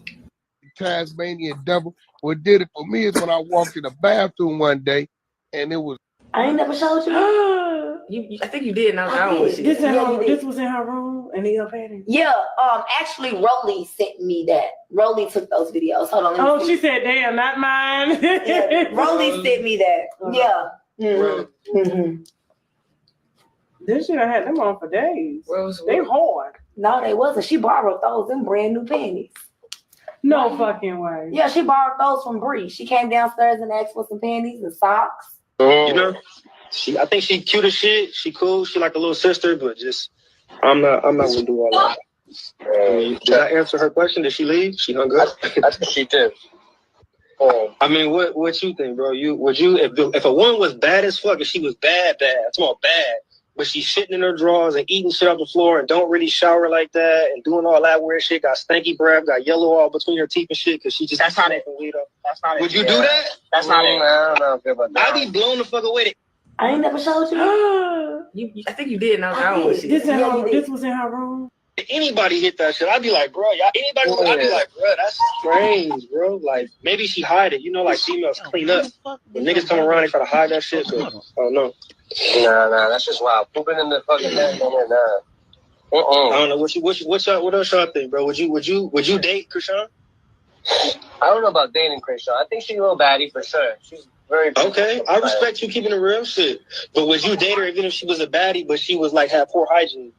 Tasmanian devil. What did it for me is when I walked in the bathroom one day, and it was. I ain't never showed you. I think you did. Now I don't want to see that. This was in her room, and he up at it. Yeah, actually, Rolly sent me that. Rolly took those videos. Hold on. Oh, she said, "Damn, not mine." Yeah, Rolly sent me that. Yeah. Mm-hmm. This shit, I had them on for days. They hard. No, they wasn't. She borrowed those in brand new panties. No fucking way. Yeah, she borrowed those from Bree. She came downstairs and asked for some panties and socks. You know, I think she cute as shit. She cool. She like a little sister, but just I'm not gonna do all that. Did I answer her question? Did she leave? She hung up. I think she did. I mean, what you think, bro? Would you if a woman was bad as fuck, if she was bad, I'm talking bad, but she's shitting in her drawers and eating shit off the floor and don't really shower like that and doing all that weird shit, got stanky breath, got yellow all between her teeth and shit because she just that's not it. That's not it. Would you do that? That's not it. I don't know about that. I'd be blown the fuck away. I ain't never showed you. I think you did. Now I don't want to see that. This was in her room. If anybody hit that shit, I'd be like, bro, I'd be like, bro, that's strange, bro. Like, maybe she hide it. You know, like females clean up. When niggas come around, they try to hide that shit. But I don't know. Nah, that's just wild. Pooping in the fucking bed, nah. I don't know. What else y'all think, bro? Would you date Krishan? I don't know about dating Krishan. I think she's a little baddie for sure. She's very okay. I respect you keeping it real shit. But would you date her even if she was a baddie, but she was like had poor hygiene?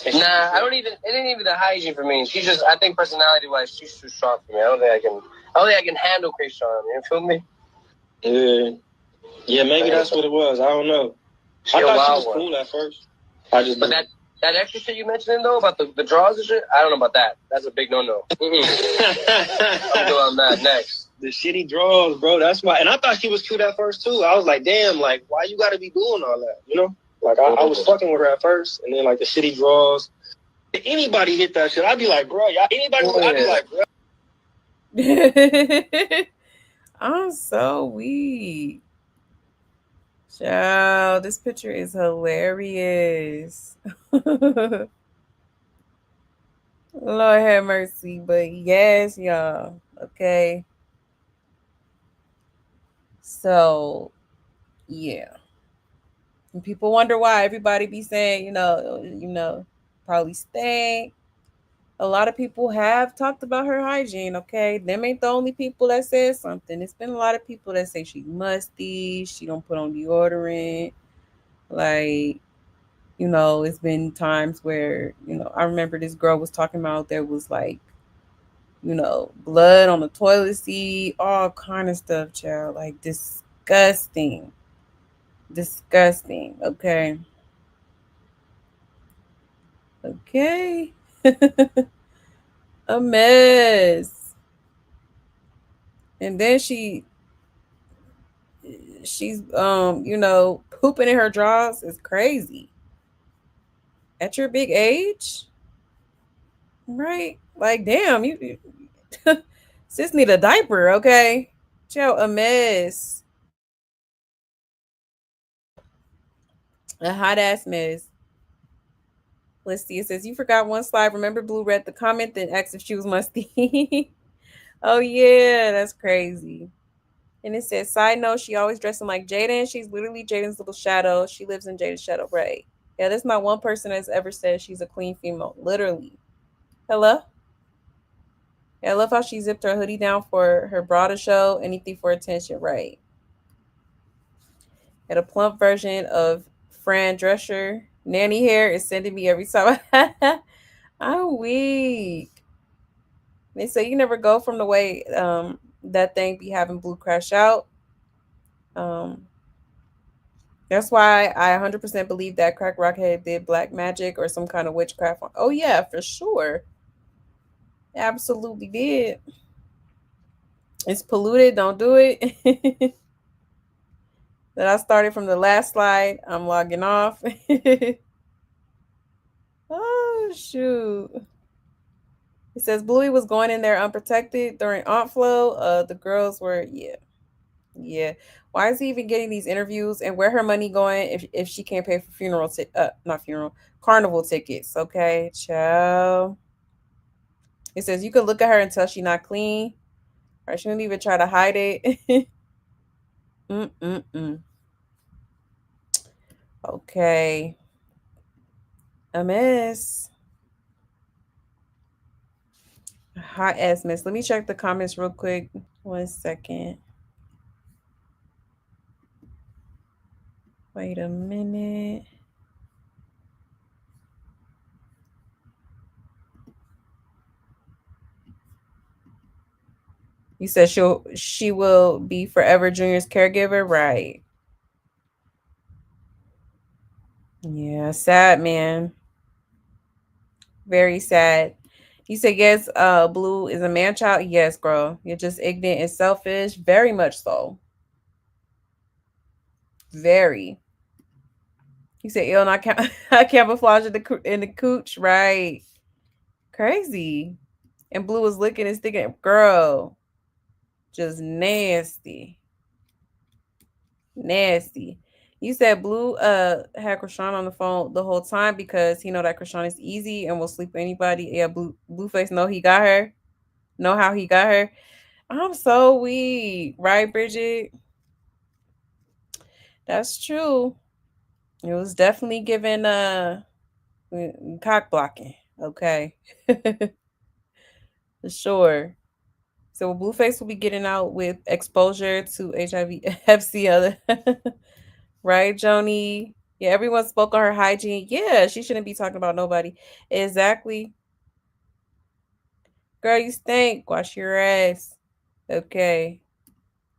Nah, it ain't even the hygiene for me. She's just, I think personality wise, she's too strong for me. I don't think I can handle Krishan. You feel me? Yeah, maybe that's what it was. I don't know. I thought she was cool at first. But that extra shit you mentioned though about the draws and shit, I don't know about that. That's a big no-no. I'm doing that next. The shitty draws, bro. That's why. And I thought she was cute at first too. I was like, damn, like why you gotta be doing all that? You know? Like I was fucking with her at first, and then like the shitty draws. If anybody hit that shit, I'd be like, bro, I'd be like, bro. I'm so weak. Child, this picture is hilarious. Lord have mercy, but yes, y'all. Okay. So, yeah. And people wonder why everybody be saying, you know, probably stink. A lot of people have talked about her hygiene, okay? Them ain't the only people that said something. It's been a lot of people that say she's musty, she don't put on deodorant. Like, you know, it's been times where, you know, I remember this girl was talking about there was like, you know, blood on the toilet seat, all kind of stuff, child. Like, disgusting. Disgusting, okay? Okay. A mess. And then she's you know, pooping in her drawers is crazy. At your big age? Right? Like, damn, you sis need a diaper, okay? Child, a mess. A hot ass mess. Let's see. It says, you forgot one slide. Remember Blue read the comment, then asked if she was musty. Oh, yeah. That's crazy. And it says, side note, she always dressing like Jaden. She's literally Jaden's little shadow. She lives in Jaden's shadow, right? Yeah, there's not one person that's ever said she's a clean female. Literally. Hello? Yeah, I love how she zipped her hoodie down for her bra to show. Anything for attention, right? And a plump version of Fran Drescher. Nanny hair is sending me every time. I'm weak. They say you never go from the way that thing be having Blue crash out. That's why I 100% believe that Crack Rockhead did black magic or some kind of witchcraft. Oh yeah, for sure. Absolutely did. It's polluted. Don't do it. Then I started from the last slide. I'm logging off. Oh, shoot. It says Bluey was going in there unprotected during aunt flow. The girls were, yeah. Why is he even getting these interviews, and where her money going if she can't pay for carnival tickets? Okay, ciao. It says you can look at her and tell she's not clean. Or she didn't even try to hide it. Okay. A mess. Hot ass mess. Let me check the comments real quick. 1 second. Wait a minute. You said she will be forever Junior's caregiver, right? Yeah, sad, man. Very sad. You said yes, Blue is a man child. Yes, girl. You're just ignorant and selfish. Very much so. Very. You said ill not camouflage in the cooch, right? Crazy. And Blue was licking and sticking. Girl, just nasty. Nasty. You said Blue had Krishan on the phone the whole time because he know that Krishan is easy and will sleep with anybody. Yeah, Blueface know he got her. Know how he got her. I'm so weak. Right, Bridget? That's true. It was definitely given cock blocking. Okay. For sure. So Blueface will be getting out with exposure to HIV, FC, right, Joni? Yeah, everyone spoke on her hygiene. Yeah, she shouldn't be talking about nobody. Exactly. Girl, you stink. Wash your ass. Okay.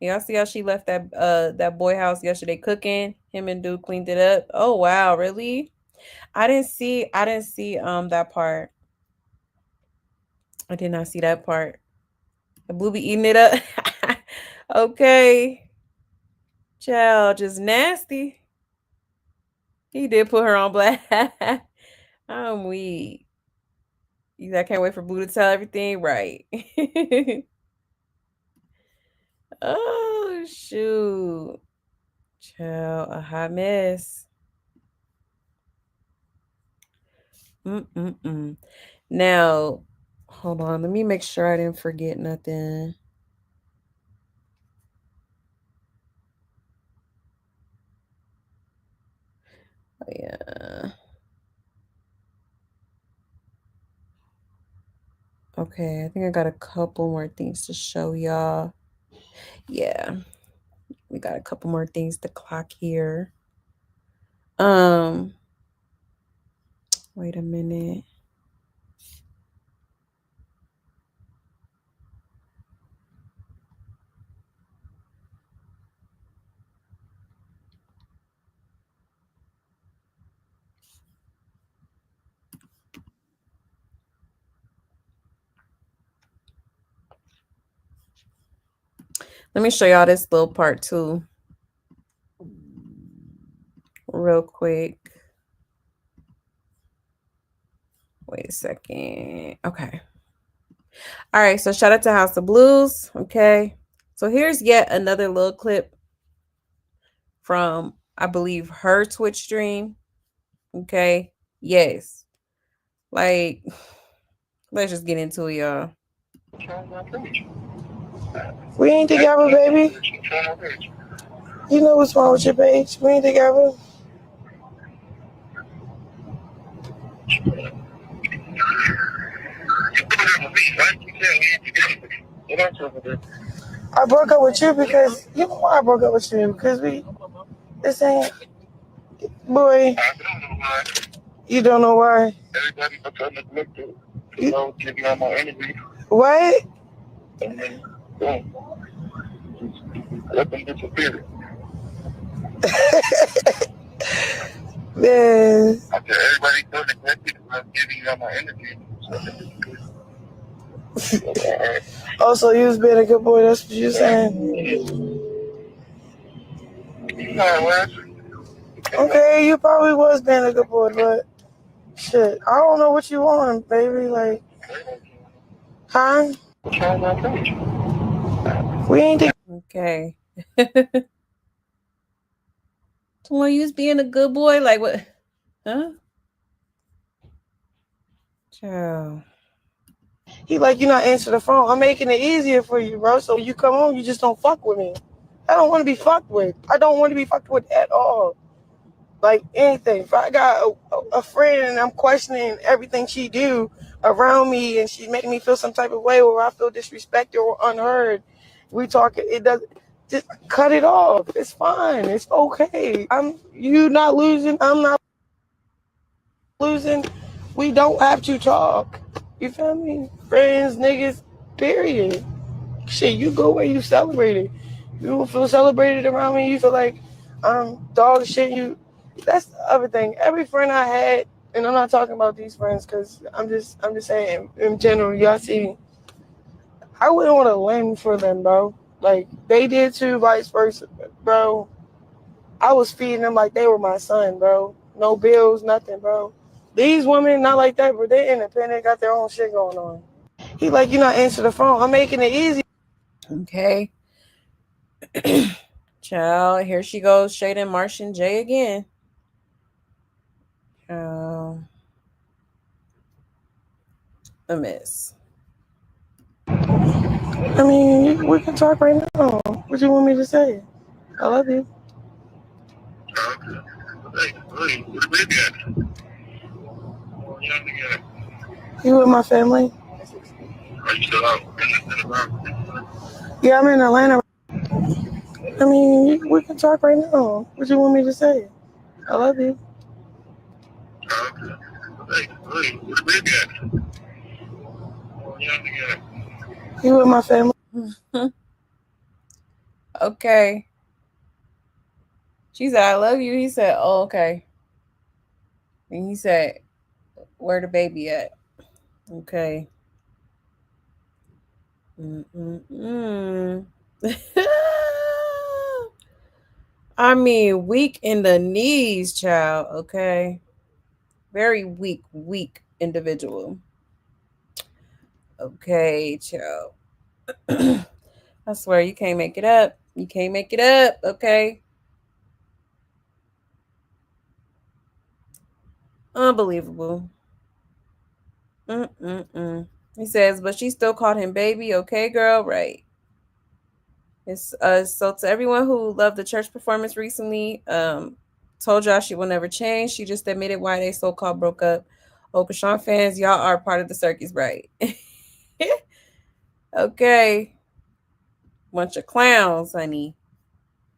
Y'all see how she left that boy house yesterday cooking? Him and Dude cleaned it up. Oh wow, really? I didn't see that part. I did not see that part. The Blue be eating it up. Okay. Child, just nasty. He did put her on blast. I'm weak. I can't wait for Blue to tell everything right. Oh, shoot. Child, a hot mess. Now, hold on. Let me make sure I didn't forget nothing. Oh, yeah. Okay, I think I got a couple more things to show y'all. Yeah. We got a couple more things to clock here. Wait a minute. Let me show y'all this little part too. Real quick. Wait a second. Okay. All right. So shout out to House of Blues. Okay. So here's yet another little clip from, I believe, her Twitch stream. Okay. Yes. Like, let's just get into it, y'all. We ain't together, baby. You know what's wrong with your page. We ain't together. I broke up with you because, you know why I broke up with you? Because this ain't, boy, you don't know why. What? Man. Oh, so you was being a good boy, that's what you saying? Okay, you probably was being a good boy, but shit, I don't know what you want, baby. Like, huh? We ain't Okay. Well, you was being a good boy, like what? Huh? Child. He like, you not answer the phone. I'm making it easier for you, bro. So when you come home, you just don't fuck with me. I don't want to be fucked with. I don't want to be fucked with at all. Like anything. If I got a friend and I'm questioning everything she do around me and she's making me feel some type of way where I feel disrespected or unheard, we talk. It doesn't. Just cut it off. It's fine. It's okay. You not losing. I'm not losing. We don't have to talk. You feel me? Friends, niggas, period. Shit, you go where you celebrated. You don't feel celebrated around me. You feel like dog shit. That's the other thing. Every friend I had, and I'm not talking about these friends because I'm just saying in general. Y'all see, I wouldn't want to lend for them, bro. Like they did too, vice versa, bro. I was feeding them like they were my son, bro. No bills, nothing, bro. These women not like that, but they independent, got their own shit going on. He like, you not answer the phone. I'm making it easy. Okay. Child, here she goes, shading Martian J again. A miss. I mean, we can talk right now. What you want me to say? I love you. You with my family? Are you still out? Yeah, I'm in Atlanta. I mean, we can talk right now. What you want me to say? I love you. You with my family? Okay. She said, I love you. He said, oh, okay. And he said, where the baby at? Okay. I mean, weak in the knees, child. Okay. Very weak individual. Okay, child. I swear you can't make it up. You can't make it up. Okay. Unbelievable. He says, but she still called him baby. Okay, girl. Right. It's so to everyone who loved the church performance recently, told y'all she will never change. She just admitted why they so called broke up. Oh, Krishan fans, y'all are part of the circus, right? Okay. Bunch of clowns, honey.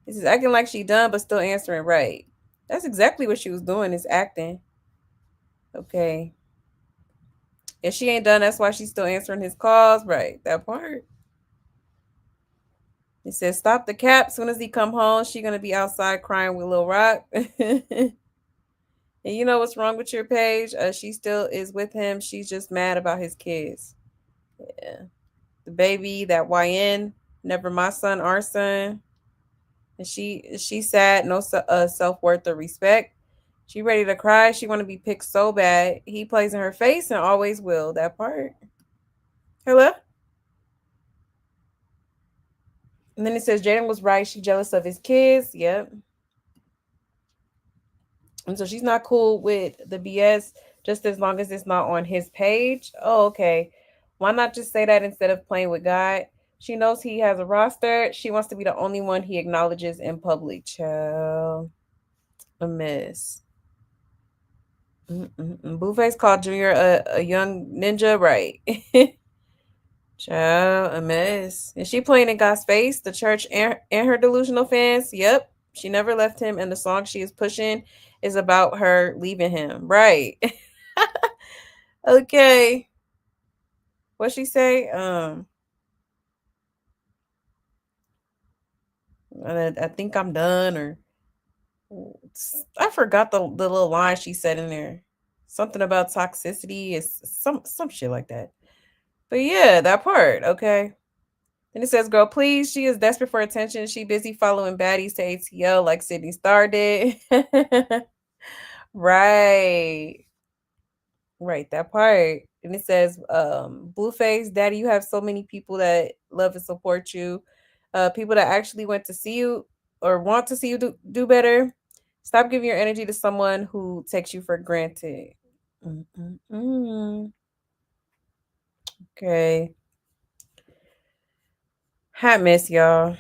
This is acting like she done, but still answering right. That's exactly what she was doing, is acting. Okay. If she ain't done, that's why she's still answering his calls. Right. That part. He says, stop the cap. Soon as he come home, she gonna be outside crying with Lil Rock. And you know what's wrong with your page? She still is with him. She's just mad about his kids. Yeah. The baby, that YN, never my son, our son. And she sad, no self-worth or respect. She ready to cry. She want to be picked so bad. He plays in her face and always will. That part. Hello? And then it says Jaden was right. She jealous of his kids. Yep. And so she's not cool with the BS just as long as it's not on his page. Oh, okay. Why not just say that instead of playing with God? She knows he has a roster. She wants to be the only one he acknowledges in public. Child. A mess. Blueface called Junior a young ninja, right? Child, a mess. Is she playing in God's face? The church and her delusional fans? Yep. She never left him, and the song she is pushing is about her leaving him. Right. Okay. What she say? I think I'm done, or I forgot the little line she said in there. Something about toxicity is some shit like that. But yeah, that part, okay. Then it says, girl, please, she is desperate for attention. She busy following baddies to ATL like Sydney Star did. Right. Right, that part. And it says, Blueface, Daddy, you have so many people that love and support you. People that actually went to see you or want to see you do better. Stop giving your energy to someone who takes you for granted. Mm-mm-mm. Okay. Hot mess, y'all.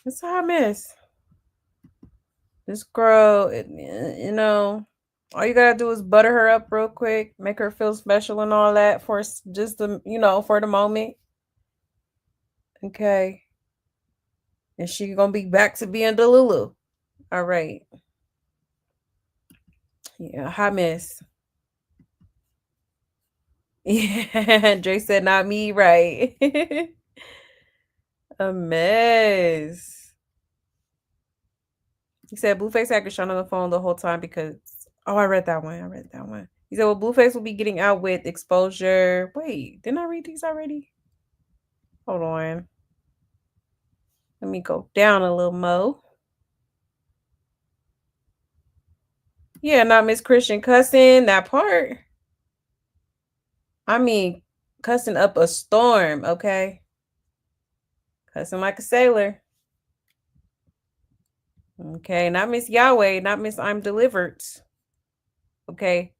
It's a hot mess. This girl, you know, all you gotta do is butter her up real quick, make her feel special and all that for just the, for the moment. Okay. And she gonna be back to being Delulu. All right. Yeah, hot mess. Yeah, Dre said not me, right. A mess. He said Blueface had Krishan on the phone the whole time because I read that one. He said, well, Blueface will be getting out with exposure. Wait, didn't I read these already? Hold on. Let me go down a little more. Yeah, not Miss Christian cussing that part. I mean, cussing up a storm, okay? Cussing like a sailor. Okay, not Miss Yahweh, not Miss I'm delivered. Okay,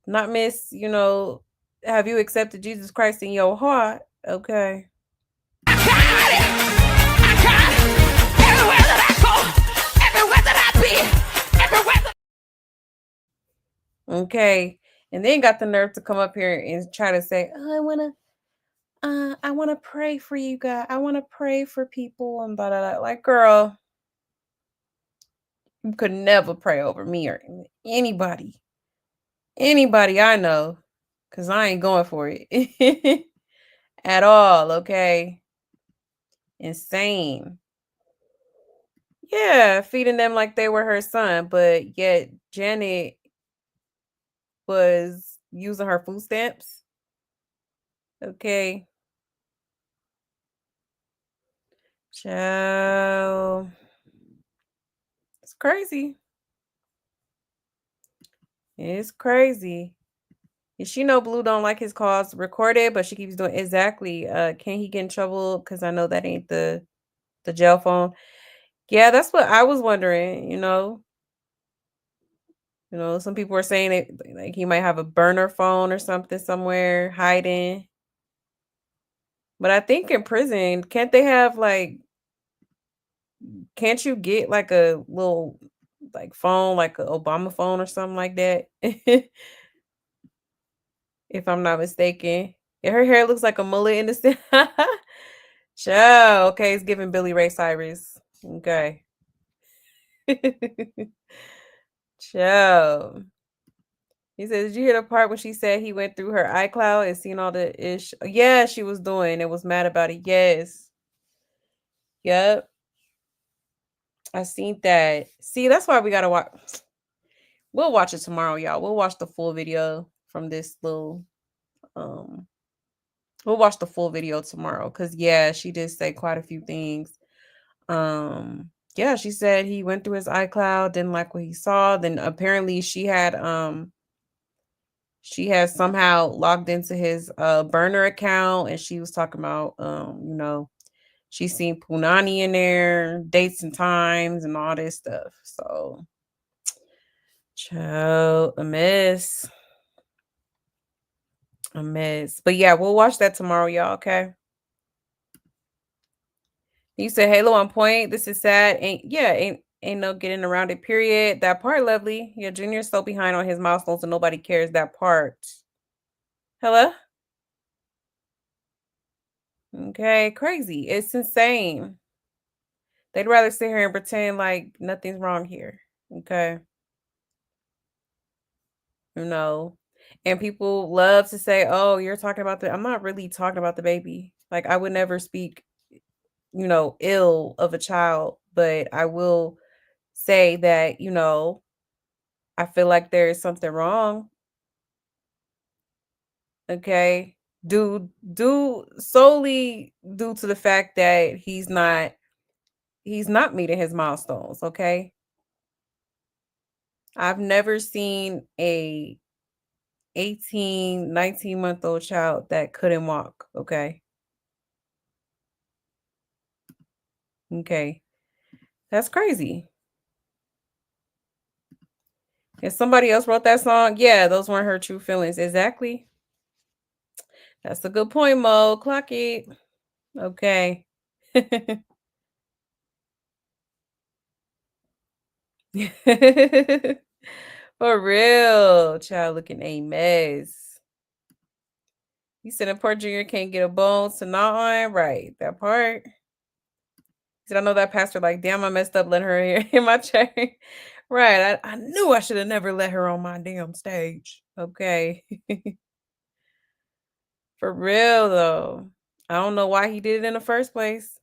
not Miss, have you accepted Jesus Christ in your heart? Okay. Okay, and then got the nerve to come up here and try to say, oh, I wanna pray for you guys. I wanna pray for people and blah, blah, blah. Like, girl, you could never pray over me or anybody. Anybody I know, because I ain't going for it at all, okay? Insane. Yeah, feeding them like they were her son, but yet Janet was using her food stamps. Okay. Child. It's crazy. It's crazy. And she know Blue don't like his calls recorded, but she keeps doing exactly. Can he get in trouble? Because I know that ain't the jail phone. Yeah, that's what I was wondering, some people were saying it like he might have a burner phone or something somewhere hiding. But I think in prison, can't you get like a little like phone, like an Obama phone or something like that? If I'm not mistaken. Yeah, her hair looks like a mullet in the Child, okay, it's giving Billy Ray Cyrus. Okay. Child. He said, did you hear the part when she said he went through her iCloud and seen all the ish? Yeah, she was doing and was mad about it. Yes. Yep. I seen that. See, that's why we gotta watch. We'll watch it tomorrow, y'all. We'll watch the full video from this little we'll watch the full video tomorrow because yeah, she did say quite a few things. Yeah, she said he went through his iCloud, didn't like what he saw. Then apparently she had somehow logged into his burner account and she was talking about she's seen Punani in there, dates and times and all this stuff. So child, a mess. A mess. But yeah, we'll watch that tomorrow, y'all, okay? You said Halo on point. This is sad. Ain't no getting around it, period. That part, lovely. Yeah, Junior's so behind on his milestones and nobody cares that part. Hello? Okay, crazy. It's insane. They'd rather sit here and pretend like nothing's wrong here. Okay. And people love to say, oh, you're talking about I'm not really talking about the baby. Like, I would never speak, ill of a child, but I will say that, I feel like there is something wrong. Okay. Due solely due to the fact that he's not meeting his milestones, okay? I've never seen a 18, 19-month-old child that couldn't walk, okay? Okay. That's crazy. If somebody else wrote that song, yeah, those weren't her true feelings. Exactly. That's a good point, Mo. Clock it. Okay. For real. Child looking a mess. You said in Port Junior can't get a bone to gnaw on? Right. That part. Did I know that pastor like, damn, I messed up letting her in my church. Right. I knew I should have never let her on my damn stage. Okay. For real though. I don't know why he did it in the first place.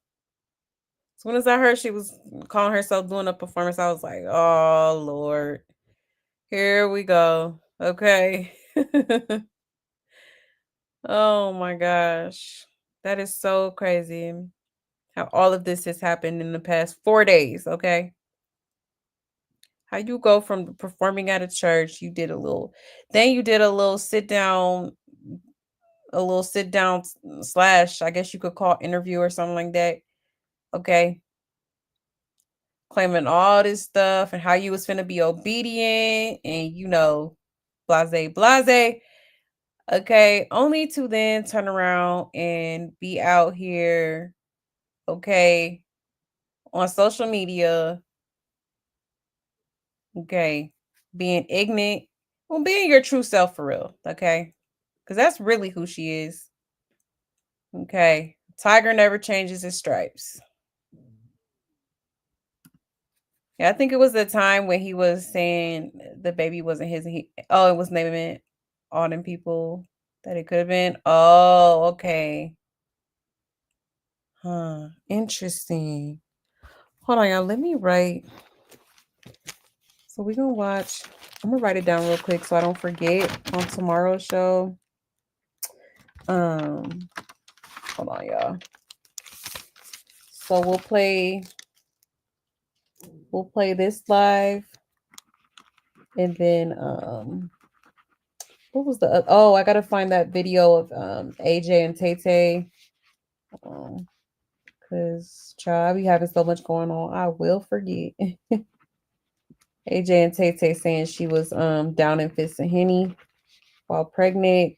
As soon as I heard she was calling herself doing a performance, I was like, oh Lord. Here we go. Okay. Oh my gosh. That is so crazy. How all of this has happened in the past 4 days, okay? How you go from performing at a church, you did a little sit down slash, I guess you could call interview or something like that. Okay. Claiming all this stuff and how you was finna be obedient and blase blase. Okay. Only to then turn around and be out here, okay, on social media, okay, being ignorant, well, being your true self for real, okay? Because that's really who she is. Okay. Tiger never changes his stripes. Yeah, I think it was the time when he was saying the baby wasn't his. It was naming it all them people that it could have been. Oh, okay. Huh. Interesting. Hold on, y'all. Let me write. So we're gonna watch. I'm gonna write it down real quick so I don't forget on tomorrow's show. Hold on, y'all. So we'll play this live, and then what was the I gotta find that video of AJ and Tay Tay. Cause child, I be having so much going on, I will forget. AJ and Tay Tay saying she was down in fits and Henny while pregnant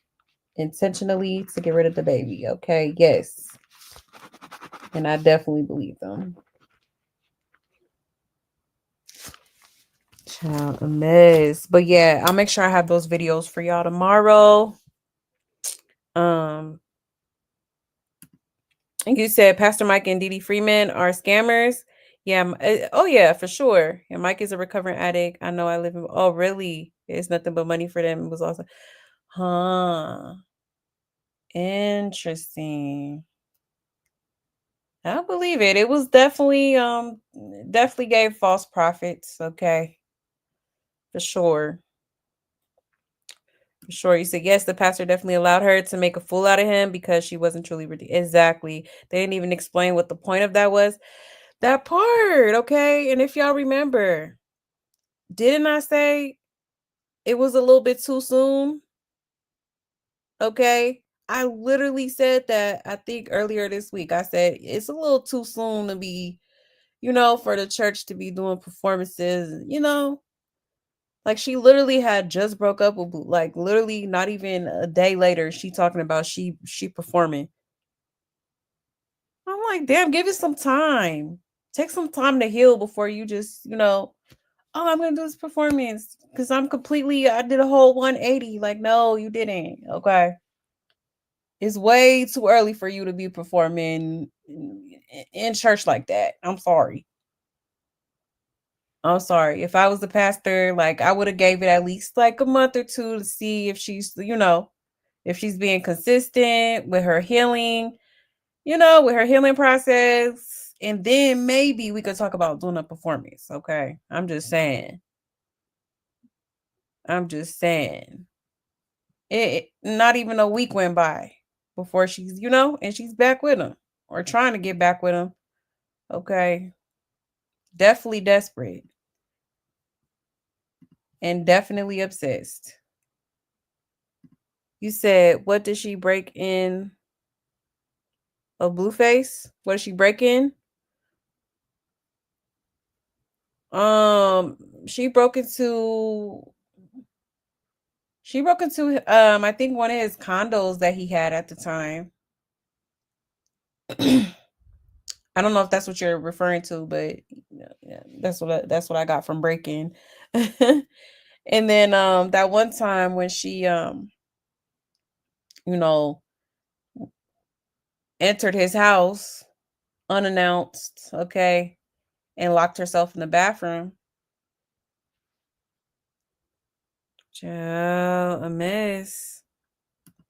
intentionally to get rid of the baby. Okay, yes. And I definitely believe them. Child, a mess. But yeah, I'll make sure I have those videos for y'all tomorrow. You said Pastor Mike and Dee Freeman are scammers. Yeah. Oh yeah, for sure. And Mike is a recovering addict. I know I live in. Oh really? It's nothing but money for them. It was also, huh? Interesting. I believe it. It was definitely gave false prophets. Okay. For sure. For sure. You said yes, the pastor definitely allowed her to make a fool out of him because she wasn't truly exactly. They didn't even explain what the point of that was. That part, okay? And if y'all remember, didn't I say it was a little bit too soon? Okay? I literally said that, I think earlier this week. I said it's a little too soon to be, for the church to be doing performances, like she literally had just broke up with like literally not even a day later, she talking about she performing. I'm like, damn, give it some time. Take some time to heal before you just, oh, I'm gonna do this performance because I did a whole 180. Like, no, you didn't. Okay. It's way too early for you to be performing in church like that. I'm sorry. I'm sorry. If I was the pastor, like I would have gave it at least like a month or two to see if she's, if she's being consistent with her healing, with her healing process. And then maybe we could talk about doing a performance. Okay. I'm just saying. Not even a week went by before she's, and she's back with him or trying to get back with him. Okay. Definitely desperate and definitely obsessed. You said, what did she break in? A Blueface? What did she break in? She broke into I think one of his condos that he had at the time. I don't know if that's what you're referring to, but yeah, that's what I got from breaking. And then that one time when she you know entered his house unannounced, okay, and locked herself in the bathroom. Child, a mess.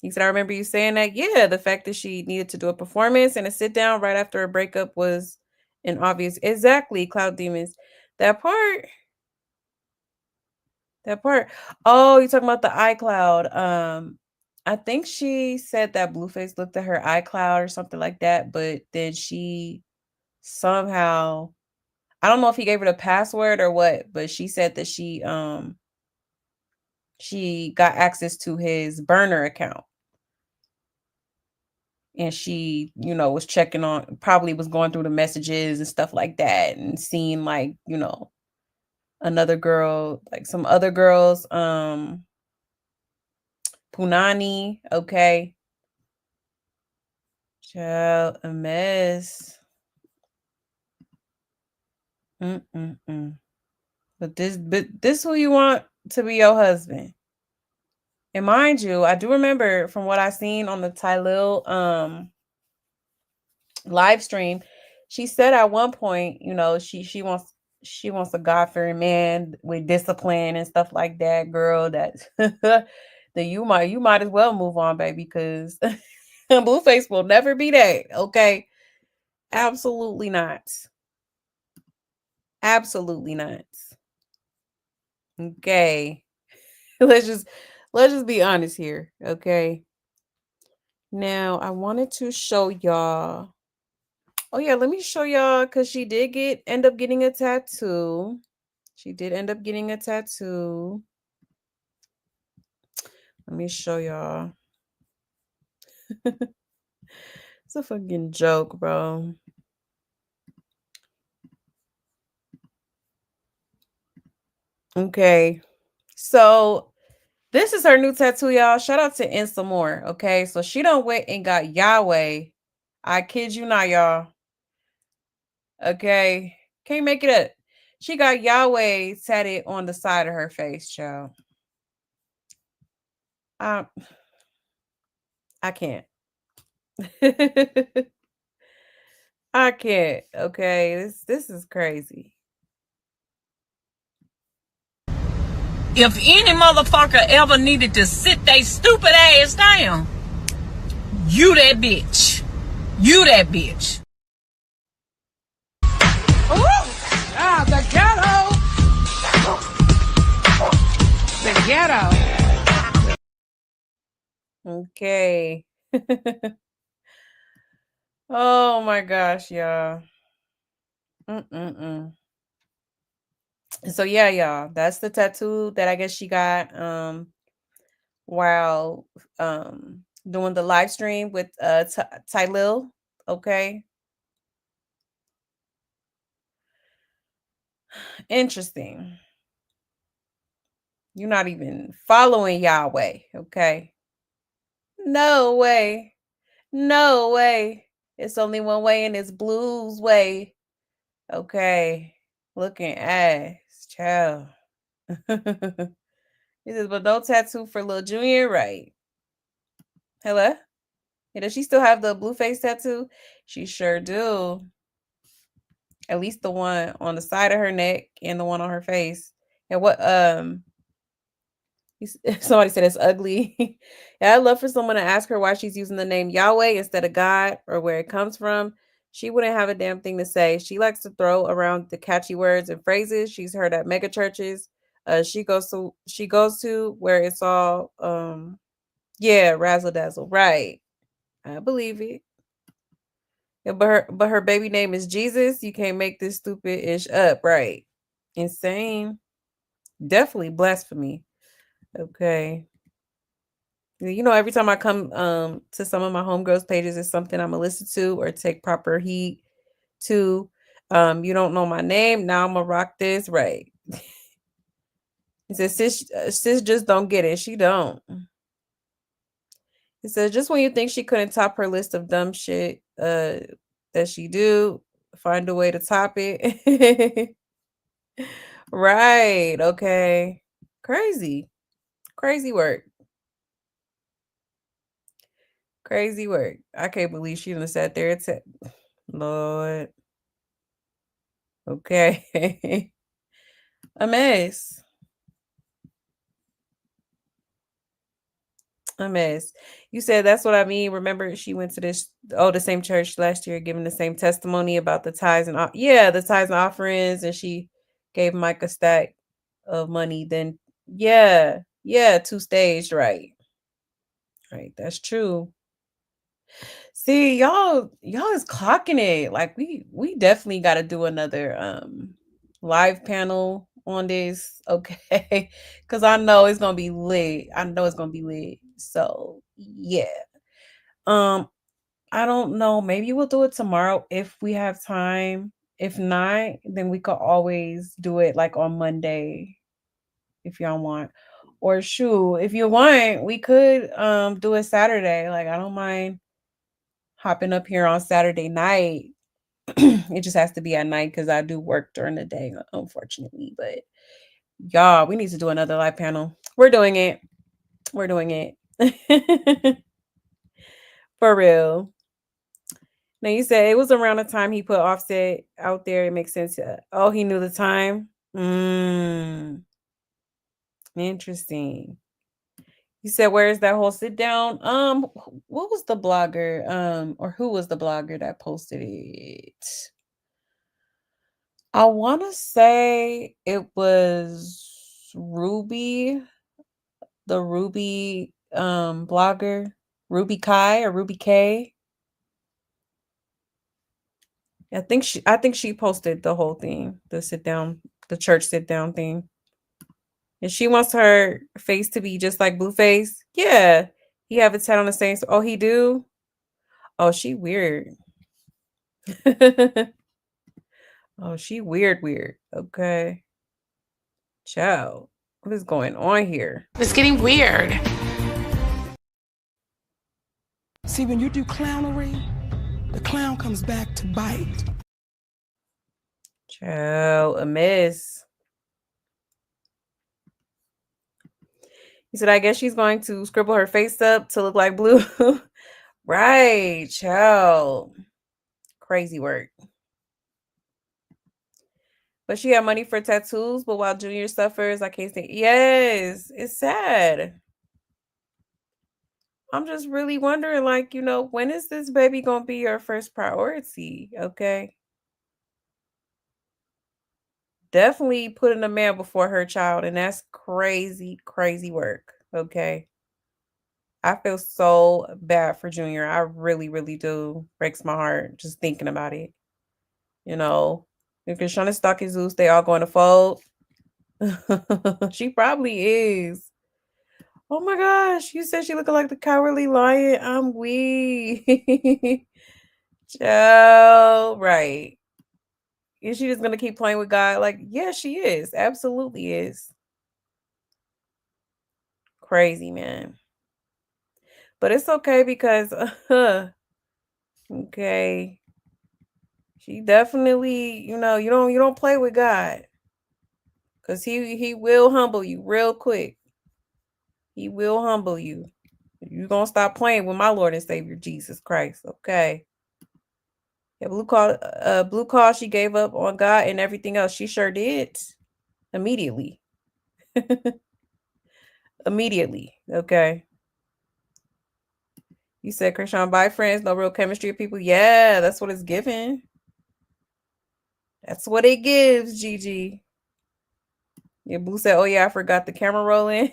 He said, I remember you saying that. Yeah, the fact that she needed to do a performance and a sit down right after a breakup was an obvious. Exactly, Cloud Demons. That part. That part. Oh, you're talking about the iCloud. I think she said that Blueface looked at her iCloud or something like that, but then she somehow, I don't know if he gave her the password or what, but she said that she got access to his burner account. And she, was checking on, probably was going through the messages and stuff like that and seeing like, another girl, like some other girls, Punani, okay. Child, a mess. Mm-mm-mm. But this who you want to be your husband. And mind you, I do remember from what I seen on the Tylil live stream, she said at one point, she wants a God-fearing man with discipline and stuff like that, girl. That then you might as well move on, baby, because Blueface will never be that. Okay. Absolutely not. Absolutely not. Okay. let's just be honest here. Okay. Now I wanted to show y'all. Oh yeah, let me show y'all because she did end up getting a tattoo. She did end up getting a tattoo. Let me show y'all. It's a fucking joke, bro. Okay. So this is her new tattoo, y'all. Shout out to ISSA More. Okay. So she done went and got Yahweh. I kid you not, y'all. Okay. Can't make it up. She got Yahweh tatted on the side of her face, child. I can't. I can't. Okay. This is crazy. If any motherfucker ever needed to sit they stupid ass down, you that bitch. You that bitch. The ghetto. The ghetto. Okay. Oh my gosh, y'all. So yeah, y'all, that's the tattoo that I guess she got while doing the live stream with Tylil. Okay. Interesting. You're not even following Yahweh, okay? No way. No way. It's only one way and it's Blue's way. Okay. Looking ass, child. He says, but no tattoo for Lil Junior, right? Hello? Yeah, does she still have the Blueface tattoo? She sure do. At least the one on the side of her neck and the one on her face. And what somebody said it's ugly. Yeah, I'd love for someone to ask her why she's using the name Yahweh instead of God or where it comes from. She wouldn't have a damn thing to say. She likes to throw around the catchy words and phrases she's heard at mega churches. She goes to where it's all Yeah, razzle dazzle. Right. I believe it. Yeah, but her baby name is Jesus. You can't make this stupid ish up, right? Insane. Definitely blasphemy. Okay. You know, every time I come to some of my homegirls pages, it's something I'm gonna listen to or take proper heed to. You don't know my name. Now I'm gonna rock this, right? It says sis just don't get it. She don't. It says just when you think she couldn't top her list of dumb shit that she do, find a way to top it. Right. Okay. Crazy. Crazy work. Crazy work. I can't believe she done sat there and said, Lord. Okay. A mess. A mess. You said that's what I mean. Remember, she went to the same church last year, giving the same testimony about the tithes and the tithes and offerings, and she gave Mike a stack of money. Then, two staged, right? Right, that's true. See, y'all is clocking it. Like we definitely got to do another live panel on this, okay? Cuz I know it's going to be lit. I know it's going to be lit. So, yeah. Um I don't know, maybe we'll do it tomorrow if we have time. If not, then we could always do it like on Monday if y'all want. Or shoot, if you want, we could do it Saturday. Like I don't mind hopping up here on Saturday night. It just has to be at night because I do work during the day, unfortunately. But y'all, we need to do another live panel. We're doing it. We're doing it. For real. Now you said it was around the time he put Offset out there. It makes sense. Oh, he knew the time. Interesting. You said where's that whole sit down? What was the blogger? Or who was the blogger that posted it? I want to say it was Ruby, the Ruby blogger, Ruby Kai or Ruby K. I think she posted the whole thing, the church sit down thing. And she wants her face to be just like Blueface. Yeah. He have his head on the same. Oh, he do? Oh, she weird. Oh, she weird. Okay. Ciao. What is going on here? It's getting weird. See, when you do clownery, the clown comes back to bite. Ciao, a mess. He said, I guess she's going to scribble her face up to look like Blue. Right, ciao. Crazy work. But she had money for tattoos, but while Junior suffers, I can't say yes. It's sad. I'm just really wondering, like, when is this baby gonna be your first priority? Okay. Definitely putting a man before her child, and that's crazy, crazy work. Okay. I feel so bad for Junior. I really, really do. Breaks my heart just thinking about it. If you're trying to stalk his Zeus, they all going to fold. She probably is. Oh my gosh, you said she looking like the Cowardly Lion. I'm weak. Joe, right. Is she just gonna keep playing with God? Like, yeah, she is. Absolutely is. Crazy, man. But it's okay because okay. She definitely, you don't play with God. Cause he will humble you real quick. He will humble you. You're gonna stop playing with my Lord and Savior Jesus Christ. Okay. Yeah, blue call, she gave up on God and everything else. She sure did. Immediately. Immediately. Okay. You said Krishan, bye friends, no real chemistry of people. Yeah, that's what it's given. That's what it gives, Gigi. Yeah, Blue said, oh yeah, I forgot the camera rolling.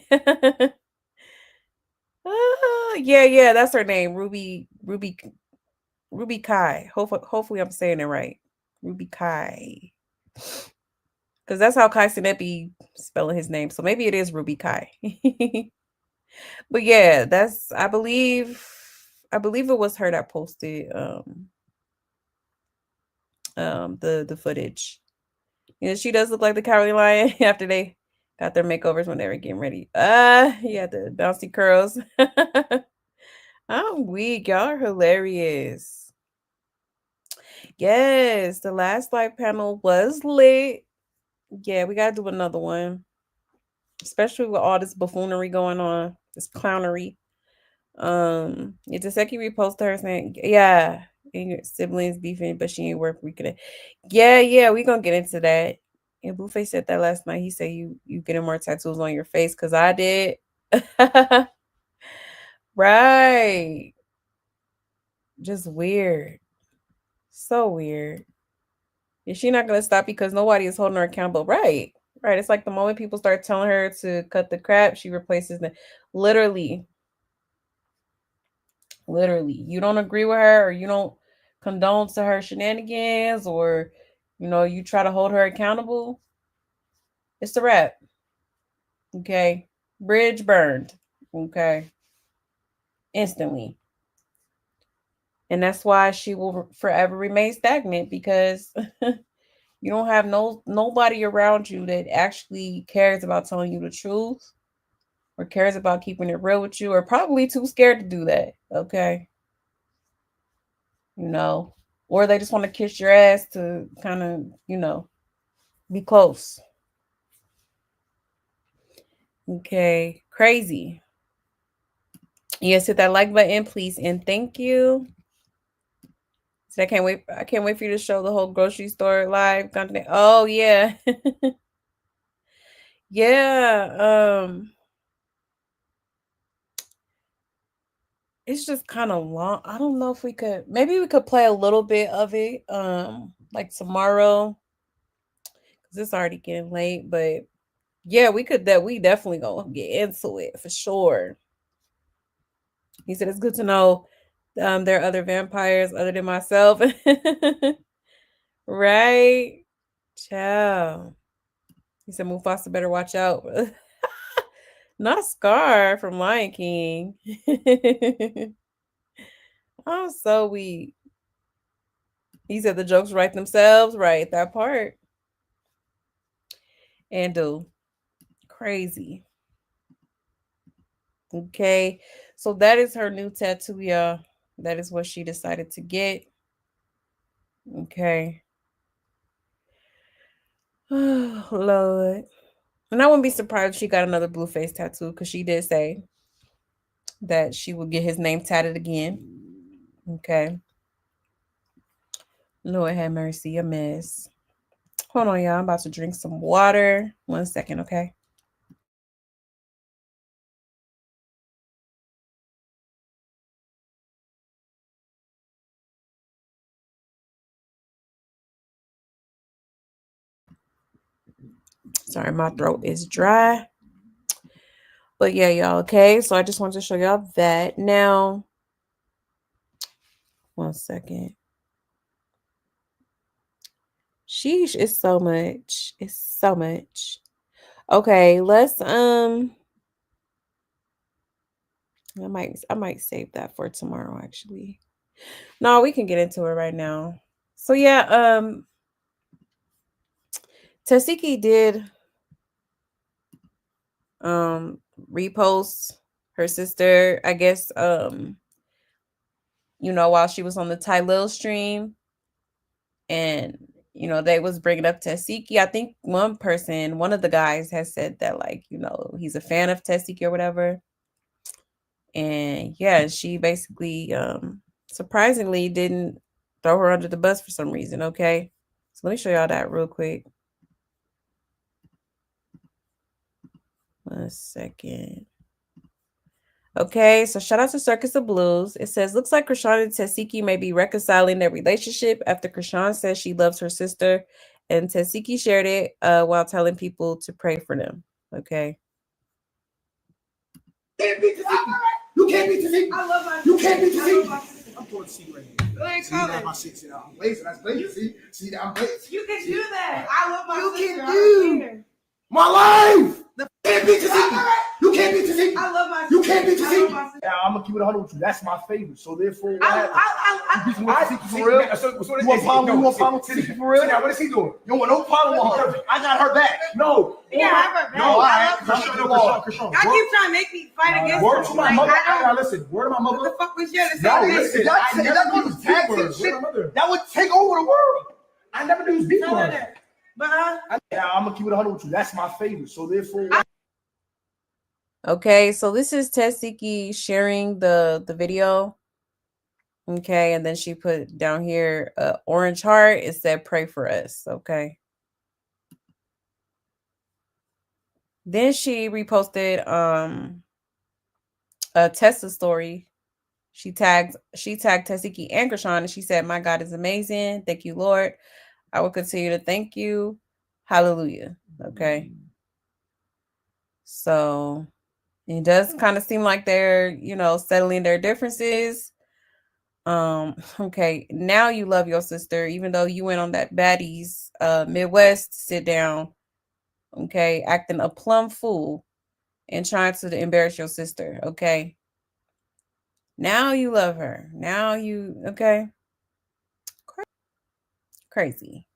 Yeah, that's her name. Ruby Kai. Hopefully I'm saying it right. Ruby Kai. Because that's how Kai Cenat be spelling his name. So maybe it is Ruby Kai. But yeah, that's I believe it was her that posted the footage. Yeah, she does look like the Cowardly Lion after they got their makeovers when they were getting ready. Yeah, the bouncy curls. I'm weak. Y'all are hilarious. Yes, the last live panel was lit. Yeah, we gotta do another one. Especially with all this buffoonery going on, this clownery. Yeah, Taseki reposted her saying, yeah, and your siblings beefing, but she ain't worth reconnect. Yeah, we gonna get into that. And Blueface said that last night. He said you getting more tattoos on your face because I did. Right. Just weird. So weird. Is she not gonna stop because nobody is holding her accountable? Right. Right. It's like the moment people start telling her to cut the crap, she replaces them. Literally. You don't agree with her or you don't condone to her shenanigans or you try to hold her accountable, it's a wrap. Okay. Bridge burned. Okay. Instantly. And that's why she will forever remain stagnant because you don't have nobody around you that actually cares about telling you the truth or cares about keeping it real with you or probably too scared to do that. Okay. Or they just want to kiss your ass to kind of, be close. Okay. Crazy. Yes, hit that like button, please, and thank you. So I can't wait for you to show the whole grocery store live content. Oh yeah. Yeah. It's just kind of long. I don't know if maybe we could play a little bit of it like tomorrow. Cause it's already getting late, but yeah, we definitely gonna get into it for sure. He said it's good to know there are other vampires other than myself. Right? Ciao. He said Mufasa better watch out. Not Scar from Lion King. I'm so weak. He said the jokes write themselves. Right, that part. And crazy. Okay. So that is her new tattoo, y'all. That is what she decided to get. Okay. Oh, Lord. And I wouldn't be surprised if she got another Blueface tattoo because she did say that she would get his name tatted again. Okay. Lord have mercy, a mess. Hold on, y'all. I'm about to drink some water. 1 second, okay? Sorry, my throat is dry. But yeah, y'all, okay? So I just wanted to show y'all that. Now, 1 second. Sheesh, it's so much. It's so much. Okay, let's I might save that for tomorrow actually. No, we can get into it right now. So yeah, Tasiki did repost her sister, I guess while she was on the Ty Lil stream and they was bringing up Tasiki. I think one of the guys has said that like, he's a fan of Tasiki or whatever. And yeah, she basically surprisingly didn't throw her under the bus for some reason. Okay. So let me show y'all that real quick. 1 second. Okay, so shout out to Circus of Blues. It says, looks like Chrisean and Tasiki may be reconciling their relationship after Chrisean says she loves her sister, and Tasiki shared it while telling people to pray for them. Okay. You can't beat Taziki. I love my You can't beat Taziki. I'm going to see right here. See, that's my shit. See, I'm blazing. That's blazing. See, I'm blazing. You can do that. I love my You sister. can I don't do care. my life. You can't beat Taziki. You can't beat Taziki. I love my You can't beat sister. I love Taziki. my sister. Yeah, I'm gonna keep it 100 with you. That's my favorite. So therefore, what I happens? You want Taziki for real? You want problem? You want problem with Taziki for real? Now, what is he doing? You don't want no problem with her. I got her back. No. Yeah, I have her back. No, I I love her. Krishan. I keep trying to make me fight against Word her. to my Like, mother. I Now don't. listen. Word to my mother. What the fuck was you to say? No, this? listen. That was tag team shit. That would take over the world. I never do beat Tell her words. that. But I'm gonna keep it 100 with you. That's my favorite. So therefore. Okay, so this is Taziki sharing the video. Okay, and then she put down here orange heart. It said pray for us. Okay. Then she reposted a Tesla story. She tagged Taziki and Krishan, and she said, "My God is amazing. Thank you, Lord. I will continue to thank you. Hallelujah." Okay. So it does kind of seem like they're, settling their differences. Okay, now you love your sister, even though you went on that baddies Midwest sit down, okay, acting a plumb fool and trying to embarrass your sister, okay? Now you love her. Now you, okay? Crazy.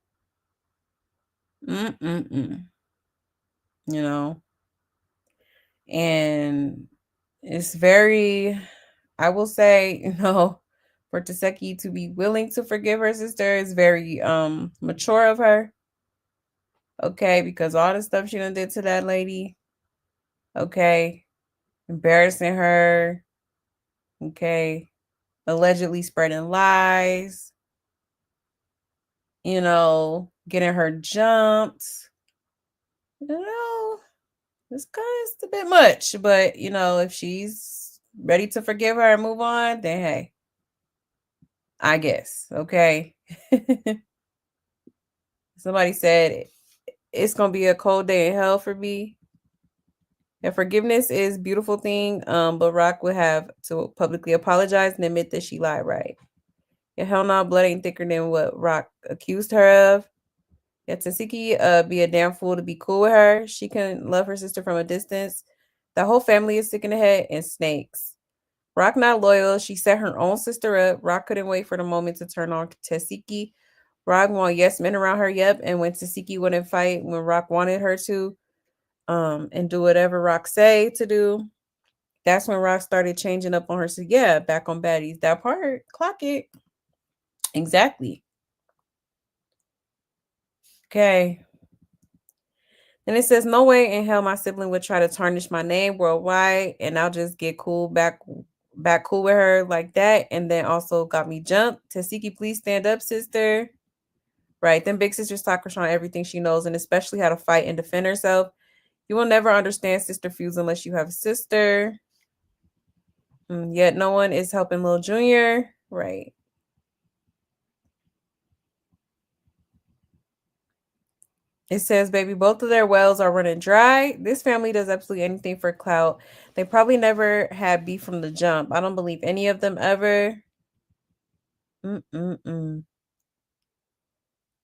Mm-mm-mm. You know? And it's very, I will say, for Taseki to be willing to forgive her sister is very mature of her. Okay, because all the stuff she done did to that lady, okay, embarrassing her, okay, allegedly spreading lies, getting her jumped, it's a bit much, but if she's ready to forgive her and move on, then hey, I guess, okay. Somebody said it's gonna be a cold day in hell for me. And forgiveness is a beautiful thing, but Rock would have to publicly apologize and admit that she lied, right? Yeah, hell no, blood ain't thicker than what Rock accused her of. Yeah, Tasiki be a damn fool to be cool with her. She can love her sister from a distance. The whole family is sick in the head and snakes. Rock not loyal. She set her own sister up. Rock couldn't wait for the moment to turn on Tasiki. Rock want yes men around her, yep. And when Tasiki wouldn't fight when Rock wanted her to, and do whatever Rock say to do, that's when Rock started changing up on her. So yeah, back on baddies. That part, clock it. Exactly. Okay. And it says, no way in hell my sibling would try to tarnish my name worldwide, and I'll just get back cool with her like that. And then also got me jumped. Tasiki, please stand up, sister. Right. Then big sisters talk on everything she knows, and especially how to fight and defend herself. You will never understand sister feuds unless you have a sister. Yet no one is helping Lil Junior. Right. It says, baby, both of their wells are running dry. This family does absolutely anything for clout. They probably never had beef from the jump. I don't believe any of them ever. Then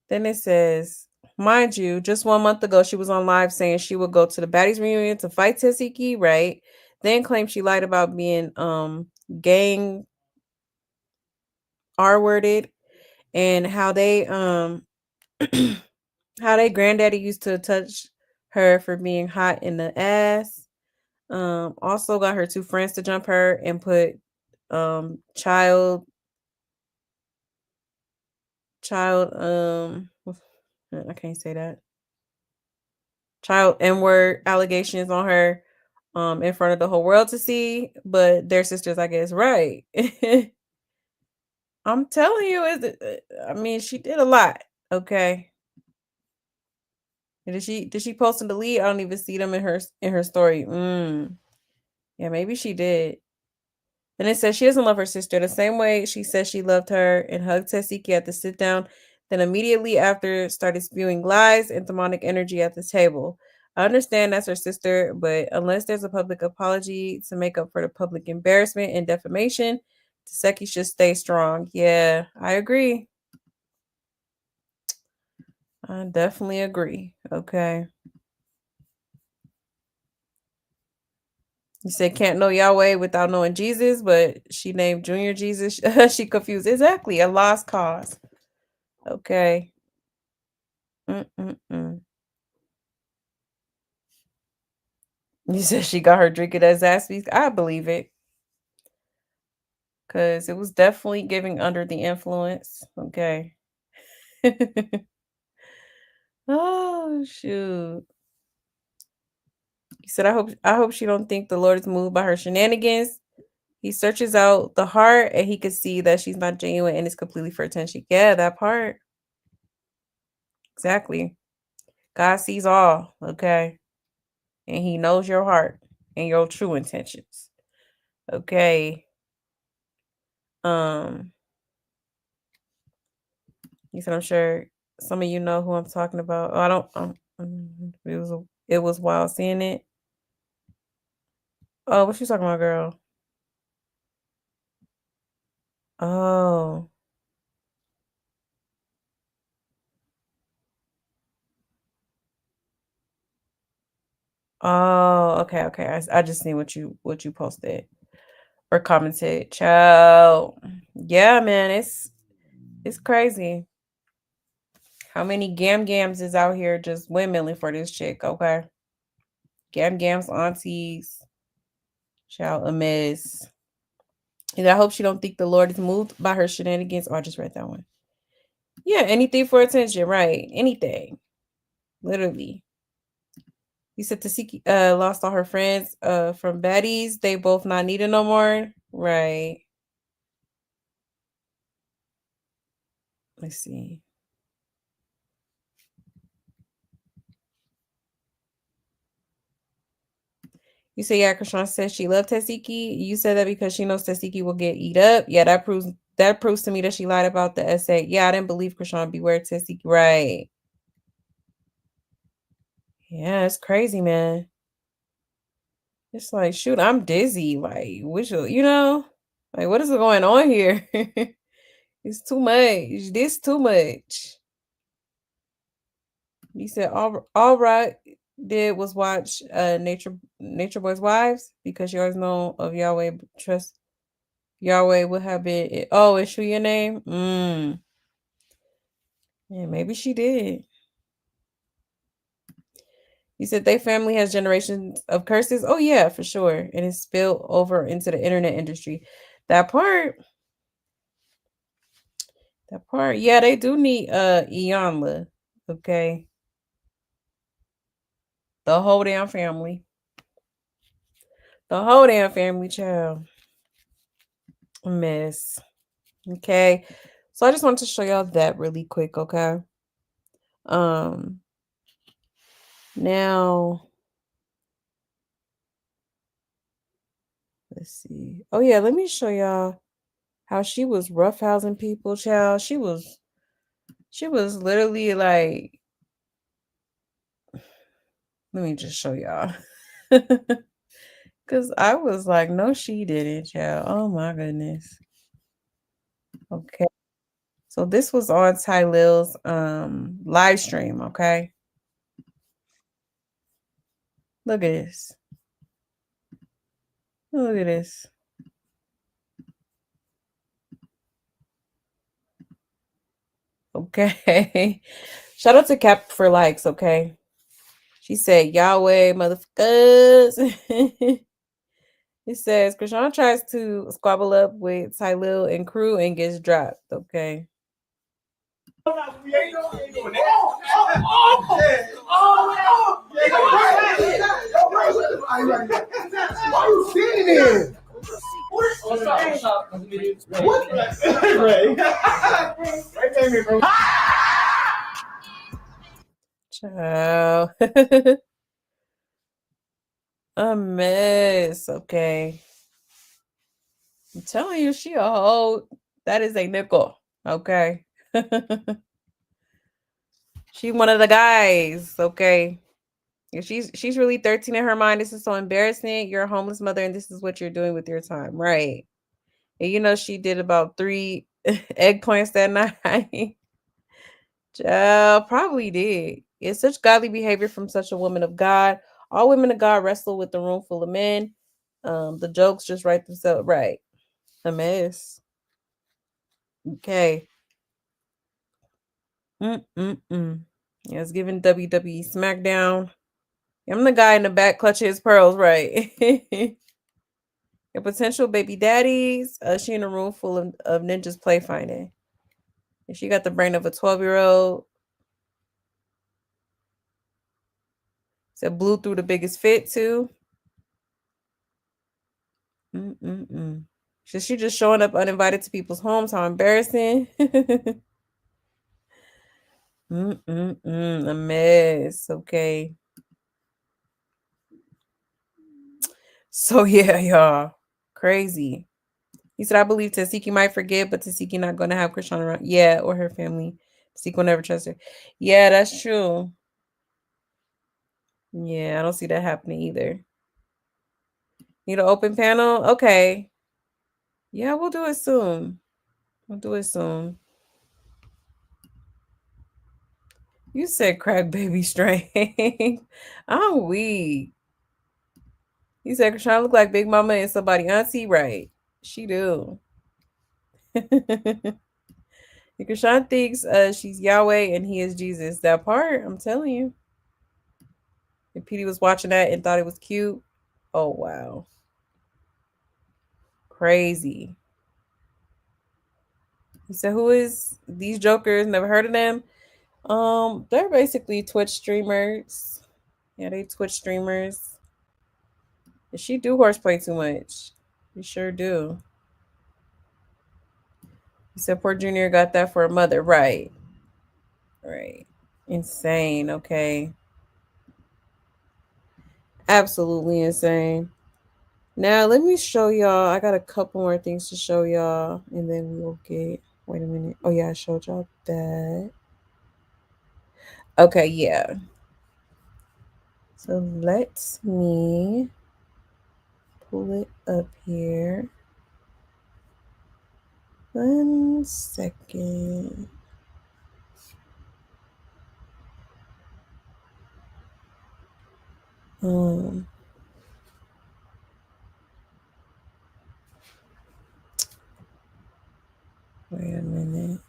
it says, mind you, just 1 month ago, she was on live saying she would go to the baddies reunion to fight Tasiki, right? Then claimed she lied about being gang R-worded and how they how they granddaddy used to touch her for being hot in the ass. Also got her 2 friends to jump her and put child I can't say that. Child N-word allegations on her in front of the whole world to see, but they're sisters, I guess, right? I'm telling you, I mean, she did a lot, okay? Did she post and delete? I don't even see them in her story. Yeah, maybe she did. And it says she doesn't love her sister the same way she says she loved her and hugged Tasiki at the sit down. Then immediately after started spewing lies and demonic energy at the table. I understand that's her sister, but unless there's a public apology to make up for the public embarrassment and defamation, Taseki should stay strong. Yeah, I agree. I definitely agree. Okay. You said can't know Yahweh without knowing Jesus, but she named Junior Jesus. She confused. Exactly. A lost cause. Okay. Mm-mm-mm. You said she got her drinking at Zaxby's. I believe it. Because it was definitely giving under the influence. Okay. Oh shoot. He said, I hope she don't think the Lord is moved by her shenanigans. He searches out the heart and he could see that she's not genuine and it's completely for attention. Yeah, that part. Exactly. God sees all, okay? And he knows your heart and your true intentions. Okay. Um, he said, I'm sure some of you know who I'm talking about. Oh, I don't it was wild seeing it. Oh, what you talking about, girl? Oh. Oh, okay, okay. I just seen what you posted or commented. Child. Yeah, man, it's crazy. How many gams is out here just windmilling for this chick, okay? Gams, aunties, child a mess. And I hope she don't think the Lord is moved by her shenanigans. Oh, I just read that one. Yeah, anything for attention, right? Anything. Literally. You said Tasiki lost all her friends from baddies. They both not needed no more. Right. Let's see. You say yeah, Krishan says she loved Tasiki. You said that because she knows Tasiki will get eat up. Yeah, that proves to me that she lied about the essay. Yeah, I didn't believe Krishan. Beware Tasiki. Right. Yeah, it's crazy, man. It's like, shoot, I'm dizzy. Like, like what is going on here? It's too much. This too much. You said all right did was watch Nature Boy's Wives because you always know of Yahweh trust Yahweh would have been issue your name. Yeah, maybe she did. You said they family has generations of curses. Oh yeah, for sure. And it's spilled over into the internet industry. That part. Yeah, they do need Iyanla. Okay. The whole damn family. The whole damn family, child. A mess. Okay. So I just wanted to show y'all that really quick, okay? Now let's see. Oh yeah, let me show y'all how she was roughhousing people, child. She was literally like, let me just show y'all. Cause I was like, no, she didn't, child. Oh my goodness. Okay. So this was on Tylil's live stream, okay? Look at this. Look at this. Okay. Shout out to Cap for likes, okay? She said, Yahweh, motherfuckers. It says, Krishan tries to squabble up with Tylil and crew and gets dropped, okay? Why you sitting there? Ciao. A mess, okay? I'm telling you, she a hoe. That is a nickel, okay? She one of the guys, okay? Yeah, she's really 13 in her mind. This is so embarrassing. You're a homeless mother, and this is what you're doing with your time, right? And you know she did about 3 eggplants that night. Child, probably did. It's such godly behavior from such a woman of God. All women of God wrestle with a room full of men. The jokes just write themselves right. A mess. Okay. Mm-mm-mm. Yeah, it's giving WWE SmackDown. I'm the guy in the back clutching his pearls, right? Your potential baby daddies. She in a room full of ninjas play finding. And she got the brain of a 12-year-old. Said blew through the biggest fit too. Mm-mm-mm. She just showing up uninvited to people's homes. How embarrassing. Mm-mm-mm. A mess. Okay. So yeah, y'all. Crazy. He said, I believe Tasiki might forget, but Tasiki not going to have Krishan around. Yeah, or her family. Tasiki will never trust her. Yeah, that's true. Yeah, I don't see that happening either. Need an open panel? Okay. Yeah, we'll do it soon. We'll do it soon. You said crack baby strength. I'm weak. He said Krishan look like Big Mama and somebody auntie, right? She do. Krishan thinks she's Yahweh and he is Jesus. That part, I'm telling you. If Petey was watching that and thought it was cute, oh wow. Crazy. He said, who is these jokers? Never heard of them. They're basically Twitch streamers. Yeah, they Twitch streamers. And she do horseplay too much. You sure do. He said poor Junior got that for a mother. Right. Right. Insane. Okay. Absolutely insane. Now let me show y'all. I got a couple more things to show y'all. And then we will get wait a minute. Oh yeah, I showed y'all that. Okay, yeah. So let me pull it up here. 1 second. Wait a minute.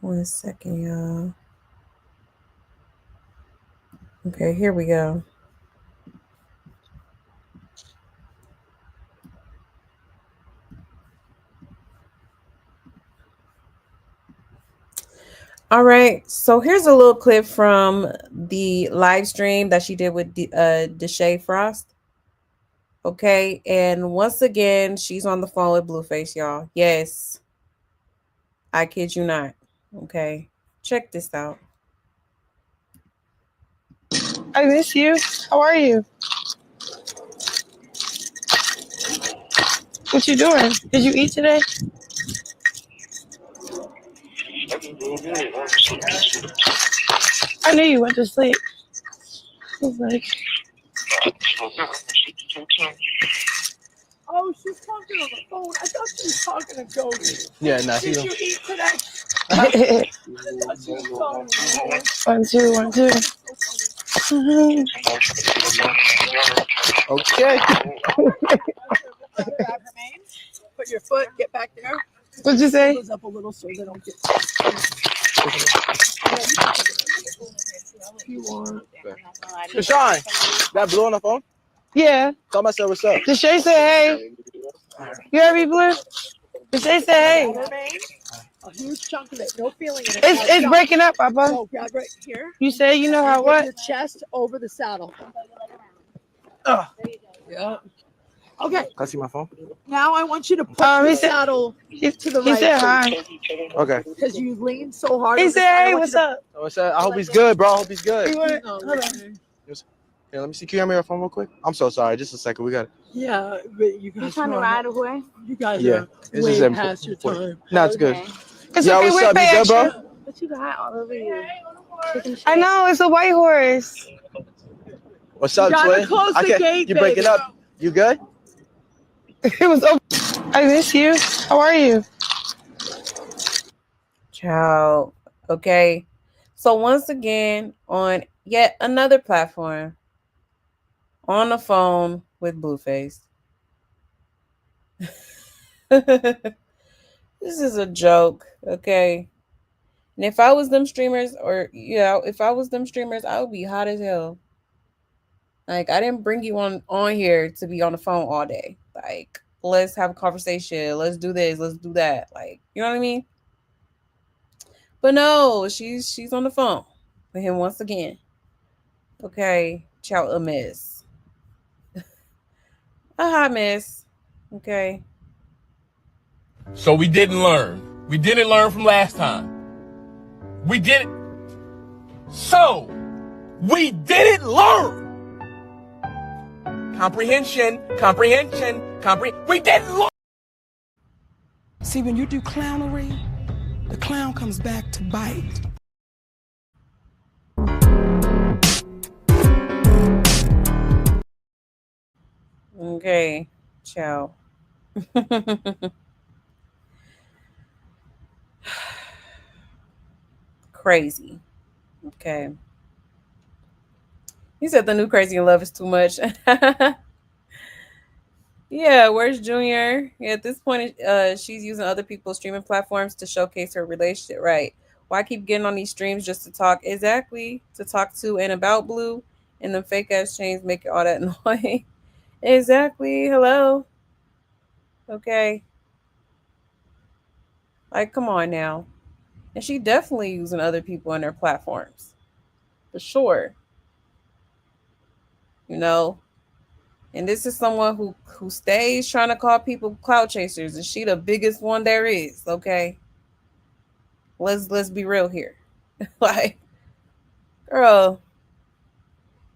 One second, y'all. Okay, here we go. All right, so here's a little clip from the live stream that she did with Deshae Frost. Okay, and once again, she's on the phone with Blueface, y'all. Yes, I kid you not. Okay, check this out. I miss you. How are you? What you doing? Did you eat today? I knew you went to sleep. I was like, Oh, she's talking on the phone. I thought she was talking to Jody. Yeah, nah, she Did don't. you eat today? I thought she was talking to the 1, 2, 1, 2. Mhm. Okay. Put your foot, get back there. What'd you say? Goes up a little so they don't get. Krishan, that blue on the phone? Yeah. Tell myself what's up. Deshae say hey. You heard me, Blue? Deshae say hey. A huge chunk of it, no feeling in it. It's breaking up, Papa. So grab right here. You say you know how Get what? your chest over the saddle. Yeah. Okay. Can I see my phone? Now I want you to put the saddle to the right. He said hi. Okay. Because you lean so hard. He said, hey, what's up? I hope he's good, bro. I hope he's good. Hold on. Yes. Here, let me see. Can you hand me your phone real quick? I'm so sorry. Just a second. We got it. Yeah, but you guys You trying to ride away? You guys Yeah. are This way is past your time. No, it's good. It's Yo, okay, what's we up? You pay good, bro? extra. What you got all over you? I know, it's a white horse. What's up, gotta twin? close the gate, You breaking baby. up? You good? It was over. I miss you. How are you? Child. Okay. So once again, on yet another platform, on the phone with Blueface. This is a joke, okay? And if I was them streamers, if I was them streamers, I would be hot as hell. Like, I didn't bring you on here to be on the phone all day. Like, let's have a conversation. Let's do this. Let's do that. Like, you know what I mean? But no, she's on the phone with him once again. Okay, ciao, a miss. A hot miss. Okay. So we didn't learn. We didn't learn from last time. We didn't. So we didn't learn. Comprehension. We didn't learn. See, when you do clownery, the clown comes back to bite. Okay, ciao. Crazy. Okay. He said the new crazy in love is too much. Yeah, where's Junior? Yeah, at this point, she's using other people's streaming platforms to showcase her relationship. Right. Why keep getting on these streams just to talk? Exactly. To talk to and about Blue and the fake ass chains make it all that annoying. Exactly. Hello. Okay. Like, come on now. And she definitely using other people on their platforms. For sure. You know, and this is someone who stays trying to call people cloud chasers, and she the biggest one there is. Okay, let's be real here. Like, girl.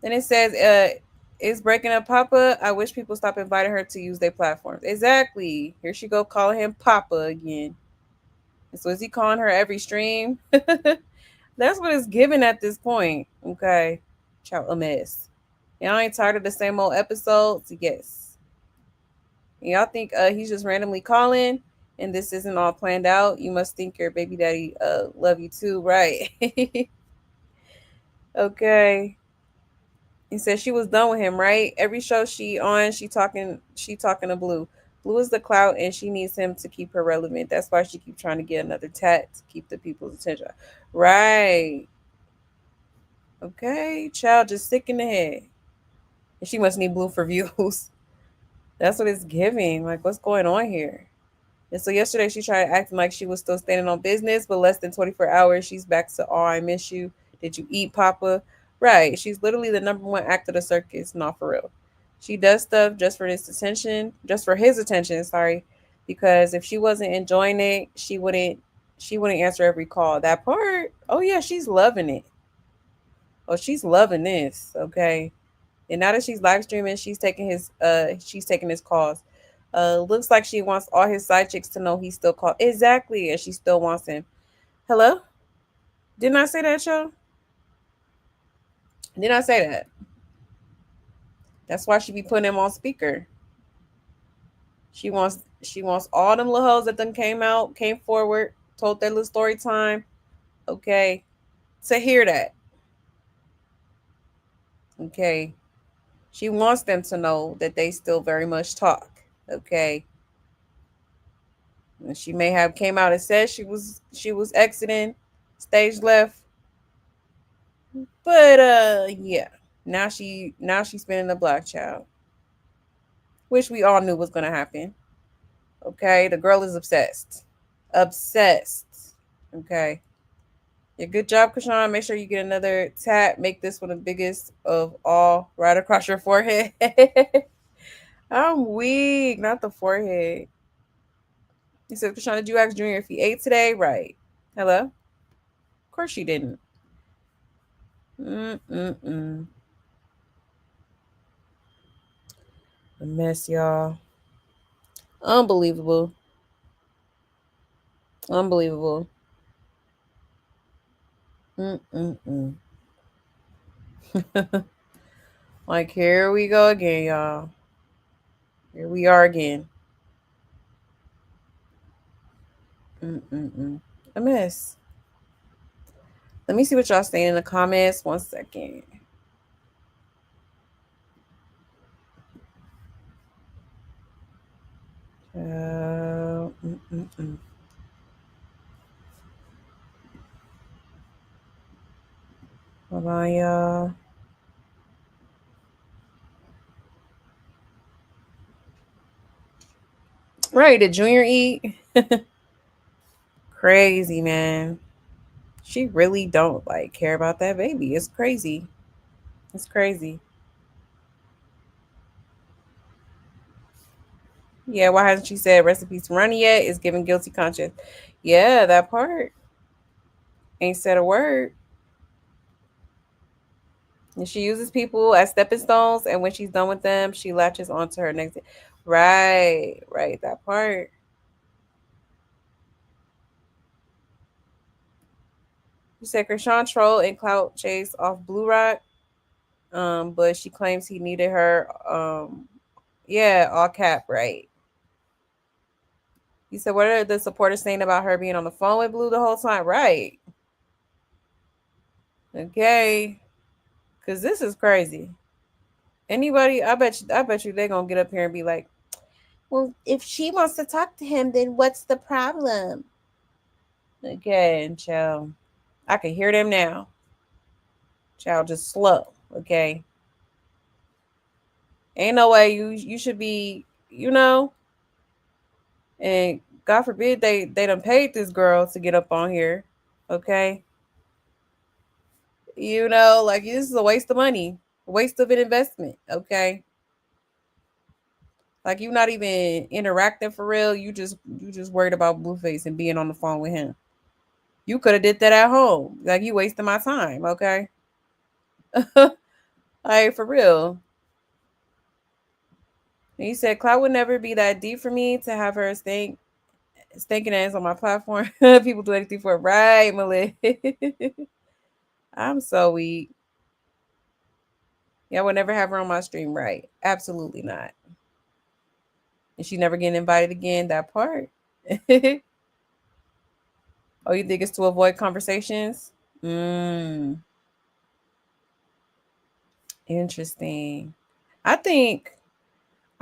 Then it says, "Is breaking up Papa. I wish people stop inviting her to use their platforms." Exactly. Here she go calling him Papa again. And so is he calling her every stream? That's what it's given at this point. Okay, child a mess. Y'all ain't tired of the same old episodes? Yes. Y'all think he's just randomly calling and this isn't all planned out? You must think your baby daddy love you too, right? Okay. He said she was done with him, right? Every show she on, she talking to Blue. Blue is the clout and she needs him to keep her relevant. That's why she keep trying to get another tat to keep the people's attention. Right. Okay. Child just sick in the head. And she must need Blue for views. That's what it's giving. Like, what's going on here? And so yesterday she tried acting like she was still standing on business, but less than 24 hours, she's back to, oh, I miss you. Did you eat, Papa? Right. She's literally the number one act of the circus. Not for real. She does stuff just for his attention, sorry. Because if she wasn't enjoying it, she wouldn't answer every call. That part, oh yeah, she's loving it. Oh, she's loving this. Okay. And now that she's live streaming, she's taking his calls. Looks like she wants all his side chicks to know he's still called. Exactly, and she still wants him. Hello? Didn't I say that, y'all? Didn't I say that? That's why she be putting him on speaker. She wants all them little hoes that done came forward, told their little story time. Okay. To hear that. Okay. She wants them to know that they still very much talk. Okay. And she may have came out and said she was exiting, stage left. But yeah. Now she's spinning the black child. Which we all knew was gonna happen. Okay. The girl is obsessed. Obsessed. Okay. Yeah, good job, Krishan. Make sure you get another tat. Make this one the biggest of all right across your forehead. I'm weak, not the forehead. He said, Krishan, did you ask Junior if he ate today? Right. Hello? Of course she didn't. Mm-mm-mm. A mess, y'all. Unbelievable. Unbelievable. Mm-mm-mm. Like, here we go again, y'all. Here we are again. Mm-mm-mm. A mess. Let me see what y'all saying in the comments. 1 second. Mm-mm-mm. Hold on, y'all. Right, did Junior eat? Crazy, man. She really don't like care about that baby. It's crazy. It's crazy. Yeah, why hasn't she said recipes to Ronnie yet? Is giving guilty conscience. Yeah, that part. Ain't said a word. And she uses people as stepping stones, and when she's done with them, she latches onto her next. Right, right, that part. You said Krishan troll and clout chase off Blue Rock. But she claims he needed her. Yeah, all cap, right. You said, what are the supporters saying about her being on the phone with Blue the whole time? Right. Okay. Cause this is crazy. Anybody, I bet you they're gonna get up here and be like, well, if she wants to talk to him, then what's the problem? Okay, and child. I can hear them now. Child, just slow. Okay. Ain't no way you should be, and God forbid they done paid this girl to get up on here. Okay. Like this is a waste of money, a waste of an investment. Okay. Like you're not even interacting for real. You just worried about Blueface and being on the phone with him. You could have did that at home. Like you wasting my time. Okay. Like for real. And he said Cloud would never be that deep for me to have her stinking ass on my platform. People do anything for it. Right, Malik. I'm so weak. Yeah, I would never have her on my stream. Right. Absolutely not. And she never getting invited again. That part. Oh, you think it's to avoid conversations? Interesting. I think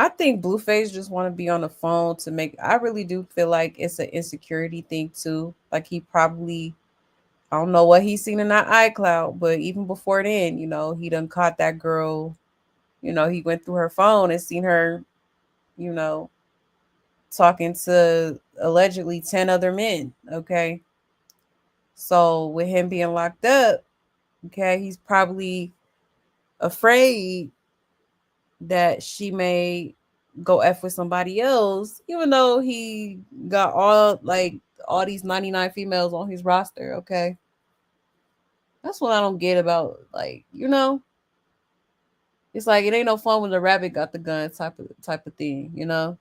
I think Blueface just want to be on the phone to make. I really do feel like it's an insecurity thing too. Like he probably, I don't know what he's seen in that iCloud, but even before then, he done caught that girl. He went through her phone and seen her, you know, talking to allegedly 10 other men. Okay. So with him being locked up, okay, he's probably afraid that she may go F with somebody else, even though he got all these 99 females on his roster. Okay. That's what I don't get about it's like it ain't no fun when the rabbit got the gun type of thing. Like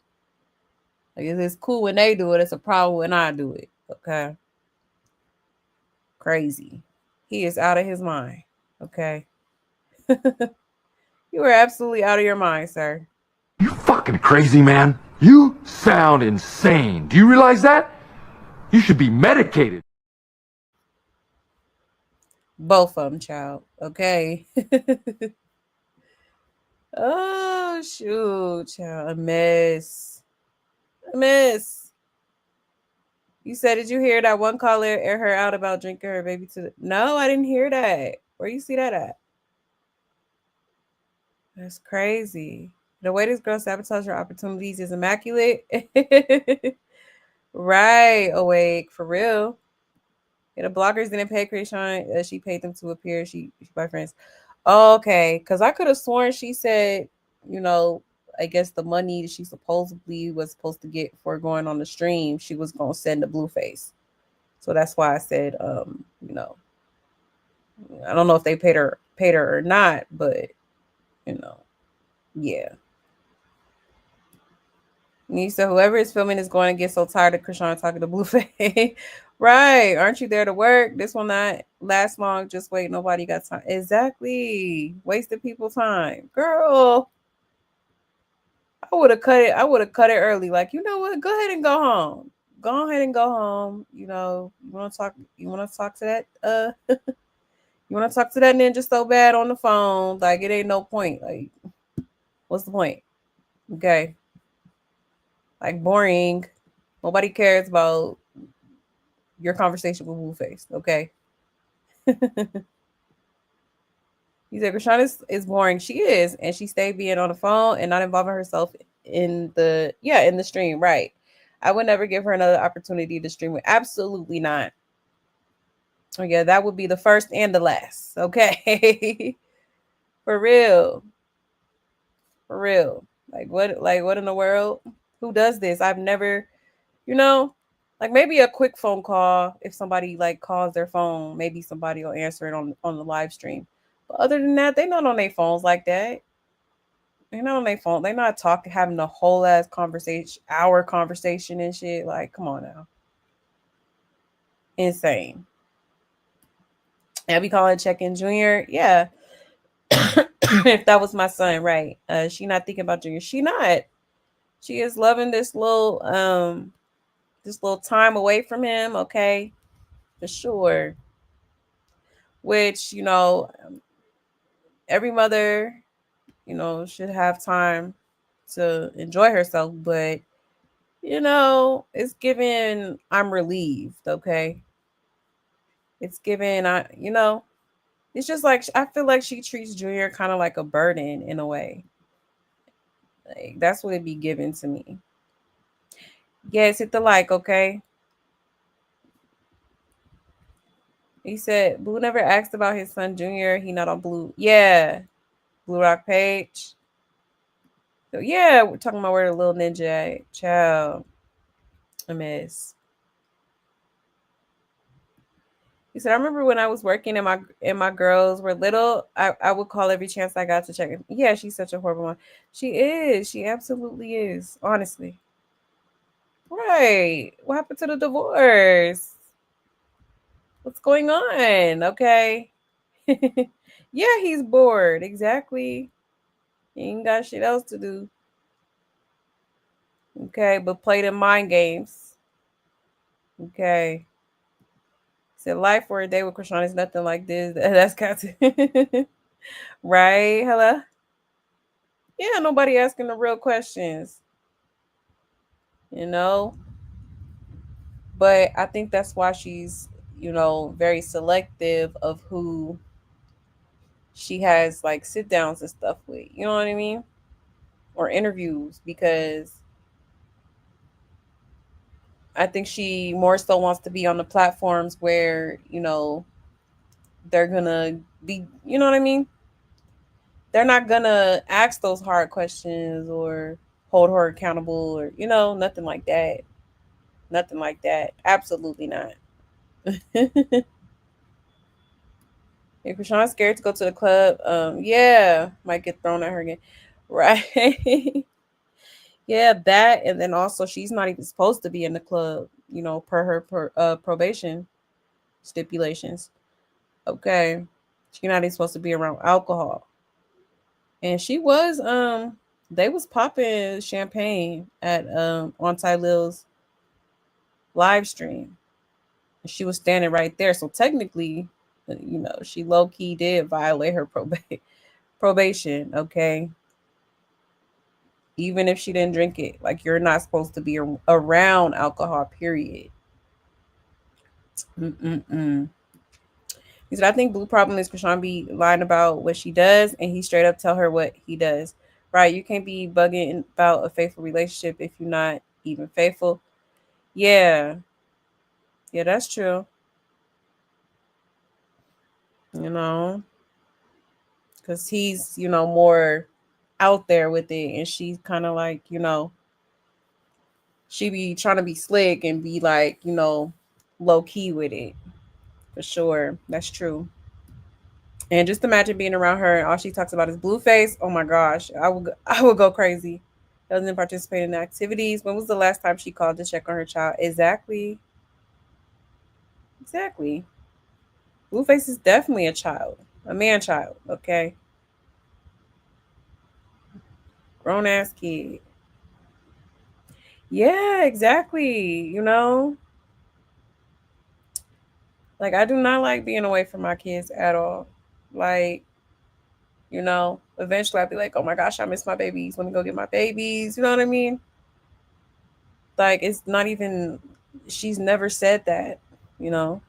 it's cool when they do it, it's a problem when I do it. Okay. Crazy. He is out of his mind. Okay. You are absolutely out of your mind, sir. Fucking crazy, man. You sound insane. Do you realize that? You should be medicated. Both of them, child. Okay. Oh, shoot, child. A mess. A mess. You said, did you hear that one caller air her out about drinking her baby to the... No, I didn't hear that. Where you see that at? That's crazy. The way this girl sabotaged her opportunities is immaculate. Right, awake, for real. Yeah, the bloggers didn't pay Krishan. She paid them to appear. She boyfriends. Okay, because I could have sworn she said, I guess the money she supposedly was supposed to get for going on the stream, she was gonna send to Blueface. So that's why I said, I don't know if they paid her or not, but yeah. You said whoever is filming is going to get so tired of Krishan talking to Blueface. Right. Aren't you there to work? This will not last long. Just wait. Nobody got time. Exactly. Wasted people's time. Girl. I would have cut it. I would have cut it early. Like, you know what? Go ahead and go home. Go ahead and go home. You know, you wanna talk to that you wanna talk to that ninja so bad on the phone. Like it ain't no point. Like, what's the point? Okay. Like boring. Nobody cares about your conversation with Blueface. Okay. He said Krishan is boring. She is, and she stayed being on the phone and not involving herself in the stream. Right. I would never give her another opportunity to stream with. Absolutely not. Oh yeah, that would be the first and the last. Okay. For real. For real. Like what in the world? Who does this? I've never, you know, like maybe a quick phone call if somebody like calls their phone, maybe somebody will answer it on the live stream. But other than that, they not on their phones like that. They're not on their phone. They're not talking, having a whole ass conversation, hour conversation and shit. Like, come on now. Insane. I'll be calling check-in Junior. Yeah. If that was my son, right. She not thinking about Junior. She not. She is loving this little time away from him, okay? For sure. Which, every mother, should have time to enjoy herself, but it's given I'm relieved, okay? It's given it's just like I feel like she treats Junior kind of like a burden in a way. Like that's what it'd be given to me. Yes, hit the like, okay? He said Blue never asked about his son Junior. He not on Blue. Yeah. Blue Rock page. So yeah, we're talking about where the little ninja at. Child. A mess. He said, I remember when I was working and my girls were little, I would call every chance I got to check in. Yeah, she's such a horrible one. She is. She absolutely is. Honestly. Right. What happened to the divorce? What's going on? Okay. Yeah, he's bored. Exactly. He ain't got shit else to do. Okay, but play them mind games. Okay. Said life for a day with Krishan is nothing like this. That's got to right. Hello. Yeah, nobody asking the real questions. But I think that's why she's, very selective of who she has like sit downs and stuff with. You know what I mean? Or interviews, because I think she more so wants to be on the platforms where, they're gonna be, you know what I mean? They're not gonna ask those hard questions or hold her accountable or, nothing like that. Nothing like that. Absolutely not. If Krishan's scared to go to the club, yeah, might get thrown at her again. Right. Yeah, that, and then also she's not even supposed to be in the club, per her probation stipulations. Okay. She's not even supposed to be around alcohol. And she was they was popping champagne at on Ty Lil's live stream. She was standing right there. So technically, she low key did violate her probation, okay? Even if she didn't drink it. Like, you're not supposed to be around alcohol, period. He said, I think Blue problem is Krishan be lying about what she does, and he straight up tell her what he does. Right? You can't be bugging about a faithful relationship if you're not even faithful. Yeah. Yeah, that's true. Because he's, more out there with it, and she's kind of like, she be trying to be slick and be like, low key with it. For sure. That's true. And just imagine being around her and all she talks about is Blueface. Oh my gosh. I would go crazy. doesn't participate in activities. When was the last time she called to check on her child? Exactly. Exactly. Blueface is definitely a child, a man child, okay? Grown ass kid. Yeah, exactly. You know, like I do not like being away from my kids at all. Like, you know, eventually I'd be like, oh my gosh, I miss my babies. Want to go get my babies. You know what I mean? Like, it's not even, she's never said that, you know?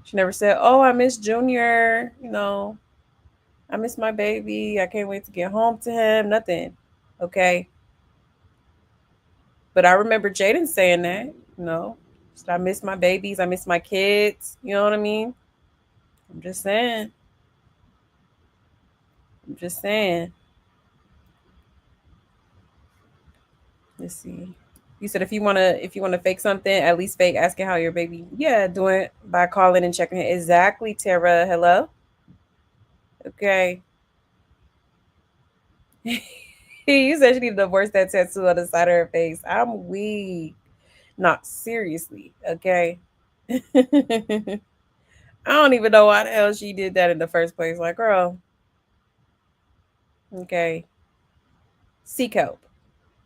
She never said, oh, I miss Junior. You know, I miss my baby. I can't wait to get home to him. Nothing. Okay. But I remember Jaden saying that, you know, I miss my babies. I miss my kids. You know what I mean? I'm just saying. I'm just saying. Let's see. You said if you wanna fake something, at least fake asking how your baby. Yeah, doing it by calling and checking it. Exactly, Tara. Hello. Okay. You said she needed to divorce that tattoo on the side of her face. I'm weak. Not seriously. Okay. I don't even know why the hell she did that in the first place. Like, girl. Okay. Seek help.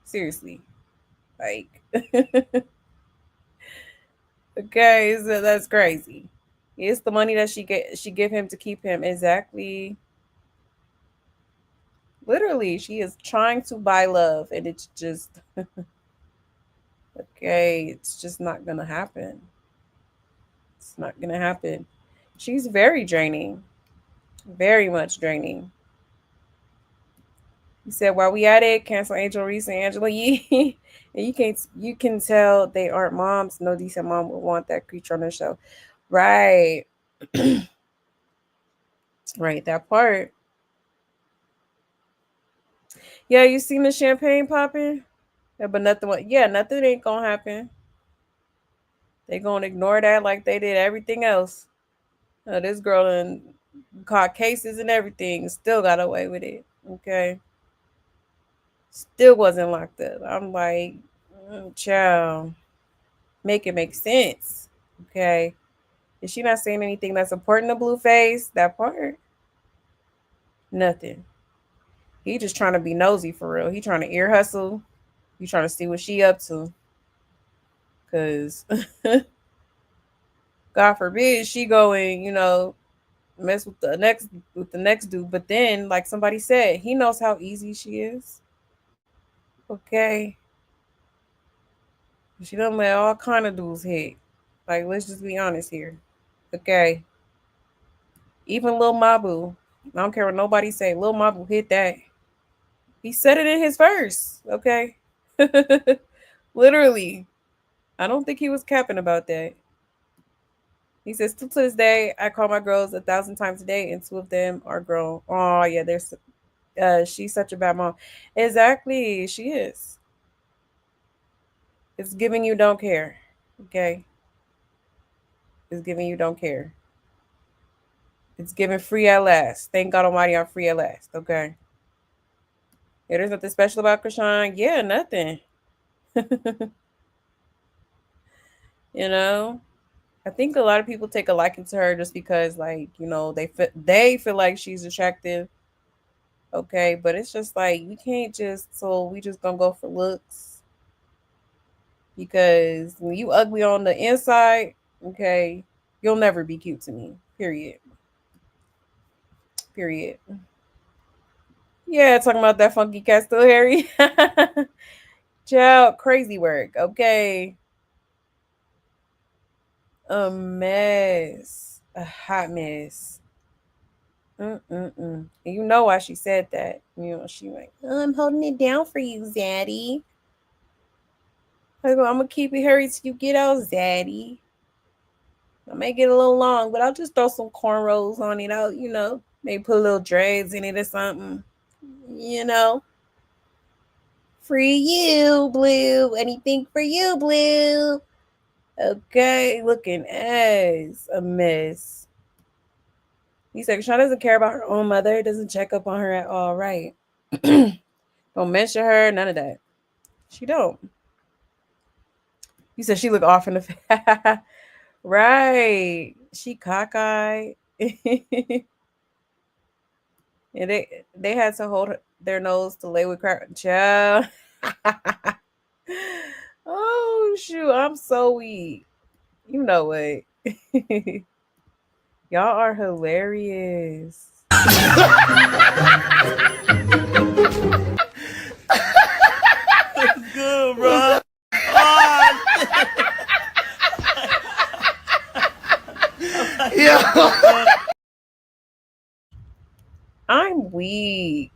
Seriously. Like, okay, so that's crazy. It's the money that she give him to keep him. Exactly. Literally, she is trying to buy love and it's just okay, it's just not gonna happen. It's not gonna happen. She's very draining. Very much draining. You said while we at it, cancel Angel Reese and Angela Yee. And you can tell they aren't moms. No decent mom would want that creature on their show. Right. Right, that part. Yeah, you seen the champagne popping? Yeah, but nothing ain't gonna happen. They gonna ignore that like they did everything else. This girl done caught cases and everything, still got away with it. Okay. Still wasn't locked up. I'm like, child, make it make sense. Okay. Is she not saying anything that's important to Blueface? That part? Nothing. He just trying to be nosy for real. He trying to ear hustle. He trying to see what she up to. Cause God forbid she go and, mess with the next dude. But then, like somebody said, he knows how easy she is. Okay. She done let all kind of dudes hit. Like, let's just be honest here. Okay. Even Lil Mabu. I don't care what nobody say. Lil Mabu hit that. He said it in his verse. Okay. Literally. I don't think he was capping about that. He says, still to this day, I call my girls 1,000 times a day, and 2 of them are grown. Oh yeah, she's such a bad mom. Exactly, she is. It's giving you don't care. Okay. It's giving you don't care. It's giving free at last. Thank God Almighty I'm free at last. Okay. Yeah, there's nothing special about Krishan. Yeah, nothing. you know? I think a lot of people take a liking to her just because, like, they feel like she's attractive. Okay, but it's just like we just gonna go for looks because when you ugly on the inside, okay, you'll never be cute to me. Period. Period. Yeah, talking about that funky cat still Harry. Child, crazy work. Okay. A mess. A hot mess. Mm-mm-mm. And you know why she said that. She like, I'm holding it down for you, Zaddy. I'm gonna keep it hurry till you get out, Zaddy. I may get a little long, but I'll just throw some cornrows on it out, maybe put a little dreads in it or something. You know. Free you, Blue. Anything for you, Blue. Okay, looking as a mess. He said Sean doesn't care about her own mother, doesn't check up on her at all, right? Don't mention her, none of that. She don't. You said she look off in the face. Right. She cockeyed. And they had to hold their nose to lay with crap. Child. Oh shoot, I'm so weak. You know what? Y'all are hilarious. Good, bro. Yeah. I'm weak.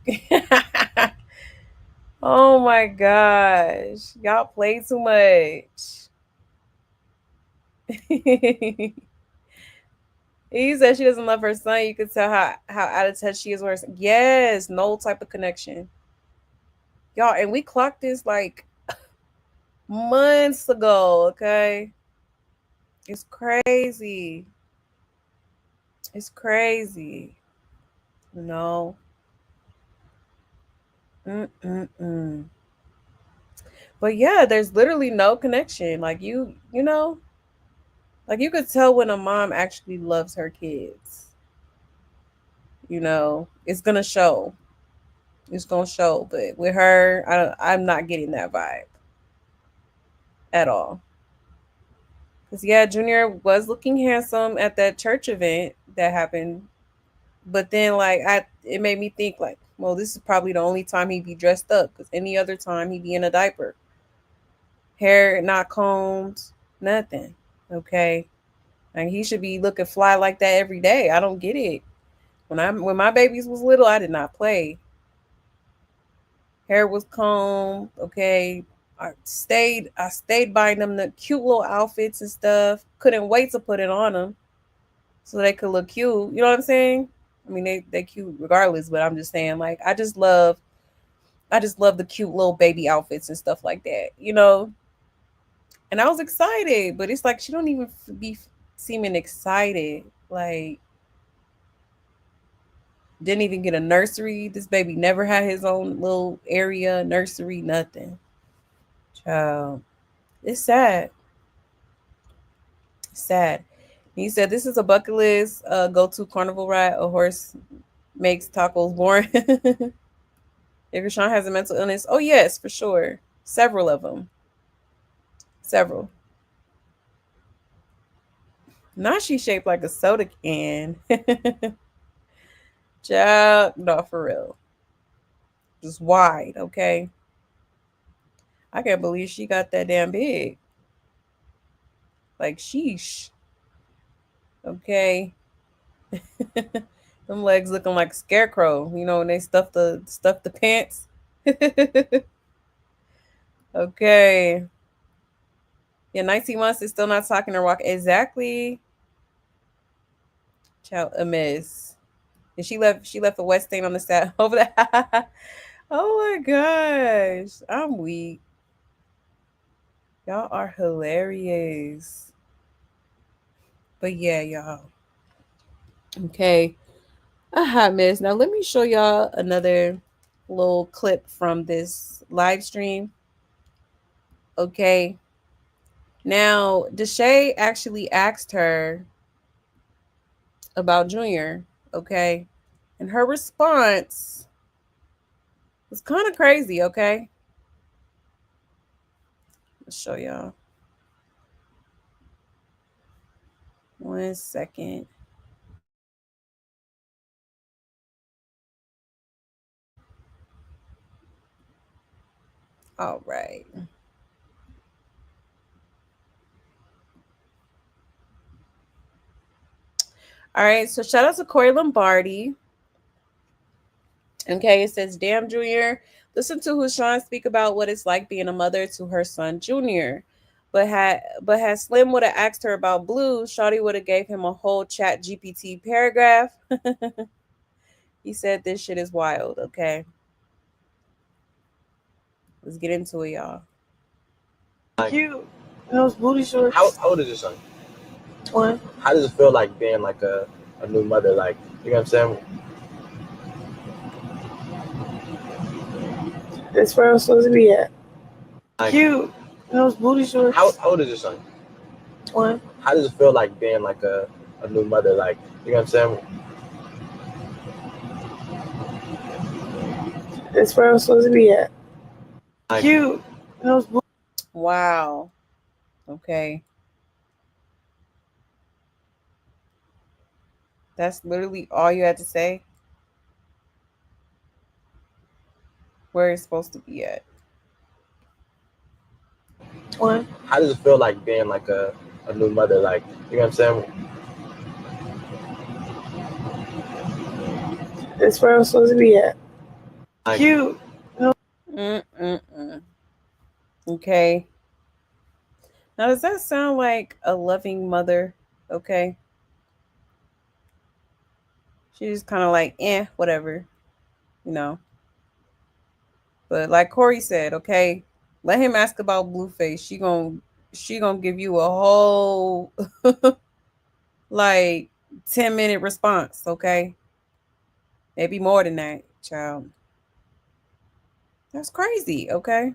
Oh my gosh. Y'all play too much. He said she doesn't love her son. You could tell how out of touch she is with her son. Yes, no type of connection. Y'all, and we clocked this like months ago, okay? It's crazy. It's crazy. No. Mm-mm-mm. But yeah, there's literally no connection. Like you know, like you could tell when a mom actually loves her kids. You know, it's gonna show. It's gonna show. But with her, I'm not getting that vibe at all. Cause yeah, Junior was looking handsome at that church event that happened. But then it made me think like, well, this is probably the only time he'd be dressed up. Cause any other time he'd be in a diaper. Hair not combed, nothing. Okay. And he should be looking fly like that every day. I don't get it. When my babies was little, I did not play. Hair was combed, okay. I stayed buying them the cute little outfits and stuff. Couldn't wait to put it on them so they could look cute. You know what I'm saying? I mean, they cute regardless, but I'm just saying, like, I just love the cute little baby outfits and stuff like that, you know? And I was excited, but it's like she don't even be seeming excited. Like, didn't even get a nursery. This baby never had his own little area, nursery, nothing. Child. It's sad. It's sad. He said, this is a bucket list, go-to carnival ride. A horse makes tacos boring. If Rashawn has a mental illness, oh yes, for sure. Several of them. Several. Now she's shaped like a soda can. Child, no, for real. Just wide, okay? I can't believe she got that damn big. Like, sheesh. Okay. Them legs looking like a scarecrow, you know, when they stuff the pants. Okay. Yeah, 19 months is still not talking or walking. Exactly. Child, a miss. And she left a wet stain on the side over there. Oh my gosh. I'm weak. Y'all are hilarious. But yeah, y'all. Okay. A hot mess. Now let me show y'all another little clip from this live stream. Okay. Now, Deshae actually asked her about Junior, okay? And her response was kind of crazy, okay? Let's show y'all. 1 second. All right. All right, so shout out to Corey Lombardi. Okay, it says, damn, Junior, listen to Hushawn speak about what it's like being a mother to her son, Junior. But had Slim would have asked her about Blue, Shawty would have gave him a whole chat GPT paragraph. He said this shit is wild, okay? Let's get into it, y'all. Cute. Those booty shorts. How old is your son? 20. How does it feel like being like a new mother? Like, you know what I'm saying? That's where I'm supposed to be at. Like, Cute. Those booty shorts. how old is your son? One. How does it feel like being like a new mother? Like, you know what I'm saying? That's where I'm supposed to be at. Like, Cute. Those booty. Wow. Okay. That's literally all you had to say? Where it's supposed to be at? One. how does it feel like being like a new mother? Like, you know what I'm saying? That's where I'm supposed to be at. Like, Cute. Okay. Now, does that sound like a loving mother? Okay. She's just kind of like, whatever, you know. But like Corey said, okay, let him ask about Blueface. She gonna give you a whole like 10-minute response, okay? Maybe more than that, child. That's crazy, okay?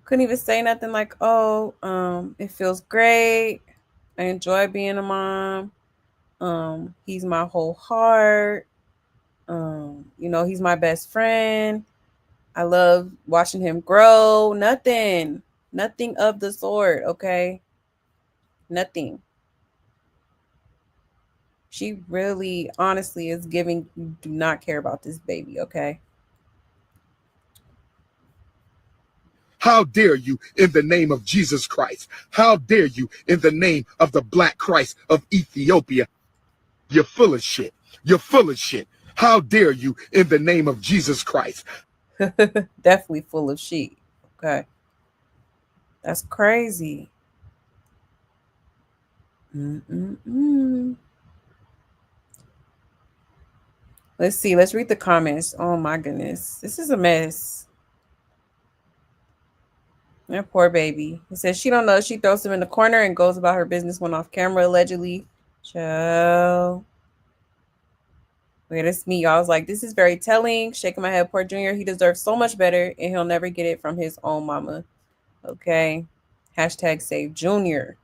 Couldn't even say nothing like, oh, it feels great. I enjoy being a mom. He's my whole heart. He's my best friend. I love watching him grow. Nothing of the sort, okay? Nothing. She really, honestly, is giving you do not care about this baby, okay? How dare you in the name of Jesus Christ? How dare you in the name of the Black Christ of Ethiopia? You're full of shit. You're full of shit. How dare you in the name of Jesus Christ? Definitely full of shit, okay? That's crazy. Let's see. Let's read the comments. Oh my goodness. This is a mess. That poor baby. It says she don't know. She throws him in the corner and goes about her business when off camera, allegedly. Child. Okay, that's me. I was like, this is very telling. Shaking my head. Poor Junior. He deserves so much better, and he'll never get it from his own mama. Okay. Hashtag save Junior.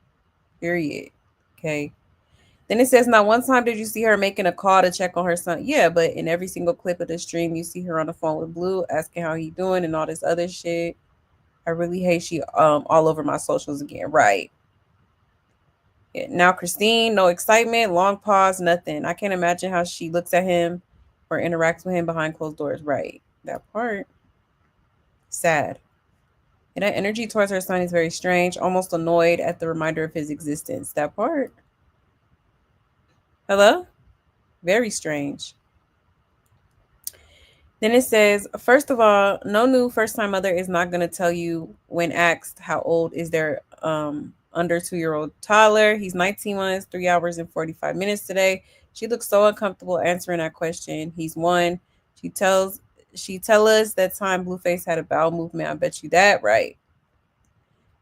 Period. Okay. Then it says, not one time did you see her making a call to check on her son. Yeah, but in every single clip of the stream, you see her on the phone with Blue, asking how he doing and all this other shit. I really hate she all over my socials again. Right. Yeah, now Christine, no excitement, long pause, nothing. I can't imagine how she looks at him or interacts with him behind closed doors. Right. That part. Sad. And that energy towards her son is very strange, almost annoyed at the reminder of his existence. That part. Hello? Very strange. Then it says, first of all, no new first-time mother is not going to tell you when asked how old is their under 2-year-old toddler. He's 19 months, 3 hours and 45 minutes today. She looks so uncomfortable answering that question. He's 1. She tell us that time Blueface had a bowel movement. I bet you that, right?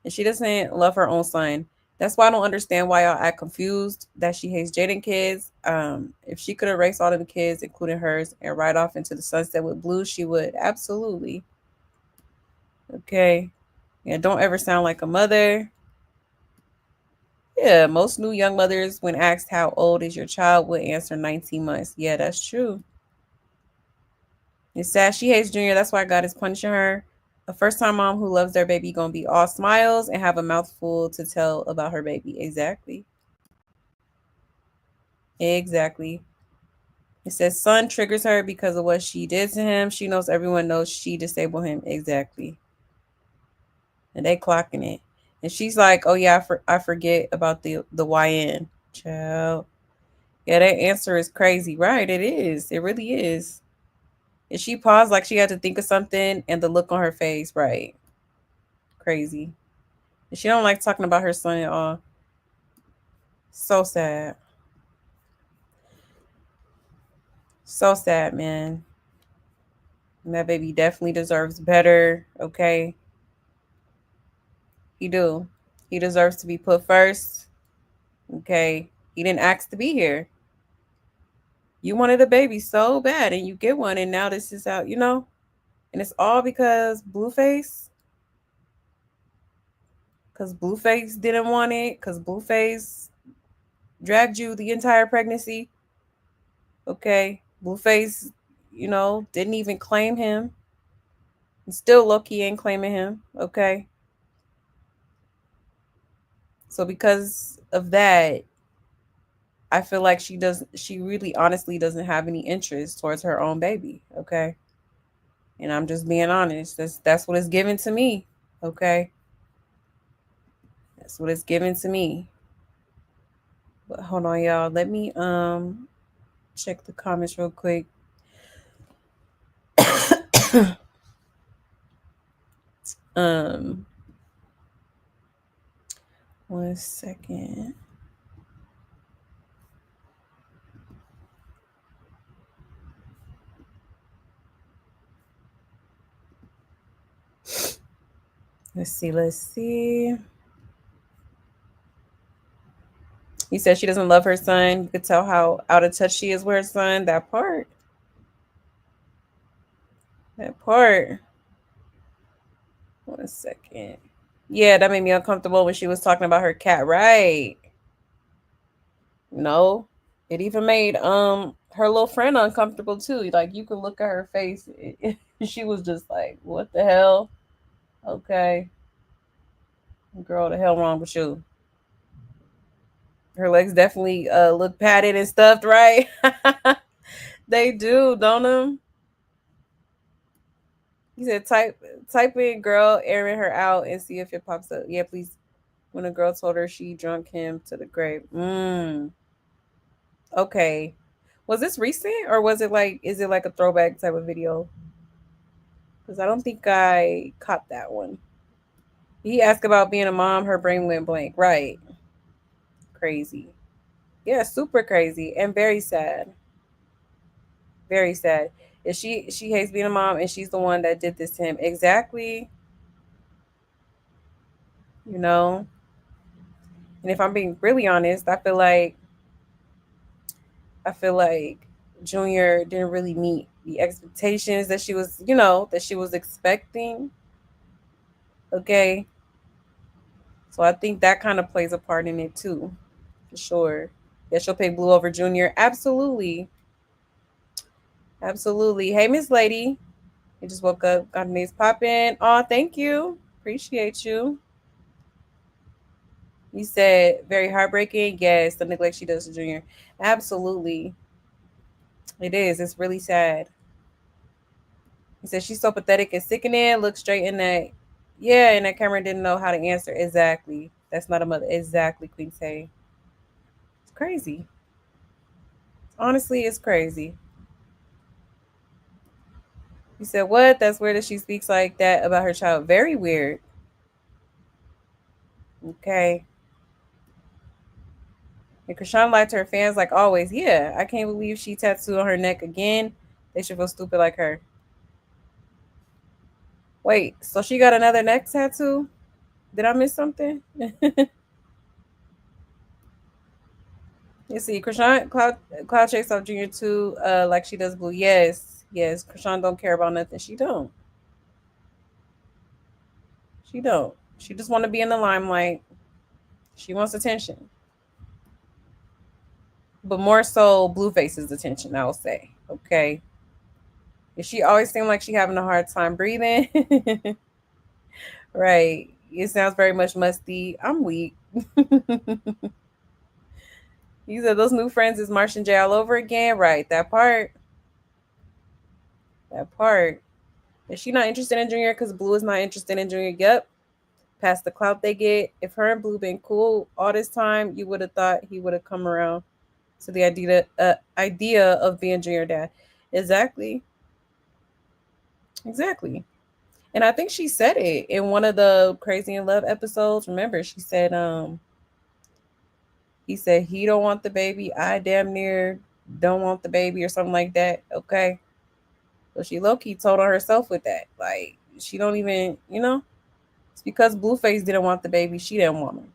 And she doesn't love her own son. That's why I don't understand why y'all act confused that she hates Jaden kids. If she could erase all them kids, including hers, and ride off into the sunset with Blue, she would. Absolutely. Okay. Yeah, don't ever sound like a mother. Yeah, most new young mothers, when asked how old is your child, would answer 19 months. Yeah, that's true. It's sad she hates Junior. That's why God is punishing her. A first-time mom who loves their baby gonna be all smiles and have a mouthful to tell about her baby. Exactly. Exactly. It says son triggers her because of what she did to him. She knows everyone knows she disabled him. Exactly. And they clocking it. And she's like, oh yeah, I forget about the YN. Child. Yeah, that answer is crazy. Right, it is. It really is. And she paused like she had to think of something and the look on her face. Right. Crazy. And she don't like talking about her son at all. So sad. So sad, man. And that baby definitely deserves better. Okay. He do. He deserves to be put first. Okay. He didn't ask to be here. You wanted a baby so bad and you get one and now this is out, And it's all because Blueface. Because Blueface didn't want it. Because Blueface dragged you the entire pregnancy. Okay. Blueface, didn't even claim him. And still Loki ain't claiming him. Okay. So because of that, I feel like she really honestly doesn't have any interest towards her own baby. Okay. And I'm just being honest. That's what it's given to me. Okay. That's what it's given to me. But hold on, y'all. Let me check the comments real quick. um 1 second. Let's see. You said she doesn't love her son. You could tell how out of touch she is with her son. That part. That part. 1 second. Yeah, that made me uncomfortable when she was talking about her cat. Right. No. It even made her little friend uncomfortable too. Like you could look at her face. She was just like, "What the hell?" Okay. Girl, the hell wrong with you? Her legs definitely look padded and stuffed, right? They do, don't them? He said type in girl airing her out and see if it pops up. Yeah, please. When a girl told her she drunk him to the grave. Okay. Was this recent or is it like a throwback type of video? Because I don't think I caught that one. He asked about being a mom, her brain went blank. Right. Crazy. Yeah, super crazy and very sad. Very sad. If she hates being a mom and she's the one that did this to him. Exactly. You know? And if I'm being really honest, I feel like Junior didn't really meet the expectations that she was, that she was expecting. Okay. So I think that kind of plays a part in it too. For sure. Yeah, she'll pick Blue over Junior. Absolutely. Absolutely. Hey, Miss Lady. You just woke up, got a nice pop in. Oh, thank you. Appreciate you. You said very heartbreaking. Yes, the neglect she does to Junior. Absolutely. It is. It's really sad. He said she's so pathetic and sickening. Look straight in that. Yeah, and that camera didn't know how to answer. Exactly. That's not a mother. Exactly, Queen Tay. It's crazy. Honestly, it's crazy. He said, what? That's weird that she speaks like that about her child. Very weird. Okay. And Krishan lied to her fans like always. Yeah, I can't believe she tattooed on her neck again. They should feel stupid like her. Wait, so she got another neck tattoo? Did I miss something? You see, Krishan Cloud checks off Junior too, like she does Blue. Yes. Krishan don't care about nothing. She don't. She don't. She just want to be in the limelight. She wants attention. But more so Blueface's attention, I will say. Okay. If she always seemed like she having a hard time breathing. Right. It sounds very much musty. I'm weak. You said those new friends is Martian J all over again. Right. That part. That part. Is she not interested in Junior because Blue is not interested in Junior? Yep. Past the clout they get. If her and Blue been cool all this time, you would have thought he would have come around to the idea of being Junior dad. Exactly. Exactly. And I think she said it in one of the Crazy in Love episodes. Remember, she said, he said he don't want the baby. I damn near don't want the baby or something like that. Okay. So she low-key told on herself with that. Like, she don't even, it's because Blueface didn't want the baby. She didn't want him.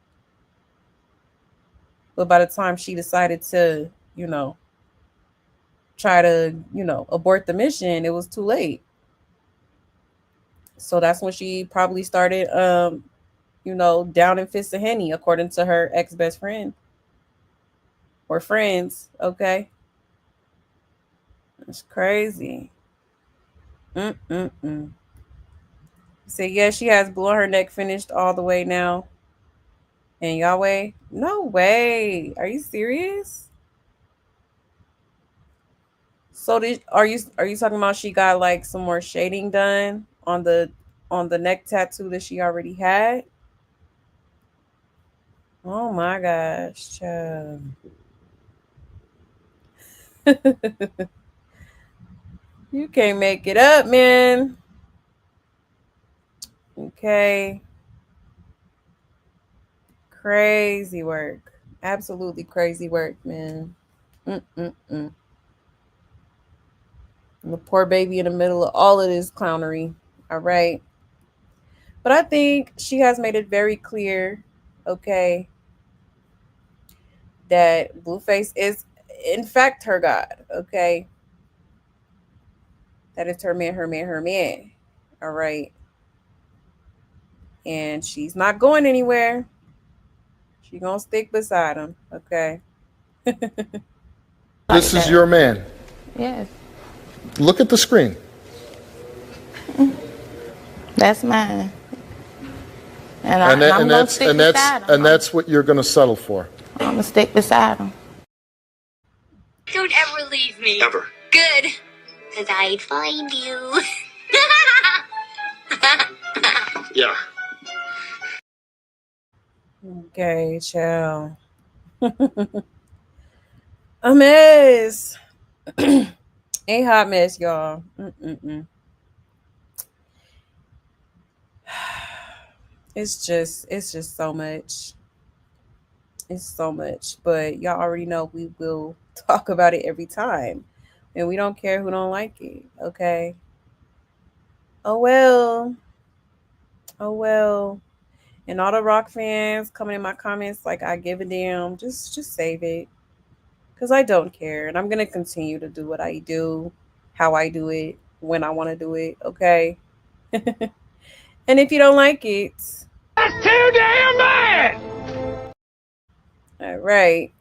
But by the time she decided to, try to, abort the mission, it was too late. So that's when she probably started, downing fists of Henny, according to her ex-best friend. Or friends, okay? It's crazy. So yeah, she has Blue on Her Neck finished all the way now. And Yahweh? No way. Are you serious? So are you talking about she got like some more shading done on the neck tattoo that she already had? Oh my gosh, child. You can't make it up, man. Okay. Crazy work. Absolutely crazy work, man. And the poor baby in the middle of all of this clownery. All right. But I think she has made it very clear, okay, that Blueface is in fact her God, okay? That it's her man, her man, her man. All right. And she's not going anywhere. She's gonna stick beside him, okay? This is your man. Yes, Look at the screen. that's mine. And I'm gonna stick beside him. And that's what you're gonna settle for. I'm gonna stick beside him. Don't ever leave me. Ever. Good. Because I'd find you. Yeah. Okay, chill. A mess. A hot mess, y'all. It's just so much. It's so much. But y'all already know we will talk about it every time. And we don't care who don't like it. Okay. Oh well. Oh well. And all the rock fans coming in my comments like I give a damn. Just save it. Because I don't care. And I'm gonna continue to do what I do, how I do it, when I want to do it. Okay. And if you don't like it, That's too damn bad! all right.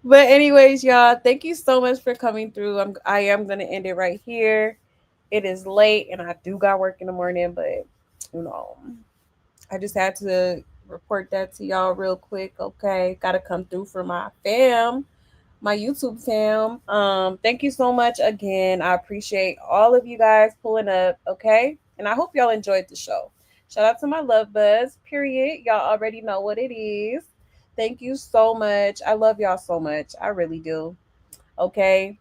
But anyways, y'all, thank you so much for coming through. I am gonna end it right here. It is late and I do got work in the morning, but you know, I just had to report that to y'all real quick. Okay. Gotta come through for my fam, my YouTube fam. Thank you so much again. I appreciate all of you guys pulling up. Okay. And I hope y'all enjoyed the show. Shout out to my love buzz, period. Y'all already know what it is. Thank you so much. I love y'all so much. I really do. Okay.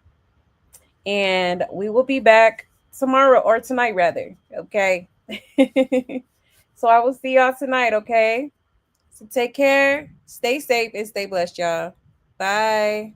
And we will be back tomorrow or tonight, rather. Okay. So I will see y'all tonight. Okay. So take care, stay safe, and stay blessed, y'all. Bye.